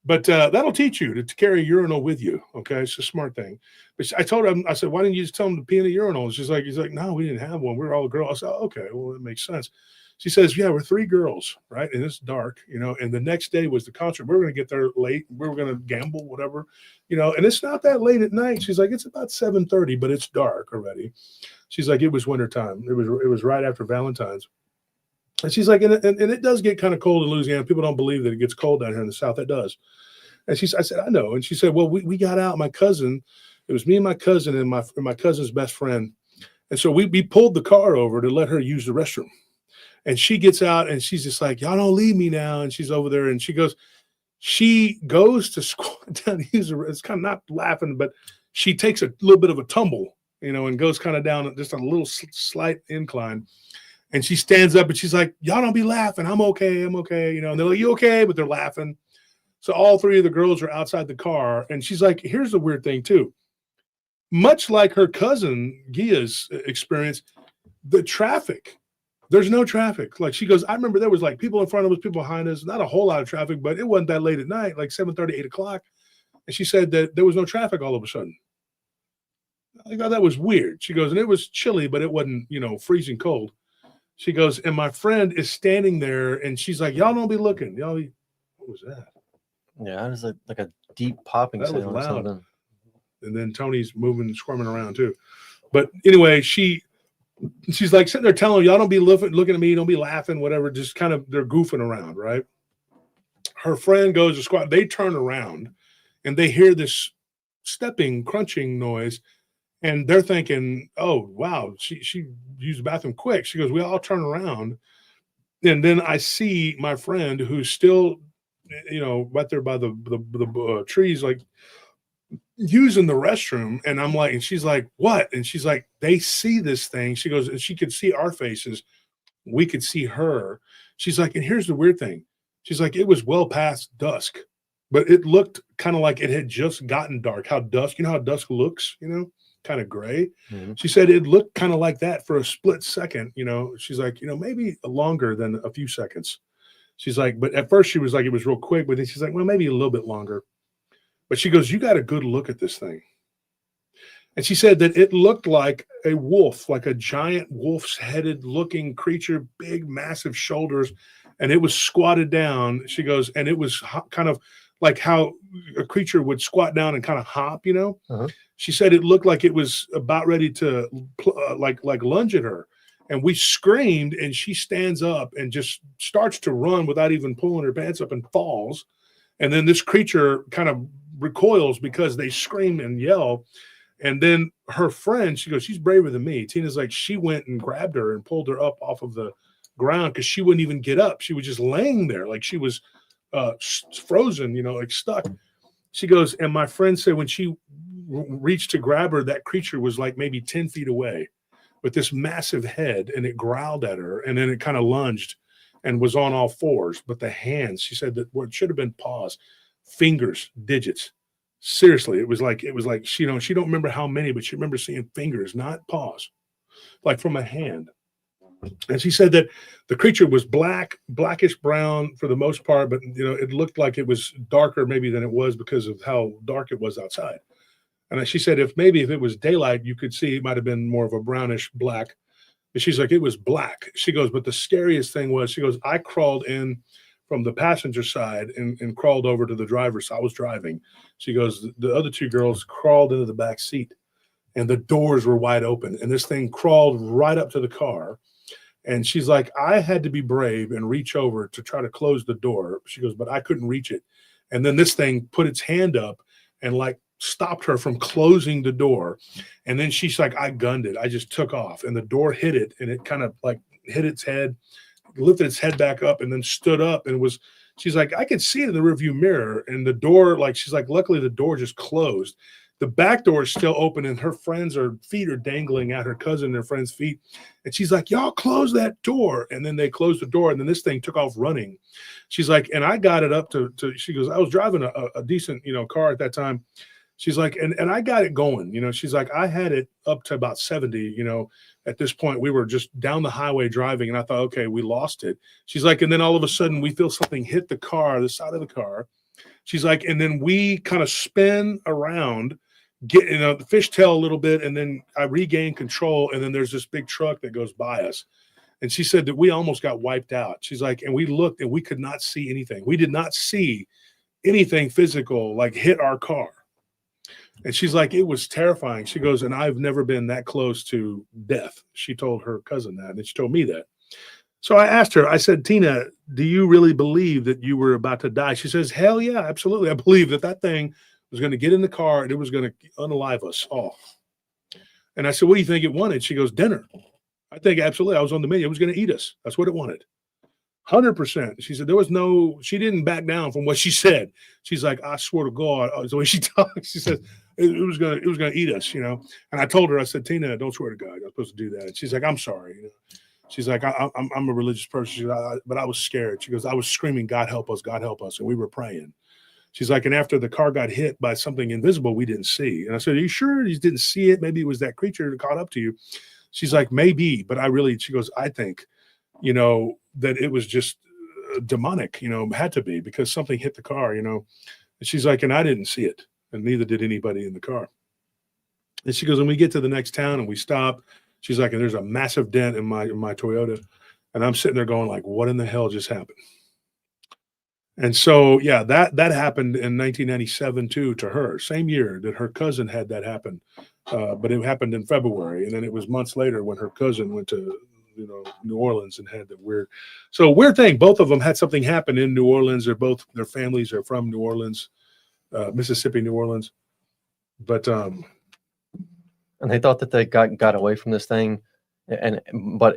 But that'll teach you to carry a urinal with you. Okay. It's a smart thing. But I told him, I said, why didn't you just tell him to pee in a urinal? He's like, no, we didn't have one. We were all girls. I said, okay, well, that makes sense. She says, yeah, we're three girls, right? And it's dark, and the next day was the concert. We were going to get there late. We were going to gamble, whatever, and it's not that late at night. She's like, it's about 7:30, but it's dark already. She's like, it was wintertime. It was right after Valentine's. And she's like, and it does get kind of cold in Louisiana. People don't believe that it gets cold down here in the South. It does. And I said, I know. And she said, well, we got out. My cousin, it was me and my cousin and my cousin's best friend. And so we pulled the car over to let her use the restroom. And she gets out and she's just like, y'all don't leave me now. And she's over there and she goes, She goes to squat down. It's kind of not laughing, but she takes a little bit of a tumble, and goes kind of down just a little slight incline. And she stands up and she's like, y'all don't be laughing. I'm okay. And they're like, you okay? But they're laughing. So all three of the girls are outside the car. And she's like, here's the weird thing too. Much like her cousin Gia's experience, the traffic, there's no traffic. Like she goes, I remember there was like people in front of us, people behind us, not a whole lot of traffic, but it wasn't that late at night, like 7:30, 8 o'clock. And she said that there was no traffic all of a sudden. I thought that was weird. She goes, and it was chilly, but it wasn't, freezing cold. She goes, and my friend is standing there and she's like, y'all don't be looking. What was that? Yeah, it was like a deep popping That was sound or loud. something. And then Tony's moving and squirming around too. But anyway, she's like sitting there telling y'all don't be looking at me, don't be laughing, whatever. Just kind of, they're goofing around, right? Her friend goes to squat. They turn around and they hear this stepping, crunching noise. And they're thinking, oh, wow, she used the bathroom quick. She goes, we all turn around. And then I see my friend who's still, right there by the trees, like using the restroom. And I'm like, and she's like, what? And she's like, they see this thing. She goes, and she could see our faces. We could see her. She's like, and here's the weird thing. She's like, it was well past dusk, but it looked kind of like it had just gotten dark. How dusk looks, kind of gray. Mm-hmm. She said it looked kind of like that for a split second. She's like, maybe longer than a few seconds. She's like, but at first she was like, it was real quick, but then she's like, well, maybe a little bit longer. But she goes, you got a good look at this thing. And she said that it looked like a wolf, like a giant wolf's headed looking creature, big, massive shoulders. And it was squatted down. She goes, and it was kind of like how a creature would squat down and kind of hop, Uh-huh. She said it looked like it was about ready to like lunge at her. And we screamed, and she stands up and just starts to run without even pulling her pants up and falls. And then this creature kind of recoils because they scream and yell. And then her friend, she goes, she's braver than me. Tina's like, she went and grabbed her and pulled her up off of the ground because she wouldn't even get up. She was just laying there like she was frozen, like stuck. She goes, and my friend said when she reached to grab her, that creature was like maybe 10 feet away with this massive head, and it growled at her, and then it kind of lunged and was on all fours. But the hands, she said that what should have been paws, fingers, digits. Seriously, it was like she don't remember how many, but she remembers seeing fingers, not paws, like from a hand. And she said that the creature was blackish brown for the most part, but it looked like it was darker maybe than it was because of how dark it was outside. And she said if it was daylight, you could see it might have been more of a brownish black. But she's like, it was black. She goes, but the scariest thing was, she goes, I crawled in from the passenger side and crawled over to the driver's side. I was driving. She goes, the other two girls crawled into the back seat, and the doors were wide open. And this thing crawled right up to the car. And she's like, I had to be brave and reach over to try to close the door. She goes, but I couldn't reach it. And then this thing put its hand up and like stopped her from closing the door. And then she's like, I gunned it. I just took off, and the door hit it, and it kind of like hit its head, lifted its head back up, and then stood up. And she's like, I could see it in the rearview mirror, and the door, like, she's like, luckily the door just closed. The back door is still open, and her feet are dangling at her cousin and her friend's feet. And she's like, y'all close that door. And then they closed the door, and then this thing took off running. She's like, and I got it up to she goes, I was driving a decent, car at that time. She's like, and I got it going, she's like, I had it up to about 70, at this point we were just down the highway driving, and I thought, okay, we lost it. She's like, and then all of a sudden we feel something hit the side of the car. She's like, and then we kind of spin around, get the fishtail a little bit, and then I regain control, and then there's this big truck that goes by us. And she said that we almost got wiped out. She's like, and we looked and we could not see anything. We did not see anything physical like hit our car. And she's like, it was terrifying. She goes, and I've never been that close to death. She told her cousin that, and she told me that. So I asked her, I said, Tina, do you really believe that you were about to die? She says, hell yeah, absolutely. I believe that thing was going to get in the car and it was going to unalive us all. And I said, what do you think it wanted? She goes, dinner. I think absolutely. I was on the menu. It was going to eat us. That's what it wanted. 100%. She said there was no, she didn't back down from what she said. She's like, I swear to God, the way she talks, she says it was gonna eat us, you know. And I told her, I said, Tina, don't swear to God, you're supposed to do that. And she's like, I'm sorry, you know. She's like, I'm a religious person. She goes, but I was scared. She goes, I was screaming, God help us, and we were praying. She's like, and after the car got hit by something invisible we didn't see. And I said, are you sure you didn't see it? Maybe it was that creature that caught up to you. She's like, maybe, but she goes, I think, you know, that it was just demonic, you know, had to be because something hit the car, you know. And she's like, and I didn't see it, and neither did anybody in the car. And she goes, when we get to the next town and we stop, she's like, and there's a massive dent in my Toyota. And I'm sitting there going like, what in the hell just happened? And so, yeah, that happened in 1997 too, to her, same year that her cousin had that happen. But it happened in February. And then it was months later when her cousin went to, you know, New Orleans and had the weird thing. Both of them had something happen in New Orleans. Their families are from New Orleans, Mississippi, New Orleans. But, and they thought that they got away from this thing. But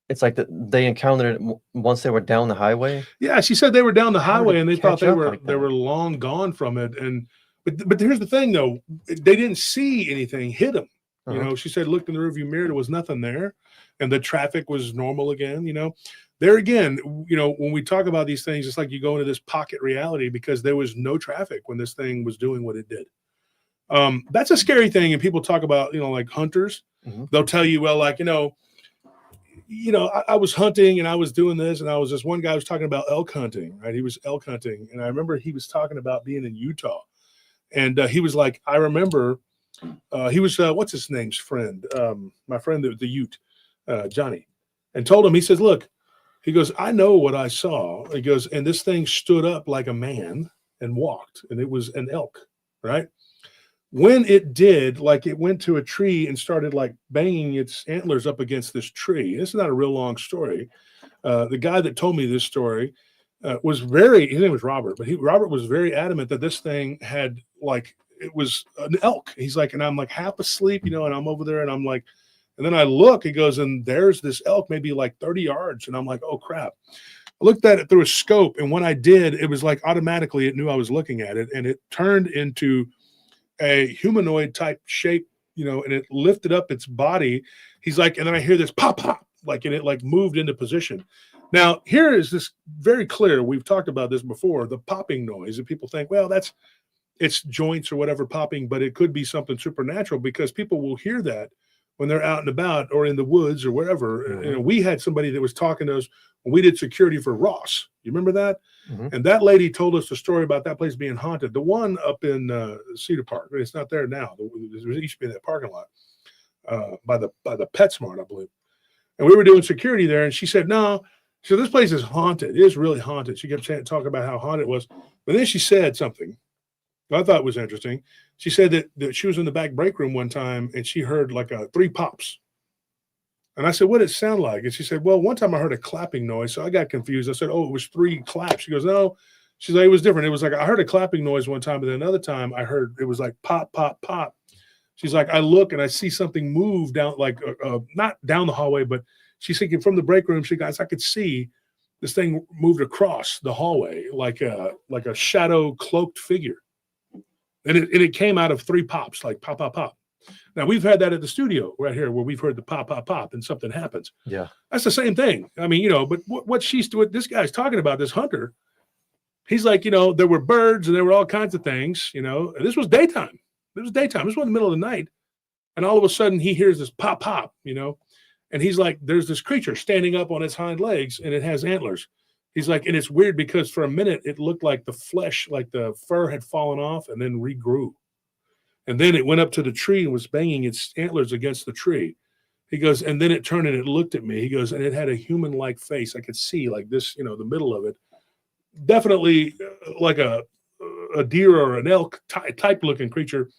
it's like they encountered it once they were down the highway. Yeah, she said they were down the highway and they thought they were long gone from it. And but here's the thing though, they didn't see anything hit them. You know, she said looked in the rearview mirror, there was nothing there, and the traffic was normal again. You know, there again, you know, when we talk about these things, it's like you go into this pocket reality because there was no traffic when this thing was doing what it did. That's a scary thing, and people talk about, you know, like hunters. They'll tell you, well, like, you know, I was hunting and I was doing this, and this one guy was talking about elk hunting, right? He was elk hunting, and I remember he was talking about being in Utah, and he was like, I remember he was what's his name's friend, my friend the Ute, Johnny, and told him, he says, look, he goes, I know what I saw. He goes, and this thing stood up like a man and walked, and it was an elk, right? When it did, like it went to a tree and started like banging its antlers up against this tree. This is not a real long story. The guy that told me this story was his name was Robert, but Robert was very adamant that this thing had like, it was an elk. He's like, and I'm like half asleep, you know, and I'm over there and I'm like, and then I look, he goes, and there's this elk, maybe like 30 yards. And I'm like, oh crap. I looked at it through a scope. And when I did, it was like automatically it knew I was looking at it, and it turned into a humanoid type shape, you know, and it lifted up its body. He's like, and then I hear this pop, like, and it like moved into position. Now, here is this very clear. We've talked about this before, the popping noise. And people think, well, it's joints or whatever popping, but it could be something supernatural because people will hear that when they're out and about or in the woods or wherever. You know, we had somebody that was talking to us when we did security for Ross. You remember that? And that lady told us the story about that place being haunted. The one up in Cedar Park, it's not there now. There used to be in that parking lot by the PetSmart, I believe. And we were doing security there, and she said, no. So this place is haunted. It is really haunted. She kept talking about how haunted it was. But then she said something I thought was interesting. She said that she was in the back break room one time, and she heard like 3 pops. And I said, what did it sound like? And she said, well, one time I heard a clapping noise. So I got confused. I said, oh, it was 3 claps. She goes, no. She's like, it was different. It was like, I heard a clapping noise one time, but then another time I heard it was like pop, pop, pop. She's like, I look and I see something move down, like not down the hallway, but she's thinking from the break room. She goes, I could see this thing moved across the hallway like a shadow cloaked figure. And it came out of 3 pops, like pop, pop, pop. Now, we've had that at the studio right here where we've heard the pop, pop, pop, and something happens. Yeah. That's the same thing. I mean, you know, but what this guy's talking about, this hunter, he's like, you know, there were birds and there were all kinds of things, you know. And this was daytime. This was daytime. This was in the middle of the night. And all of a sudden he hears this pop, pop, you know. And he's like, there's this creature standing up on its hind legs and it has antlers. He's like, and it's weird because for a minute it looked like the flesh, like the fur had fallen off and then regrew. And then it went up to the tree and was banging its antlers against the tree. He goes, and then it turned and it looked at me. He goes, and it had a human-like face. I could see like this, you know, the middle of it. Definitely like a deer or an elk type looking creature.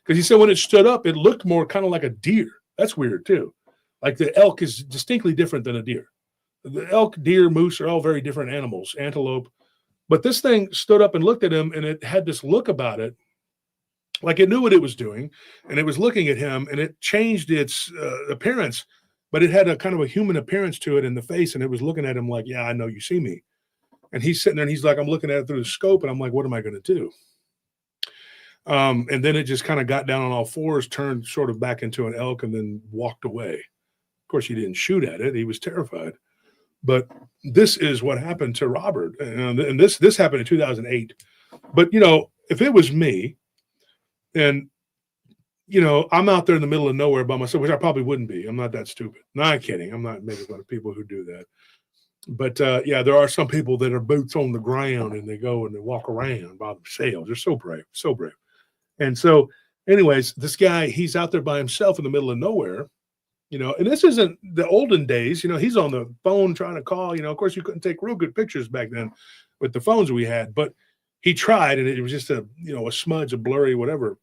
Because he said when it stood up, it looked more kind of like a deer. That's weird too. Like the elk is distinctly different than a deer. The elk, deer, moose are all very different animals, antelope. But this thing stood up and looked at him, and it had this look about it. Like it knew what it was doing, and it was looking at him, and it changed its appearance. but it had a kind of a human appearance to it in the face, and it was looking at him like, yeah, I know you see me. And he's sitting there and he's like, I'm looking at it through the scope, and I'm like, what am I going to do? And then it just kind of got down on all fours, turned sort of back into an elk, and then walked away. Of course, he didn't shoot at it. He was terrified. But this is what happened to Robert. And this happened in 2008. But, you know, if it was me, and, you know, I'm out there in the middle of nowhere by myself, which I probably wouldn't be. I'm not that stupid. No, I'm kidding. I'm not making fun of people who do that. But, yeah, there are some people that are boots on the ground, and they go and they walk around by themselves. They're so brave, so brave. And so, anyways, this guy, he's out there by himself in the middle of nowhere, you know, and this isn't the olden days, you know, he's on the phone trying to call, you know, of course you couldn't take real good pictures back then with the phones we had, but he tried, and it was just a, you know, a smudge, a blurry, whatever.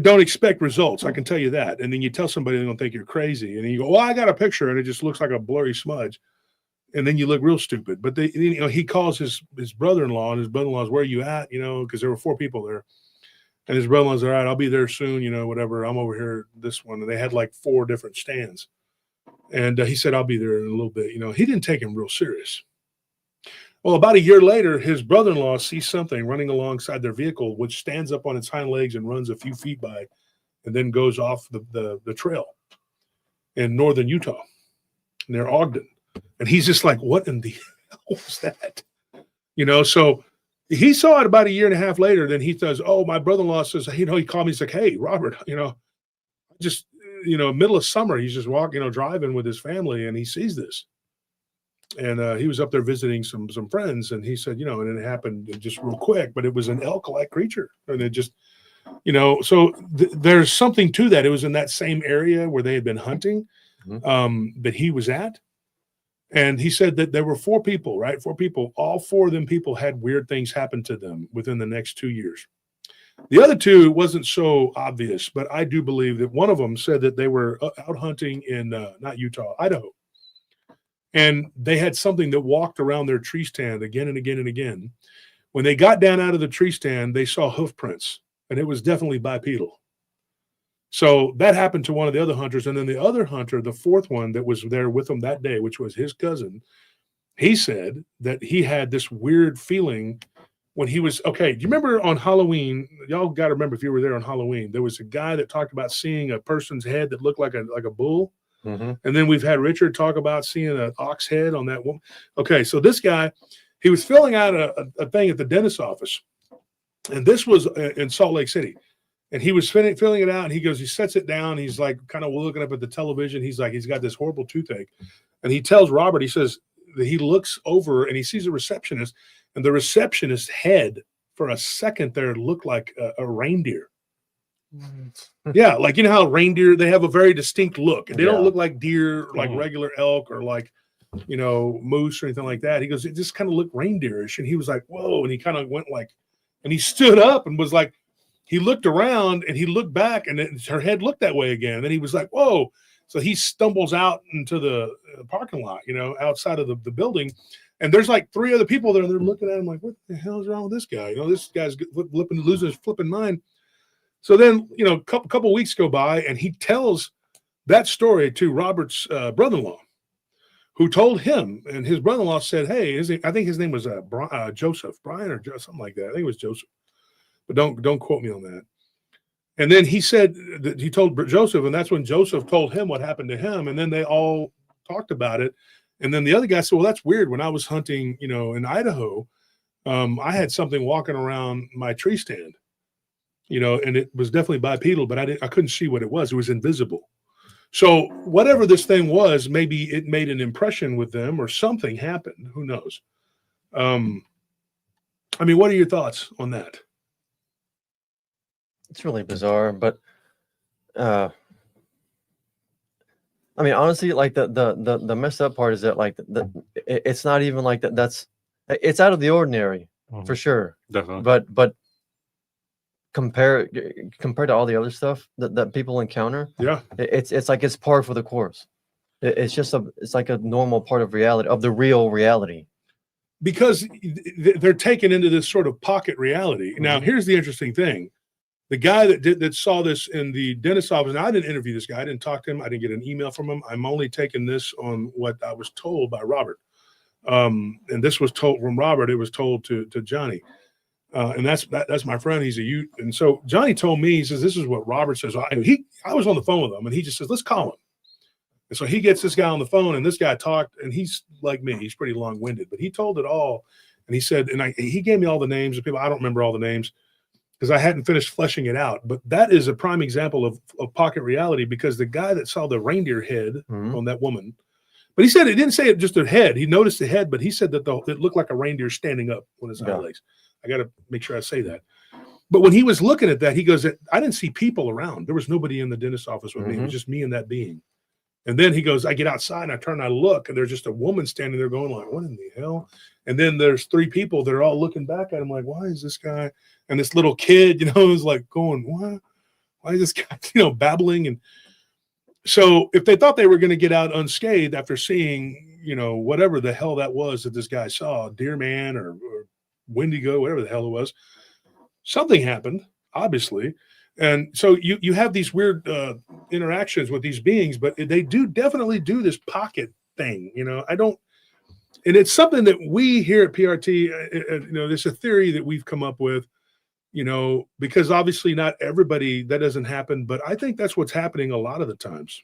Don't expect results. I can tell you that. And then you tell somebody, they're going to think you're crazy. And then you go, well, I got a picture, and it just looks like a blurry smudge. And then you look real stupid. But they, you know, he calls his brother-in-law, and his brother-in-law's, where are you at? You know, because there were 4 people there. And his brother-in-law's, all right, I'll be there soon, you know, whatever. I'm over here, this one. And they had like 4 different stands. And he said, I'll be there in a little bit. You know, he didn't take him real serious. Well, about a year later, his brother-in-law sees something running alongside their vehicle, which stands up on its hind legs and runs a few feet by, and then goes off the trail in northern Utah, near Ogden. And he's just like, what in the hell was that? You know, so he saw it about a year and a half later. Then he says, oh, my brother-in-law says, you know, he called me. He's like, hey, Robert, you know, just, you know, middle of summer, he's just walking, you know, driving with his family, and he sees this. And he was up there visiting some friends, and he said, you know, and it happened just real quick, but it was an elk-like creature. And it just, you know, so there's something to that. It was in that same area where they had been hunting that he was at. And he said that there were 4 people, right? 4 people. All 4 of them people had weird things happen to them within the next 2 years. The other 2 wasn't so obvious, but I do believe that one of them said that they were out hunting in, not Utah, Idaho. And they had something that walked around their tree stand again and again and again. When they got down out of the tree stand, they saw hoof prints, and it was definitely bipedal. So that happened to one of the other hunters. And then the other hunter, the 4th one that was there with him that day, which was his cousin, he said that he had this weird feeling when he was, okay, do you remember on Halloween, y'all got to remember if you were there on Halloween, there was a guy that talked about seeing a person's head that looked like a bull. Mm-hmm. And then we've had Richard talk about seeing an ox head on that one. Okay, so this guy, he was filling out a thing at the dentist's office. And this was in Salt Lake City. And he was filling it out, and he goes, he sets it down. He's like kind of looking up at the television. He's like, he's got this horrible toothache. And he tells Robert, he says that he looks over and he sees a receptionist, and the receptionist's head for a second there looked like a reindeer. Yeah, like, you know how reindeer, they have a very distinct look. They don't look like deer, like regular elk, or like, you know, moose or anything like that. He goes, it just kind of looked reindeerish. And he was like, whoa. And he kind of went like, and he stood up and was like, he looked around and he looked back, and her head looked that way again. And then he was like, whoa. So he stumbles out into the parking lot, you know, outside of the building. And there's like 3 other people there, and they're looking at him like, what the hell is wrong with this guy? You know, this guy's losing his flipping mind. So then, you know, a couple weeks go by, and he tells that story to Robert's brother-in-law, who told him, and his brother-in-law said, hey, I think his name was Joseph, Brian, or something like that. I think it was Joseph, but don't quote me on that. And then he said that he told Joseph, and that's when Joseph told him what happened to him. And then they all talked about it. And then the other guy said, well, that's weird. When I was hunting, you know, in Idaho, I had something walking around my tree stand. You know, and it was definitely bipedal, but I couldn't see what it was. It was invisible. So whatever this thing was, maybe it made an impression with them, or something happened. Who knows? I mean, what are your thoughts on that? It's really bizarre, but I mean, honestly, like the messed up part is that, like, it's not even like that. It's out of the ordinary for sure. Definitely. But compared to all the other stuff that people encounter, it's like it's par for the course. It's like a normal part of reality, of the real reality, because they're taken into this sort of pocket reality. Now, here's the interesting thing: The guy that saw this in the dentist's office, and I didn't interview this guy. I didn't talk to him. I didn't get an email from him. I'm only taking this on what I was told by Robert. And this was told from Robert. It was told to Johnny. And that's my friend. He's a youth. And so Johnny told me, he says, this is what Robert says. I was on the phone with him, and he just says, let's call him. And so he gets this guy on the phone, and this guy talked, and he's like me. He's pretty long-winded, but he told it all. And he said, and he gave me all the names of people. I don't remember all the names because I hadn't finished fleshing it out. But that is a prime example of pocket reality, because the guy that saw the reindeer head on that woman, but he said, it didn't say it just a head. He noticed the head, but he said that it looked like a reindeer standing up on his hind legs. I got to make sure I say that. But when he was looking at that, he goes, I didn't see people around. There was nobody in the dentist's office with me. It was just me and that being. And then he goes, I get outside and I turn and I look, and there's just a woman standing there going like, what in the hell? And then there's three people that are all looking back at him like, why is this guy? And this little kid, is like going, what? Why is this guy, babbling? And so if they thought they were going to get out unscathed after seeing, whatever the hell that was that this guy saw, Deer Man or Wendigo, whatever the hell it was, something happened, obviously. And so you have these weird interactions with these beings, but they definitely do this pocket thing. And it's something that we here at PRT, there's a theory that we've come up with, because obviously not everybody, that doesn't happen, but I think that's what's happening a lot of the times.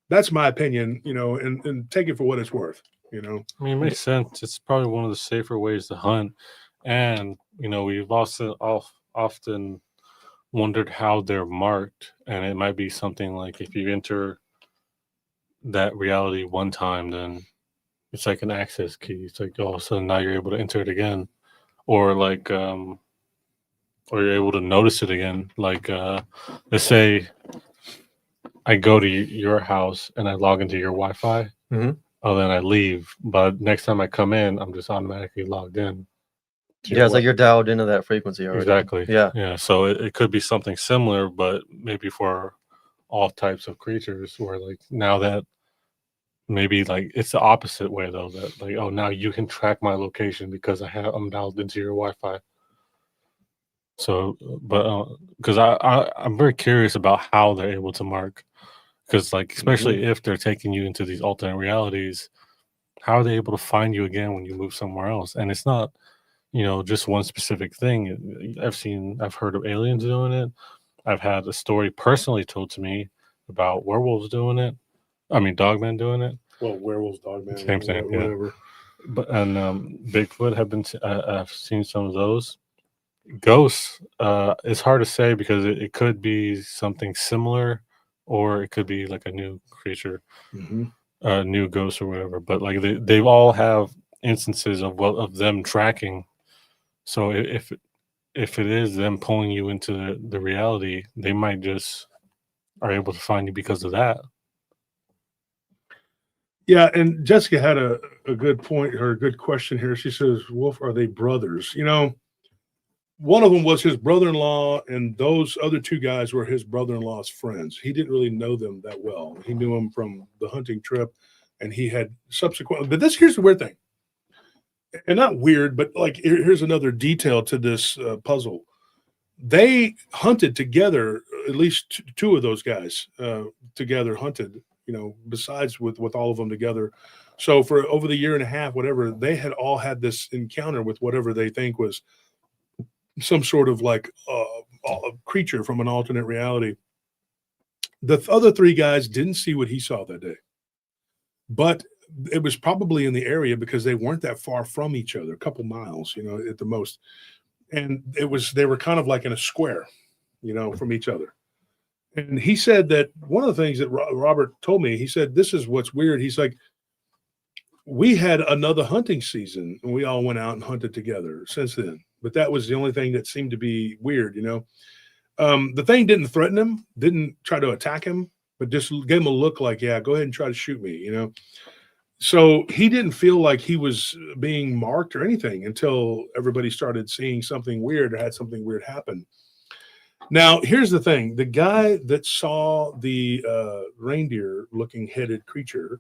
That's my opinion, and take it for what it's worth, I mean, it makes sense. It's probably one of the safer ways to hunt. And, we've also often wondered how they're marked. And it might be something like if you enter that reality one time, then it's like an access key. It's like all of a sudden now you're able to enter it again. Or like, or you're able to notice it again. Like, let's say I go to your house and I log into your Wi-Fi. Oh, then I leave. But next time I come in, I'm just automatically logged in. Yeah, it's like you're dialed into that frequency already. Exactly. Yeah. Yeah. So it could be something similar, but maybe for all types of creatures, where like now that maybe like it's the opposite way though, that like, oh, now you can track my location because I'm dialed into your Wi-Fi. So, but because I'm very curious about how they're able to mark, because like especially if they're taking you into these alternate realities, how are they able to find you again when you move somewhere else? And it's not, just one specific thing. I've heard of aliens doing it. I've had a story personally told to me about werewolves doing it. I mean, dogmen doing it. Well, werewolves, dogmen, same thing, whatever. Yeah. But Bigfoot have been. I've seen some of those. Ghosts. It's hard to say because it could be something similar, or it could be like a new creature, new ghost or whatever. But like they all have instances of them tracking. So if it is them pulling you into the reality, they might just are able to find you because of that. Yeah, and Jessica had a good point, or a good question here. She says, Wolf, are they brothers? One of them was his brother-in-law, and those other two guys were his brother-in-law's friends. He didn't really know them that well. He knew them from the hunting trip, and he had subsequently. But here's the weird thing. And not weird, but like here's another detail to this puzzle. They hunted together, at least two of those guys together hunted, besides with all of them together. So for over the year and a half, whatever, they had all had this encounter with whatever they think was some sort of like a creature from an alternate reality. The other three guys didn't see what he saw that day, but it was probably in the area because they weren't that far from each other, a couple miles, at the most. And they were kind of like in a square, from each other. And he said that one of the things that Robert told me, he said, this is what's weird. He's like, we had another hunting season and we all went out and hunted together since then. But that was the only thing that seemed to be weird, The thing didn't threaten him, didn't try to attack him, but just gave him a look like, yeah, go ahead and try to shoot me, So he didn't feel like he was being marked or anything until everybody started seeing something weird or had something weird happen. Now, here's the thing. The guy that saw the reindeer-looking headed creature,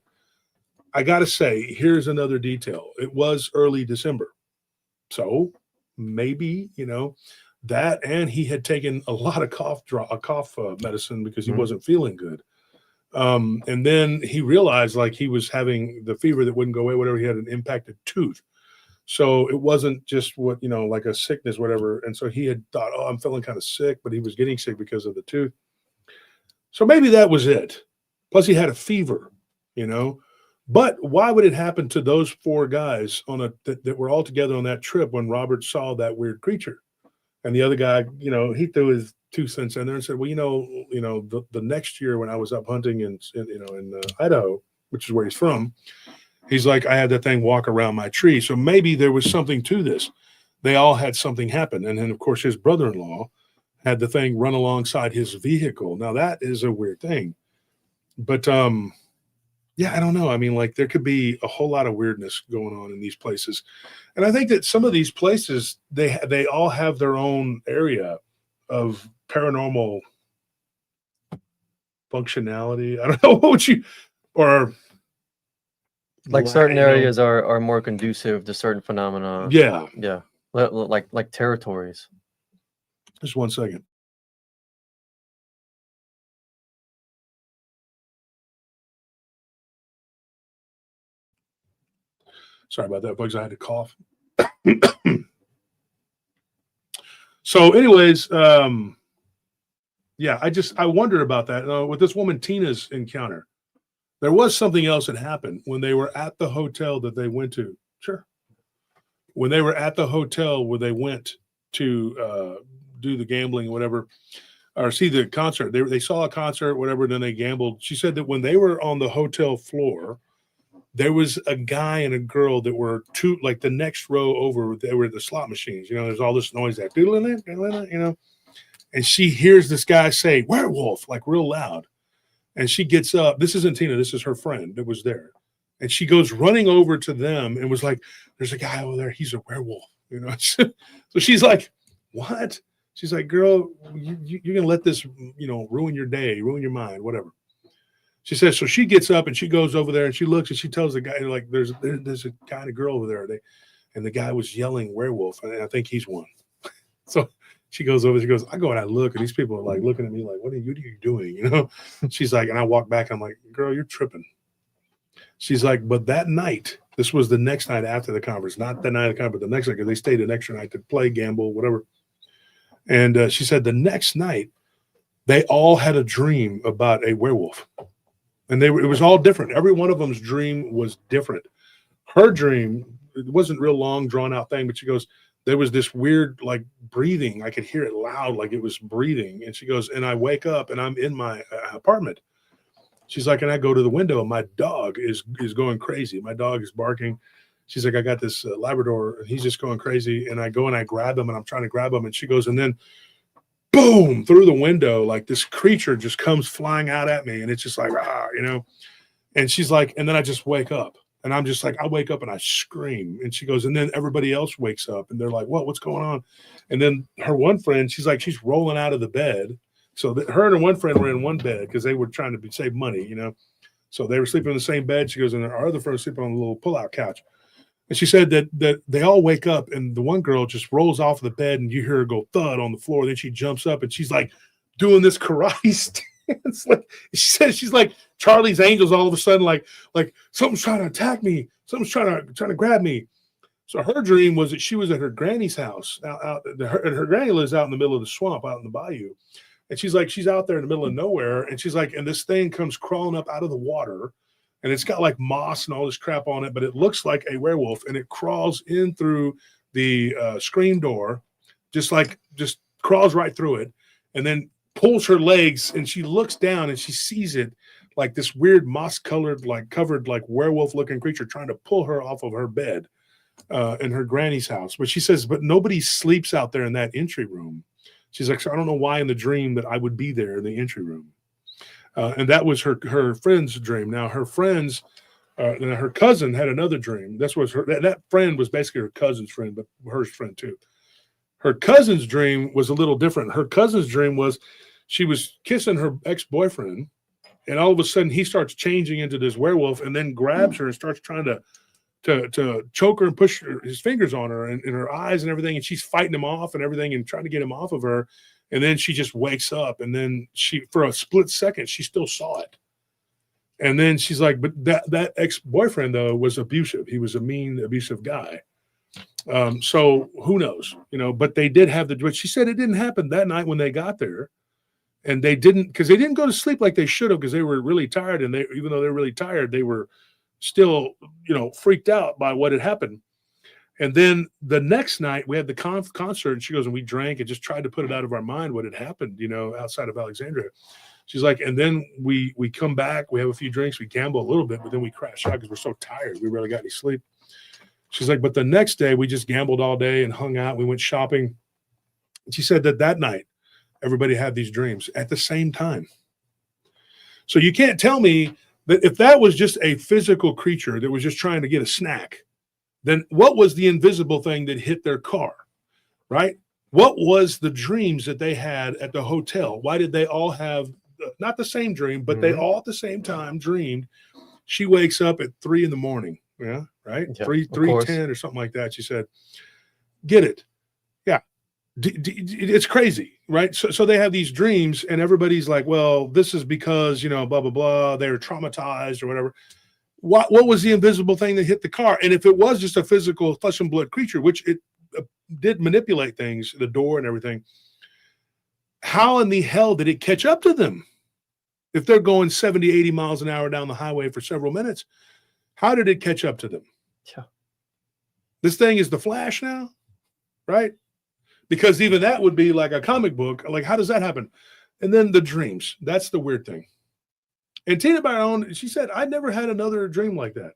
I got to say, here's another detail. It was early December. So maybe, that, and he had taken a lot of cough medicine because he wasn't feeling good. And then he realized like he was having the fever that wouldn't go away, whatever. He had an impacted tooth. So it wasn't just what, like a sickness, whatever. And so he had thought, oh, I'm feeling kind of sick, but he was getting sick because of the tooth. So maybe that was it. Plus he had a fever, But why would it happen to those 4 guys that were all together on that trip when Robert saw that weird creature? And the other guy, he threw his 2 cents in there and said, well, the next year when I was up hunting in Idaho, which is where he's from, he's like, I had that thing walk around my tree. So maybe there was something to this. They all had something happen. And then, of course, his brother-in-law had the thing run alongside his vehicle. Now, that is a weird thing. But, yeah, I don't know. I mean, like there could be a whole lot of weirdness going on in these places. And I think that some of these places, they all have their own area of paranormal functionality. I don't know what would you, or like certain areas are more conducive to certain phenomena. Yeah. Yeah. Like territories. Just 1 second. Sorry about that, folks. I had to cough. So anyways, yeah, I wondered about that. With this woman, Tina's encounter, there was something else that happened when they were at the hotel that they went to. Sure. When they were at the hotel where they went to do the gambling, whatever, or see the concert, they saw a concert, whatever, and then they gambled. She said that when they were on the hotel floor, there was a guy and a girl that were like the next row over. They were the slot machines. There's all this noise that, and she hears this guy say werewolf, like real loud. And she gets up. This isn't Tina. This is her friend that was there. And she goes running over to them and was like, there's a guy over there. He's a werewolf, So she's like, what? She's like, girl, you're going to let this, ruin your day, ruin your mind, whatever. She says, so she gets up and she goes over there and she looks and she tells the guy, like, there's a guy and a girl over there. And the guy was yelling werewolf. And I think he's one. So she goes over, she goes, I go and I look, and these people are like looking at me like, what are you doing? She's like, and I walk back, I'm like, girl, you're tripping. She's like, but that night, this was the next night after the conference, not the night of the conference, but the next night, because they stayed an extra night to play, gamble, whatever. And she said the next night, they all had a dream about a werewolf. And it was all different. Every one of them's dream was different. Her dream, it wasn't real long, drawn out thing, but she goes, there was this weird, like, breathing. I could hear it loud, like it was breathing. And she goes, and I wake up and I'm in my apartment. She's like, and I go to the window and my dog is going crazy. My dog is barking. She's like, I got this Labrador and he's just going crazy. And I go and I grab him and I'm trying to grab him. And she goes, and then boom, through the window, like this creature just comes flying out at me. And it's just like, and she's like, and then I just wake up. And I'm just like, I wake up and I scream. And she goes, and then everybody else wakes up and they're like, what's going on? And then her one friend, she's like, she's rolling out of the bed. So her and her one friend were in one bed because they were trying to save money, So they were sleeping in the same bed. She goes, and our other friend was sleeping on a little pull-out couch. And she said that they all wake up and the one girl just rolls off the bed and you hear her go thud on the floor. Then she jumps up and she's like doing this karate stance. Like she says, she's like Charlie's Angels all of a sudden, like something's trying to attack me. Something's trying to grab me. So her dream was that she was at her granny's house and her granny lives out in the middle of the swamp out in the bayou. And she's like, she's out there in the middle of nowhere. And she's like, and this thing comes crawling up out of the water. And it's got like moss and all this crap on it, but it looks like a werewolf. And it crawls in through the screen door, just crawls right through it. And then pulls her legs. And she looks down and she sees it like this weird moss-colored, like covered, like werewolf-looking creature trying to pull her off of her bed in her granny's house. But she says, but nobody sleeps out there in that entry room. She's like, so I don't know why in the dream that I would be there in the entry room. And that was her friend's dream. Now her friends, her cousin had another dream. That friend was basically her cousin's friend, but her friend too. Her cousin's dream was a little different. Her cousin's dream was she was kissing her ex-boyfriend, and all of a sudden he starts changing into this werewolf, and then grabs her and starts trying to to choke her and push his fingers on her and in her eyes and everything. And she's fighting him off and everything and trying to get him off of her. And then she just wakes up. And then for a split second, she still saw it. And then she's like, but that ex-boyfriend, though, was abusive. He was a mean, abusive guy. So who knows, but they did have but she said it didn't happen that night when they got there. And they didn't go to sleep like they should have because they were really tired. And even though they were really tired, they were still, freaked out by what had happened. And then the next night we had the concert, and she goes, and we drank and just tried to put it out of our mind what had happened, outside of Alexandria. She's like, and then we come back, we have a few drinks, we gamble a little bit, but then we crash out because we're so tired. We barely got any sleep. She's like, but the next day we just gambled all day and hung out. We went shopping. And she said that night, everybody had these dreams at the same time. So you can't tell me that if that was just a physical creature that was just trying to get a snack, then what was the invisible thing that hit their car, right? What was the dreams that they had at the hotel? Why did they all have not the same dream, but they all at the same time dreamed? She wakes up at 3 a.m. Yeah, right? Yeah, 3:10 or something like that. She said, get it. Yeah. It's crazy, right? So they have these dreams and everybody's like, well, this is because, blah, blah, blah. They're traumatized or whatever. What was the invisible thing that hit the car? And if it was just a physical flesh and blood creature, which it did manipulate things, the door and everything, how in the hell did it catch up to them? If they're going 70, 80 miles an hour down the highway for several minutes, how did it catch up to them? Yeah. This thing is the Flash now, right? Because even that would be like a comic book. Like, how does that happen? And then the dreams. That's the weird thing. And Tina Byron, she said, I never had another dream like that.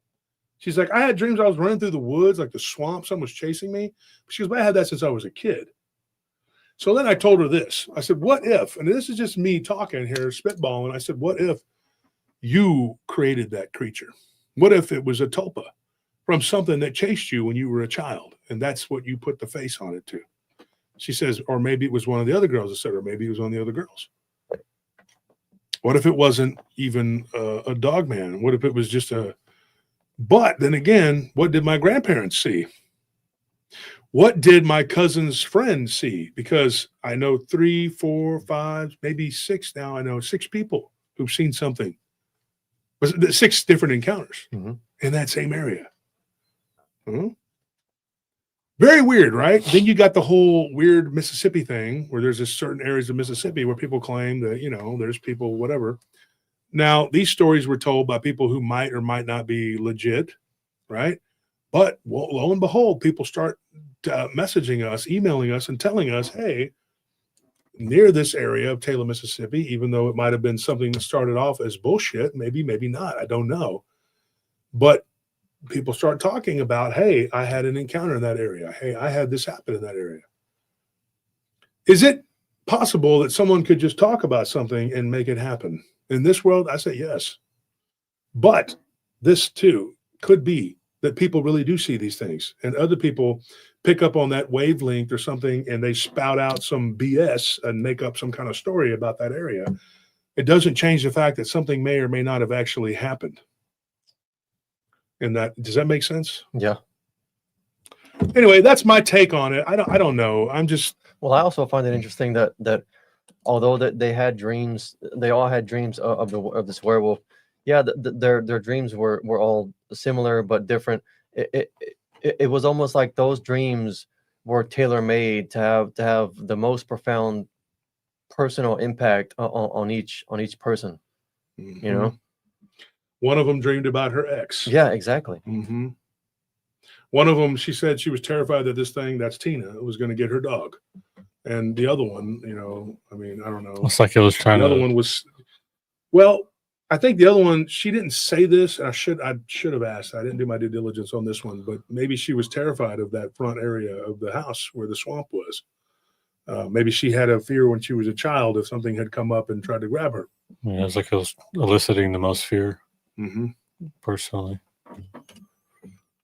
She's like, I had dreams I was running through the woods, like the swamp, someone was chasing me. She goes, but I had that since I was a kid. So then I told her this. I said, what if, and this is just me talking here, spitballing. I said, what if you created that creature? What if it was a tulpa from something that chased you when you were a child? And that's what you put the face on it to. She says, or maybe it was one of the other girls. I said, or maybe it was one of the other girls. What if it wasn't even a dog man? What if it was just but then again, what did my grandparents see? What did my cousin's friend see? Because I know 3, 4, 5, maybe 6 now. I know 6 people who've seen something. 6 different encounters in that same area. Very weird, right? Then you got the whole weird Mississippi thing where there's just certain areas of Mississippi where people claim that, there's people, whatever. Now, these stories were told by people who might or might not be legit, right? But lo and behold, people start messaging us, emailing us, and telling us, hey, near this area of Taylor, Mississippi, even though it might have been something that started off as bullshit, maybe not, I don't know. But people start talking about, hey, I had an encounter in that area. Hey, I had this happen in that area. Is it possible that someone could just talk about something and make it happen? In this world, I say yes. But this too could be that people really do see these things and other people pick up on that wavelength or something and they spout out some BS and make up some kind of story about that area. It doesn't change the fact that something may or may not have actually happened. And does that make sense? Yeah. Anyway, that's my take on it. I don't know. Well, I also find it interesting that although that they had dreams, they all had dreams of this werewolf. Yeah, their dreams were all similar but different. It was almost like those dreams were tailor-made to have the most profound personal impact on each person. One of them dreamed about her ex. Yeah, exactly. One of them, she said she was terrified that this thing, that's Tina, was going to get her dog. And the other one, I don't know. It's like it was trying to. The other one was, well, I think the other one, she didn't say this. And I should have asked. I didn't do my due diligence on this one, but maybe she was terrified of that front area of the house where the swamp was. Maybe she had a fear when she was a child if something had come up and tried to grab her. Yeah, it's like it was eliciting the most fear. Personally.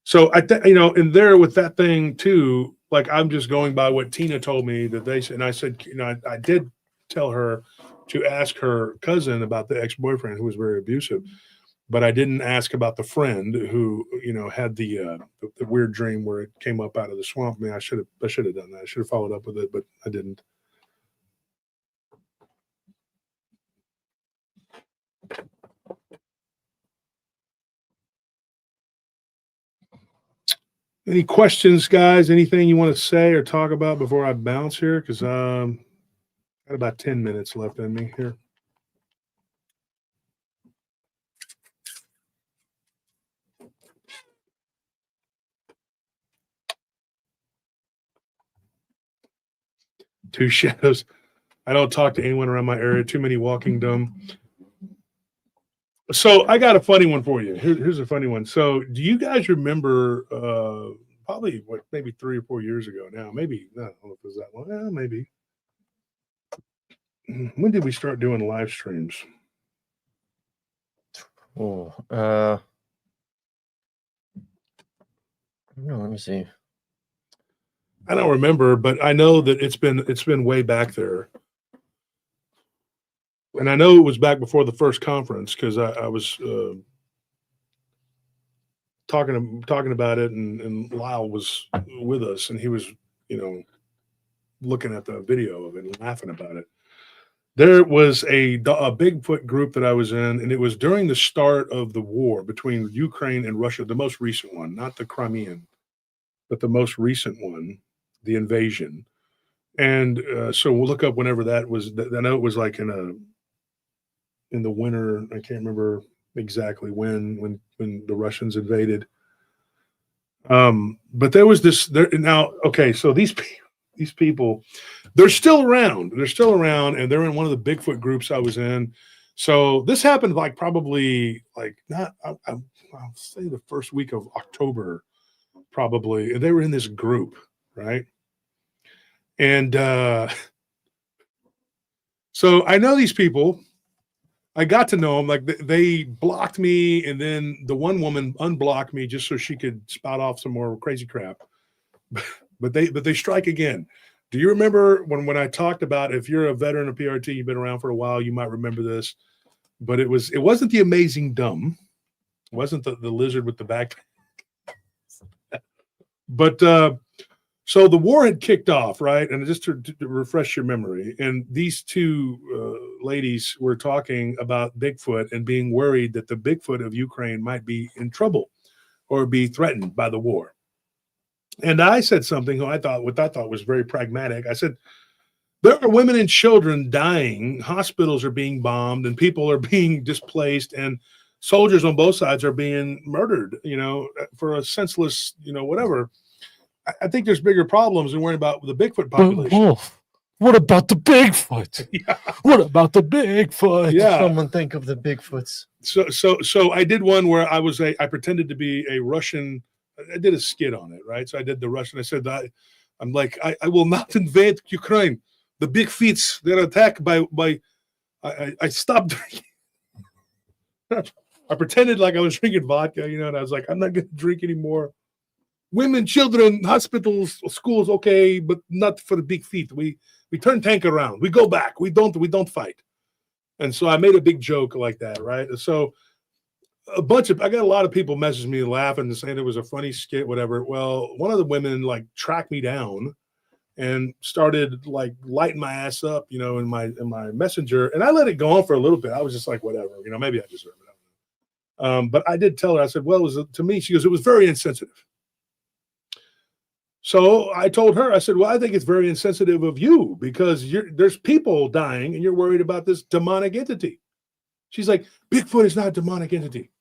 So in there with that thing too, like I'm just going by what Tina told me that they said, and I said, I did tell her to ask her cousin about the ex-boyfriend who was very abusive. but I didn't ask about the friend who, had the weird dream where it came up out of the swamp. I should have done that. I should have followed up with it, but I didn't. Any questions, guys? Anything you want to say or talk about before I bounce here? Because got about 10 minutes left in me here. Two shadows. I don't talk to anyone around my area. Too many walking dumb. So I got a funny one for you. Here's a funny one. So do you guys remember probably maybe 3 or 4 years ago now? Maybe, I don't know if it was that long. Well, maybe. When did we start doing live streams? Oh, I don't know. Let me see. I don't remember, but I know that it's been way back there. And I know it was back before the first conference because I was talking about it, and Lyle was with us, and he was, looking at the video of it and laughing about it. There was a Bigfoot group that I was in, and it was during the start of the war between Ukraine and Russia, the most recent one, not the Crimean, but the most recent one, the invasion. And so we'll look up whenever that was. I know it was like in the winter. I can't remember exactly when the Russians invaded. But there was this there now. Okay, so these people, they're still around. And they're in one of the Bigfoot groups I was in. So this happened probably I'll say the first week of October, probably. And they were in this group, right? And so I know these people. I got to know them. Like they blocked me, and then the one woman unblocked me just so she could spout off some more crazy crap. But they strike again. Do you remember when I talked about if you're a veteran of PRT, you've been around for a while, you might remember this. But it wasn't the amazing dumb. It wasn't the lizard with the back. But so the war had kicked off, right? And just to refresh your memory, and these two ladies were talking about Bigfoot and being worried that the Bigfoot of Ukraine might be in trouble or be threatened by the war. And I said something what I thought was very pragmatic. I said, there are women and children dying, hospitals are being bombed, and people are being displaced, and soldiers on both sides are being murdered, for a senseless, whatever. I think there's bigger problems than worrying about the Bigfoot population. Wolf, what about the Bigfoot? Yeah. What about the Bigfoot? Yeah. Someone think of the Bigfoots. So I did one where I pretended to be a Russian. I did a skit on it, right? So I did the Russian. I said that I'm like, I will not invade Ukraine. The big feet, they're attacked by I stopped drinking. I pretended like I was drinking vodka, and I was like, I'm not going to drink anymore. Women, children, hospitals, schools, okay, but not for the big feet. We turn tank around. We go back. We don't fight. And so I made a big joke like that, right? So I got a lot of people messaging me laughing and saying it was a funny skit, whatever. Well, one of the women tracked me down and started lighting my ass up, in my messenger. And I let it go on for a little bit. I was just like, whatever, maybe I deserve it. But I did tell her, I said, well, to me, she goes, it was very insensitive. So I told her, I said, well, I think it's very insensitive of you because there's people dying and you're worried about this demonic entity. She's like, Bigfoot is not a demonic entity.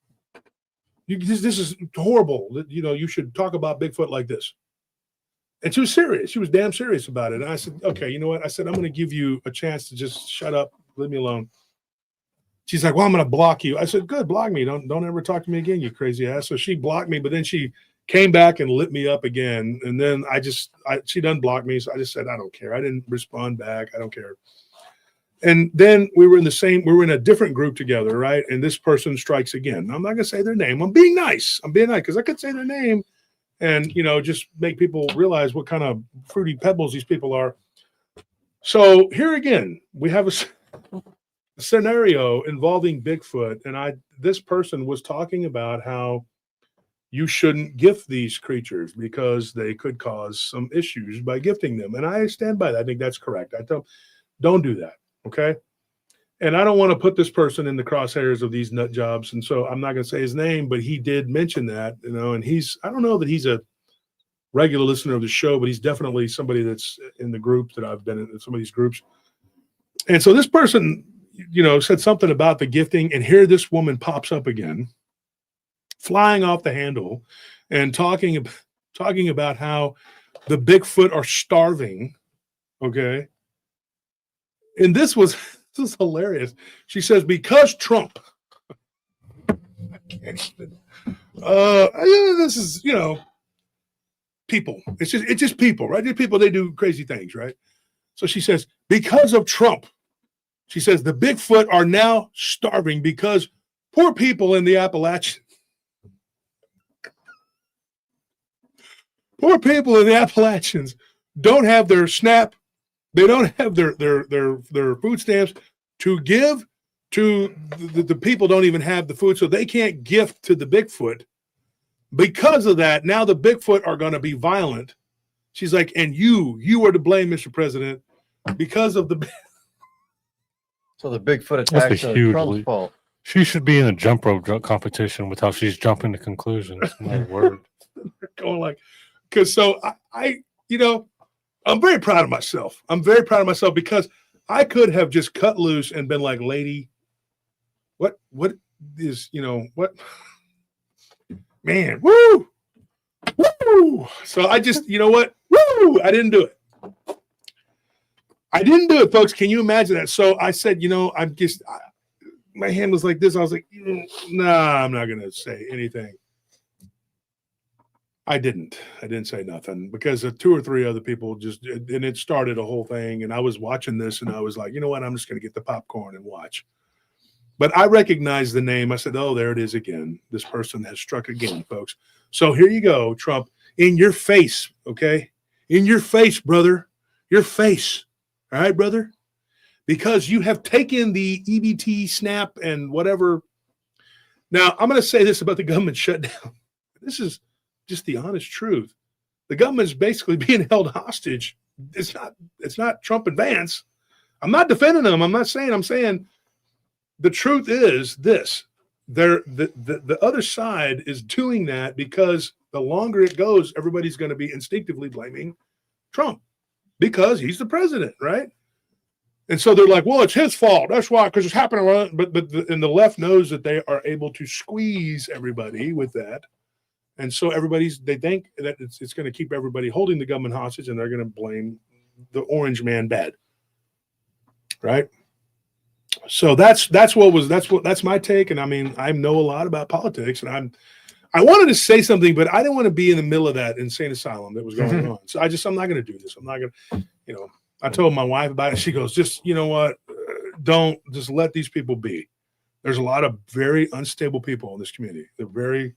This is horrible. You should talk about Bigfoot like this. And she was serious. She was damn serious about it. And I said, okay, you know what? I said, I'm going to give you a chance to just shut up. Leave me alone. She's like, well, I'm going to block you. I said, good, block me. Don't ever talk to me again, you crazy ass. So she blocked me, but then she came back and lit me up again. And then she done blocked me. So I just said, I don't care. I didn't respond back. I don't care. And then we were in a different group together, right? And this person strikes again. I'm not going to say their name. I'm being nice because I could say their name and, just make people realize what kind of fruity pebbles these people are. So here again, we have scenario involving Bigfoot, and this person was talking about how you shouldn't gift these creatures because they could cause some issues by gifting them. And I stand by that. I think that's correct. I don't do that. Okay. And I don't want to put this person in the crosshairs of these nut jobs. And so I'm not going to say his name, but he did mention that, you know, and I don't know that he's a regular listener of the show, but he's definitely somebody that's in the group that I've been in, some of these groups. And so this person, you know, said something about the gifting, and here this woman pops up again, flying off the handle and talking about how the Bigfoot are starving. Okay. And this is hilarious. She says, because Trump, this is, you know, people. It's just people, right? Just people, they do crazy things, right? So she says, because of Trump, she says the Bigfoot are now starving because poor people in the Appalachians, don't have their SNAP. They don't have their food stamps to give to the people. Don't even have the food, so they can't gift to the Bigfoot. Because of that, now the Bigfoot are going to be violent. She's like, and you are to blame, Mr. President, because of the. So the Bigfoot attacks are Trump's fault. She should be in a jump rope competition with how she's jumping to conclusions. My word. Going like, because so I, you know, I'm very proud of myself. I'm very proud of myself because I could have just cut loose and been like, lady, what is, you know, what, man, woo. So I just, you know what, woo, I didn't do it, folks. Can you imagine that? So I said, you know, my hand was like this. I was like, nah, I'm not going to say anything. I didn't say nothing because two or three other people and it started a whole thing. And I was watching this and I was like, you know what? I'm just going to get the popcorn and watch. But I recognized the name. I said, oh, there it is again. This person has struck again, folks. So here you go, Trump, in your face. Okay. In your face, brother, your face. All right, brother, because you have taken the EBT, SNAP, and whatever. Now, I'm going to say this about the government shutdown. This is just the honest truth. The government's basically being held hostage. It's not Trump and Vance. I'm not defending them. I'm saying the truth is this. The other side is doing that because the longer it goes, everybody's going to be instinctively blaming Trump because he's the president, right? And so they're like, well, it's his fault. That's why, because it's happening. But the left knows that they are able to squeeze everybody with that. And so they think that it's going to keep everybody holding the government hostage, and they're going to blame the orange man bad, right? So that's my take. And I mean, I know a lot about politics, and I wanted to say something, but I didn't want to be in the middle of that insane asylum that was going on. So I'm not going to do this. I'm not going to, you know. I told my wife about it. She goes, just, you know what? Don't just let these people be. There's a lot of very unstable people in this community. They're very,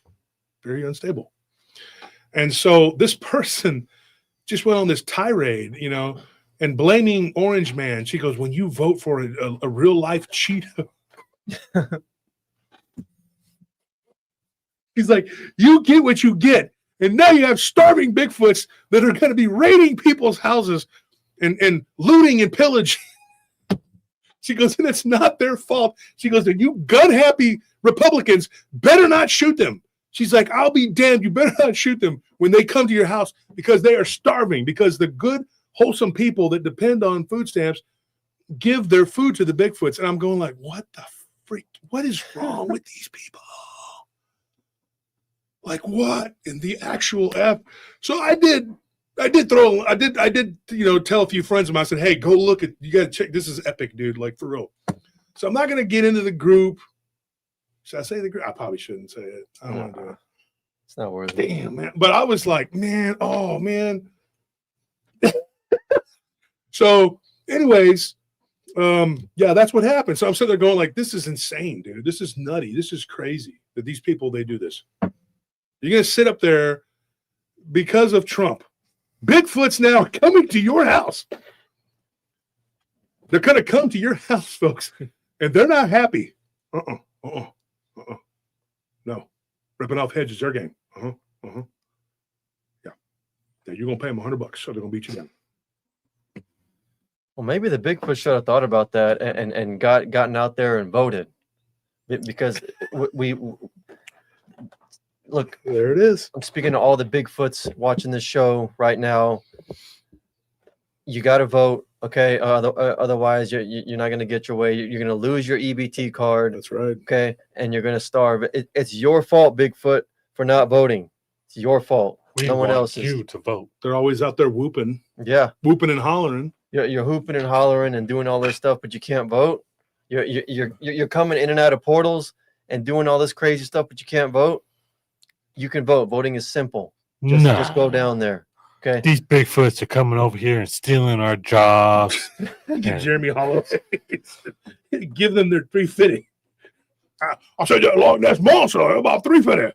very unstable. And so this person just went on this tirade, you know, and blaming Orange Man. She goes, when you vote for a real life Cheeto, he's like, you get what you get. And now you have starving Bigfoots that are going to be raiding people's houses and looting and pillaging. She goes, and it's not their fault. She goes, and you gun-happy Republicans better not shoot them. She's like, I'll be damned. You better not shoot them when they come to your house because they are starving, because the good, wholesome people that depend on food stamps give their food to the Bigfoots. And I'm going like, what the freak? What is wrong with these people? Like, what in the actual F? So I did, you know, tell a few friends of mine. I said, hey, go look at, you got to check. This is epic, dude. Like, for real. So I'm not going to get into the group. Should I say the group? I probably shouldn't say it. I don't want to do it. It's not worth it. Damn, man. But I was like, man, oh, man. So anyways, yeah, that's what happened. So I'm sitting there going like, this is insane, dude. This is nutty. This is crazy that these people, they do this. You're going to sit up there because of Trump. Bigfoot's now coming to your house. They're going to come to your house, folks. And they're not happy. No. Ripping off heads is their game. Yeah. You're going to pay them $100, so they're going to beat you down. Well, maybe the Bigfoot should have thought about that and gotten out there and voted, because we look. There it is. I'm speaking to all the Bigfoots watching this show right now. You got to vote, okay? Otherwise, you're not going to get your way. You're going to lose your EBT card. That's right. Okay, and you're going to starve. It's your fault, Bigfoot, for not voting. It's your fault. We No one want else's. you to vote. They're always out there whooping. Yeah, Whooping and hollering. you're hooping and hollering and doing all this stuff, but you can't vote. You're coming in and out of portals and doing all this crazy stuff, but you can't vote. You can vote. Voting is simple. Just go down there. Okay. These Bigfoots are coming over here and stealing our jobs. Get Jeremy Hollow. Give them their $350. I said that long that's monster about $350.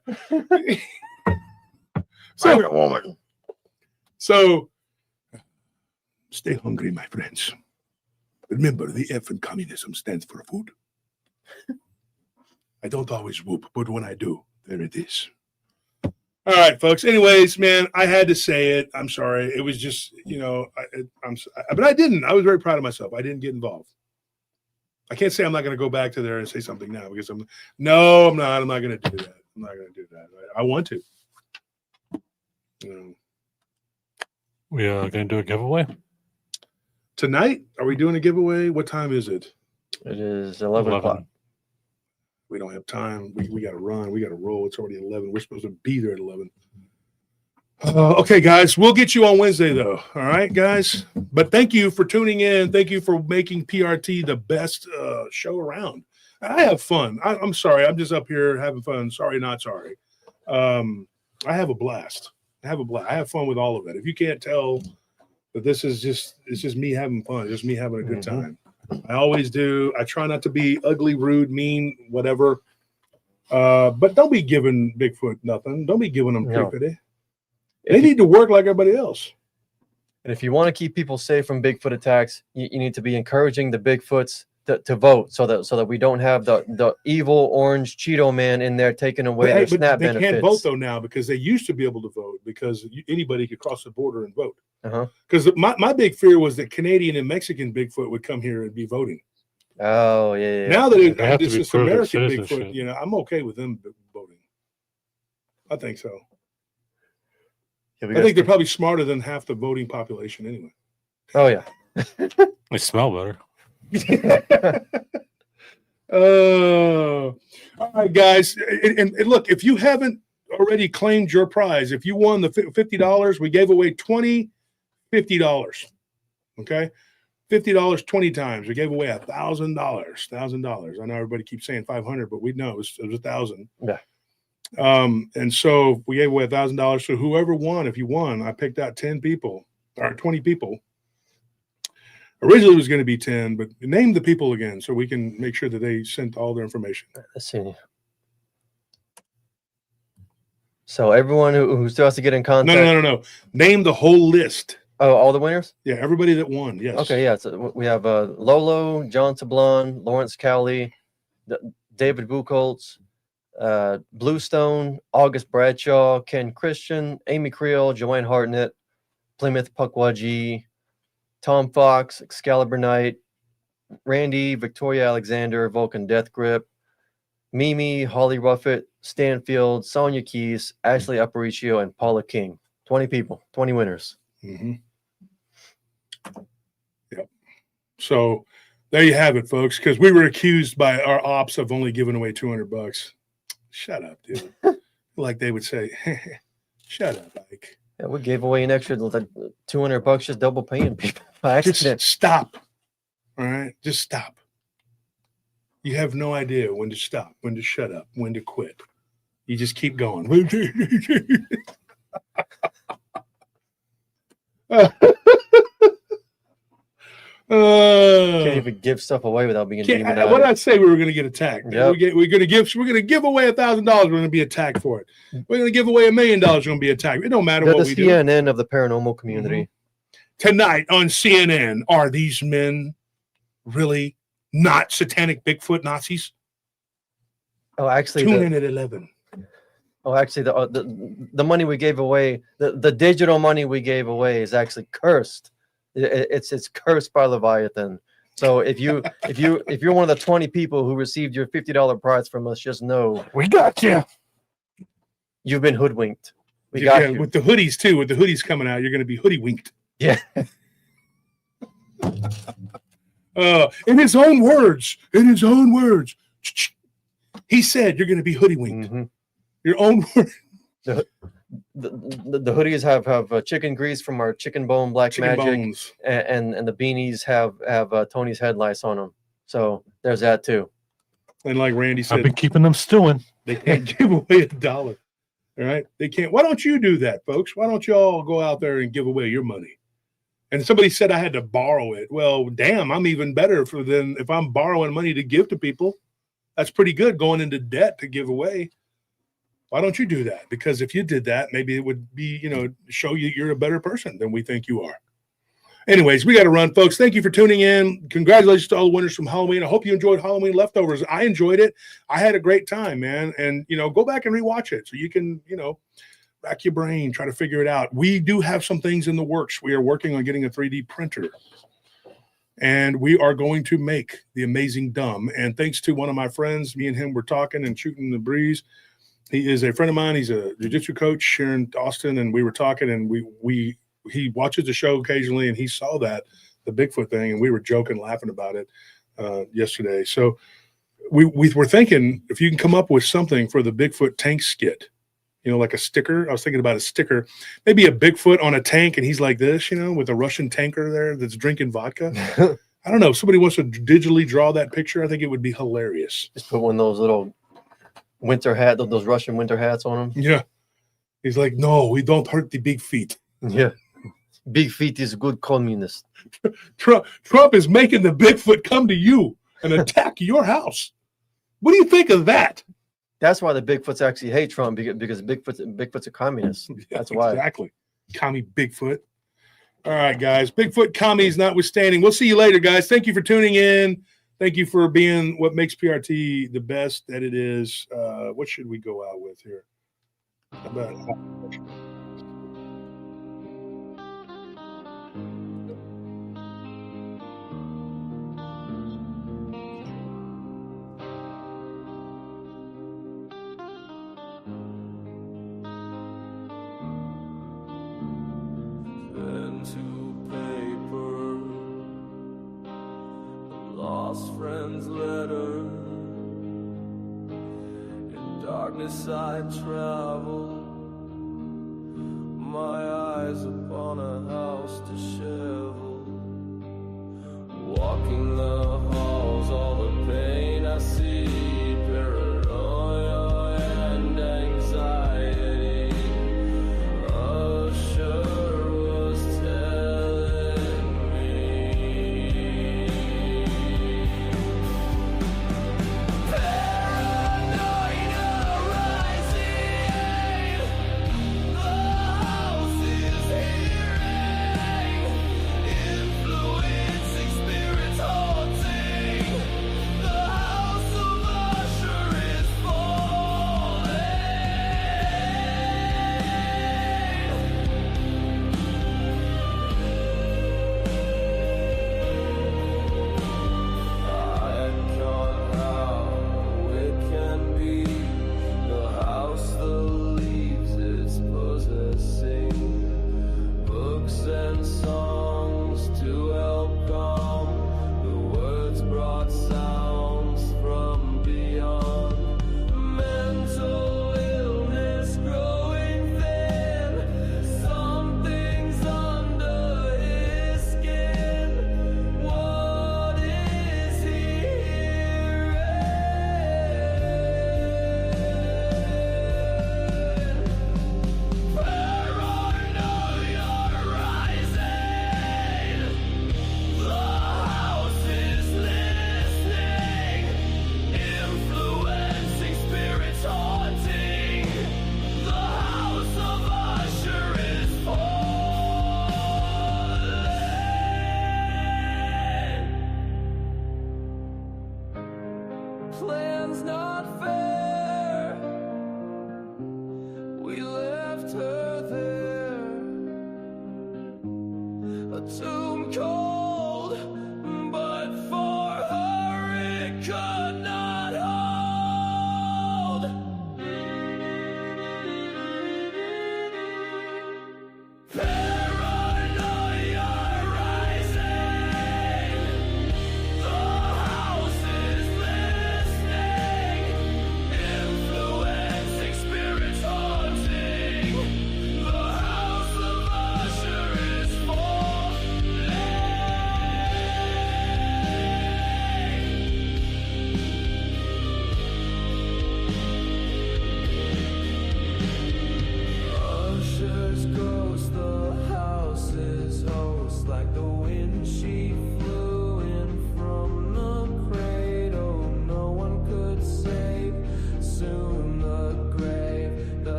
So stay hungry, my friends. Remember, the F in communism stands for food. I don't always whoop, but when I do, there it is. All right, folks. Anyways, man, I had to say it. I'm sorry. It was just, but I didn't. I was very proud of myself. I didn't get involved. I can't say I'm not going to go back to there and say something now because I'm not. I'm not going to do that. I'm not going to do that. I want to. We are going to do a giveaway tonight. Are we doing a giveaway? What time is it? It is 11 o'clock. We don't have time. We got to run. We got to roll. It's already 11. We're supposed to be there at 11. Okay, guys. We'll get you on Wednesday, though. All right, guys. But thank you for tuning in. Thank you for making PRT the best show around. I have fun. I'm sorry. I'm just up here having fun. Sorry, not sorry. I have a blast. I have fun with all of it. If you can't tell that it's just me having fun. Just me having a good time. I always do. I try not to be ugly, rude, mean, whatever. But don't be giving Bigfoot nothing. Don't be giving them $350. They need to work like everybody else. And if you want to keep people safe from Bigfoot attacks, you need to be encouraging the Bigfoots to vote so that we don't have the evil orange Cheeto man in there taking away their SNAP benefits. They can't vote though now because they used to be able to vote because anybody could cross the border and vote. Because my big fear was that Canadian and Mexican Bigfoot would come here and be voting. Oh yeah. Now that it's just American Bigfoot, I'm okay with them voting. I think so. Yeah, I think they're probably smarter than half the voting population anyway. Oh yeah. They smell better. All right, guys. And look, if you haven't already claimed your prize, if you won the $50, we gave away $50. Okay, $50 20 times. We gave away $1,000. I know everybody keeps saying 500, but we know it was 1,000. Yeah. And so we gave away $1,000. So whoever won, if you won, I picked out 10 people or 20 people. Originally it was going to be 10, but name the people again so we can make sure that they sent all their information. Let's see. So everyone who still has to get in contact. No. Name the whole list. Oh, all the winners? Yeah, everybody that won. Yes. Okay, yeah. So we have Lolo, John Sablon, Lawrence Cowley, David Buchholz, Bluestone, August Bradshaw, Ken Christian, Amy Creel, Joanne Hartnett, Plymouth Pukwudgie, Tom Fox, Excalibur Knight, Randy, Victoria Alexander, Vulcan Death Grip, Mimi, Holly Ruffett, Stanfield, Sonia Keys, Ashley Aparicio, and Paula King. 20 people, 20 winners. Mm-hmm. Yep. So there you have it, folks, because we were accused by our ops of only giving away $200. Shut up, dude. Like they would say, shut up, Ike. Yeah, we gave away an extra like $200 just double paying people by accident. Just stop. All right? Just stop. You have no idea when to stop, when to shut up, when to quit. You just keep going. Can't even give stuff away without being demonized. What did I say? We were going to get attacked. Yep. We're going to give away $1,000. We're going to be attacked for it. We're going to give away $1 million. We're going to be attacked. It don't matter what we do. The CNN of the paranormal community. Tonight on CNN, are these men really not satanic Bigfoot Nazis. Oh, actually, Tune in at 11. Oh, actually, the money we gave away, the digital money we gave away is actually cursed. It's cursed by Leviathan. So if you're one of the 20 people who received your $50 prize from us, just know We got you. you've been hoodwinked. We Yeah, got you. with the hoodies too. With the hoodies coming out, you're going to be hoodie-winked. Yeah. In his own words, he said you're going to be hoodie-winked. Mm-hmm. Your own words. The hoodies have chicken grease from our chicken bone black Chicken magic, bones. and the beanies have Tony's headlights on them. So there's that too. And like Randy I've said, been keeping them stewing. they can't give away $1. All right, they can't. Why don't you do that, folks? Why don't you all go out there and give away your money? And somebody said I had to borrow it. Well, damn, I'm even better than if I'm borrowing money to give to people. That's pretty good, going into debt to give away. Why don't you do that? Because if you did that, maybe it would be, show you you're a better person than we think you are. Anyways, we got to run, folks. Thank you for tuning in. Congratulations to all the winners from Halloween. I hope you enjoyed Halloween Leftovers. I enjoyed it. I had a great time, man. And, go back and rewatch it so you can, rack your brain, try to figure it out. We do have some things in the works. We are working on getting a 3D printer. And we are going to make the Amazing Dumb. And thanks to one of my friends, me and him were talking and shooting the breeze. He is a friend of mine. He's a jiu-jitsu coach here in Austin, and we were talking, and he watches the show occasionally, and he saw the Bigfoot thing, and we were joking, laughing about it yesterday. So we were thinking if you can come up with something for the Bigfoot tank skit, like a sticker. I was thinking about a sticker, maybe a Bigfoot on a tank, and he's like this, with a Russian tanker there that's drinking vodka. I don't know. If somebody wants to digitally draw that picture, I think it would be hilarious. Just put one of those little winter hat, those Russian winter hats on him. Yeah. He's like, no, we don't hurt the big feet. Yeah. Big feet is good communist. Trump is making the Bigfoot come to you and attack your house. What do you think of that? That's why the Bigfoots actually hate Trump, because Bigfoot's a communist. That's why. Exactly. Commie Bigfoot. All right, guys. Bigfoot commies notwithstanding. We'll see you later, guys. Thank you for tuning in. Thank you for being what makes PRT the best that it is. What should we go out with here? How about pen to paper, a lost friend's letter. In darkness I travel, my eyes upon a house to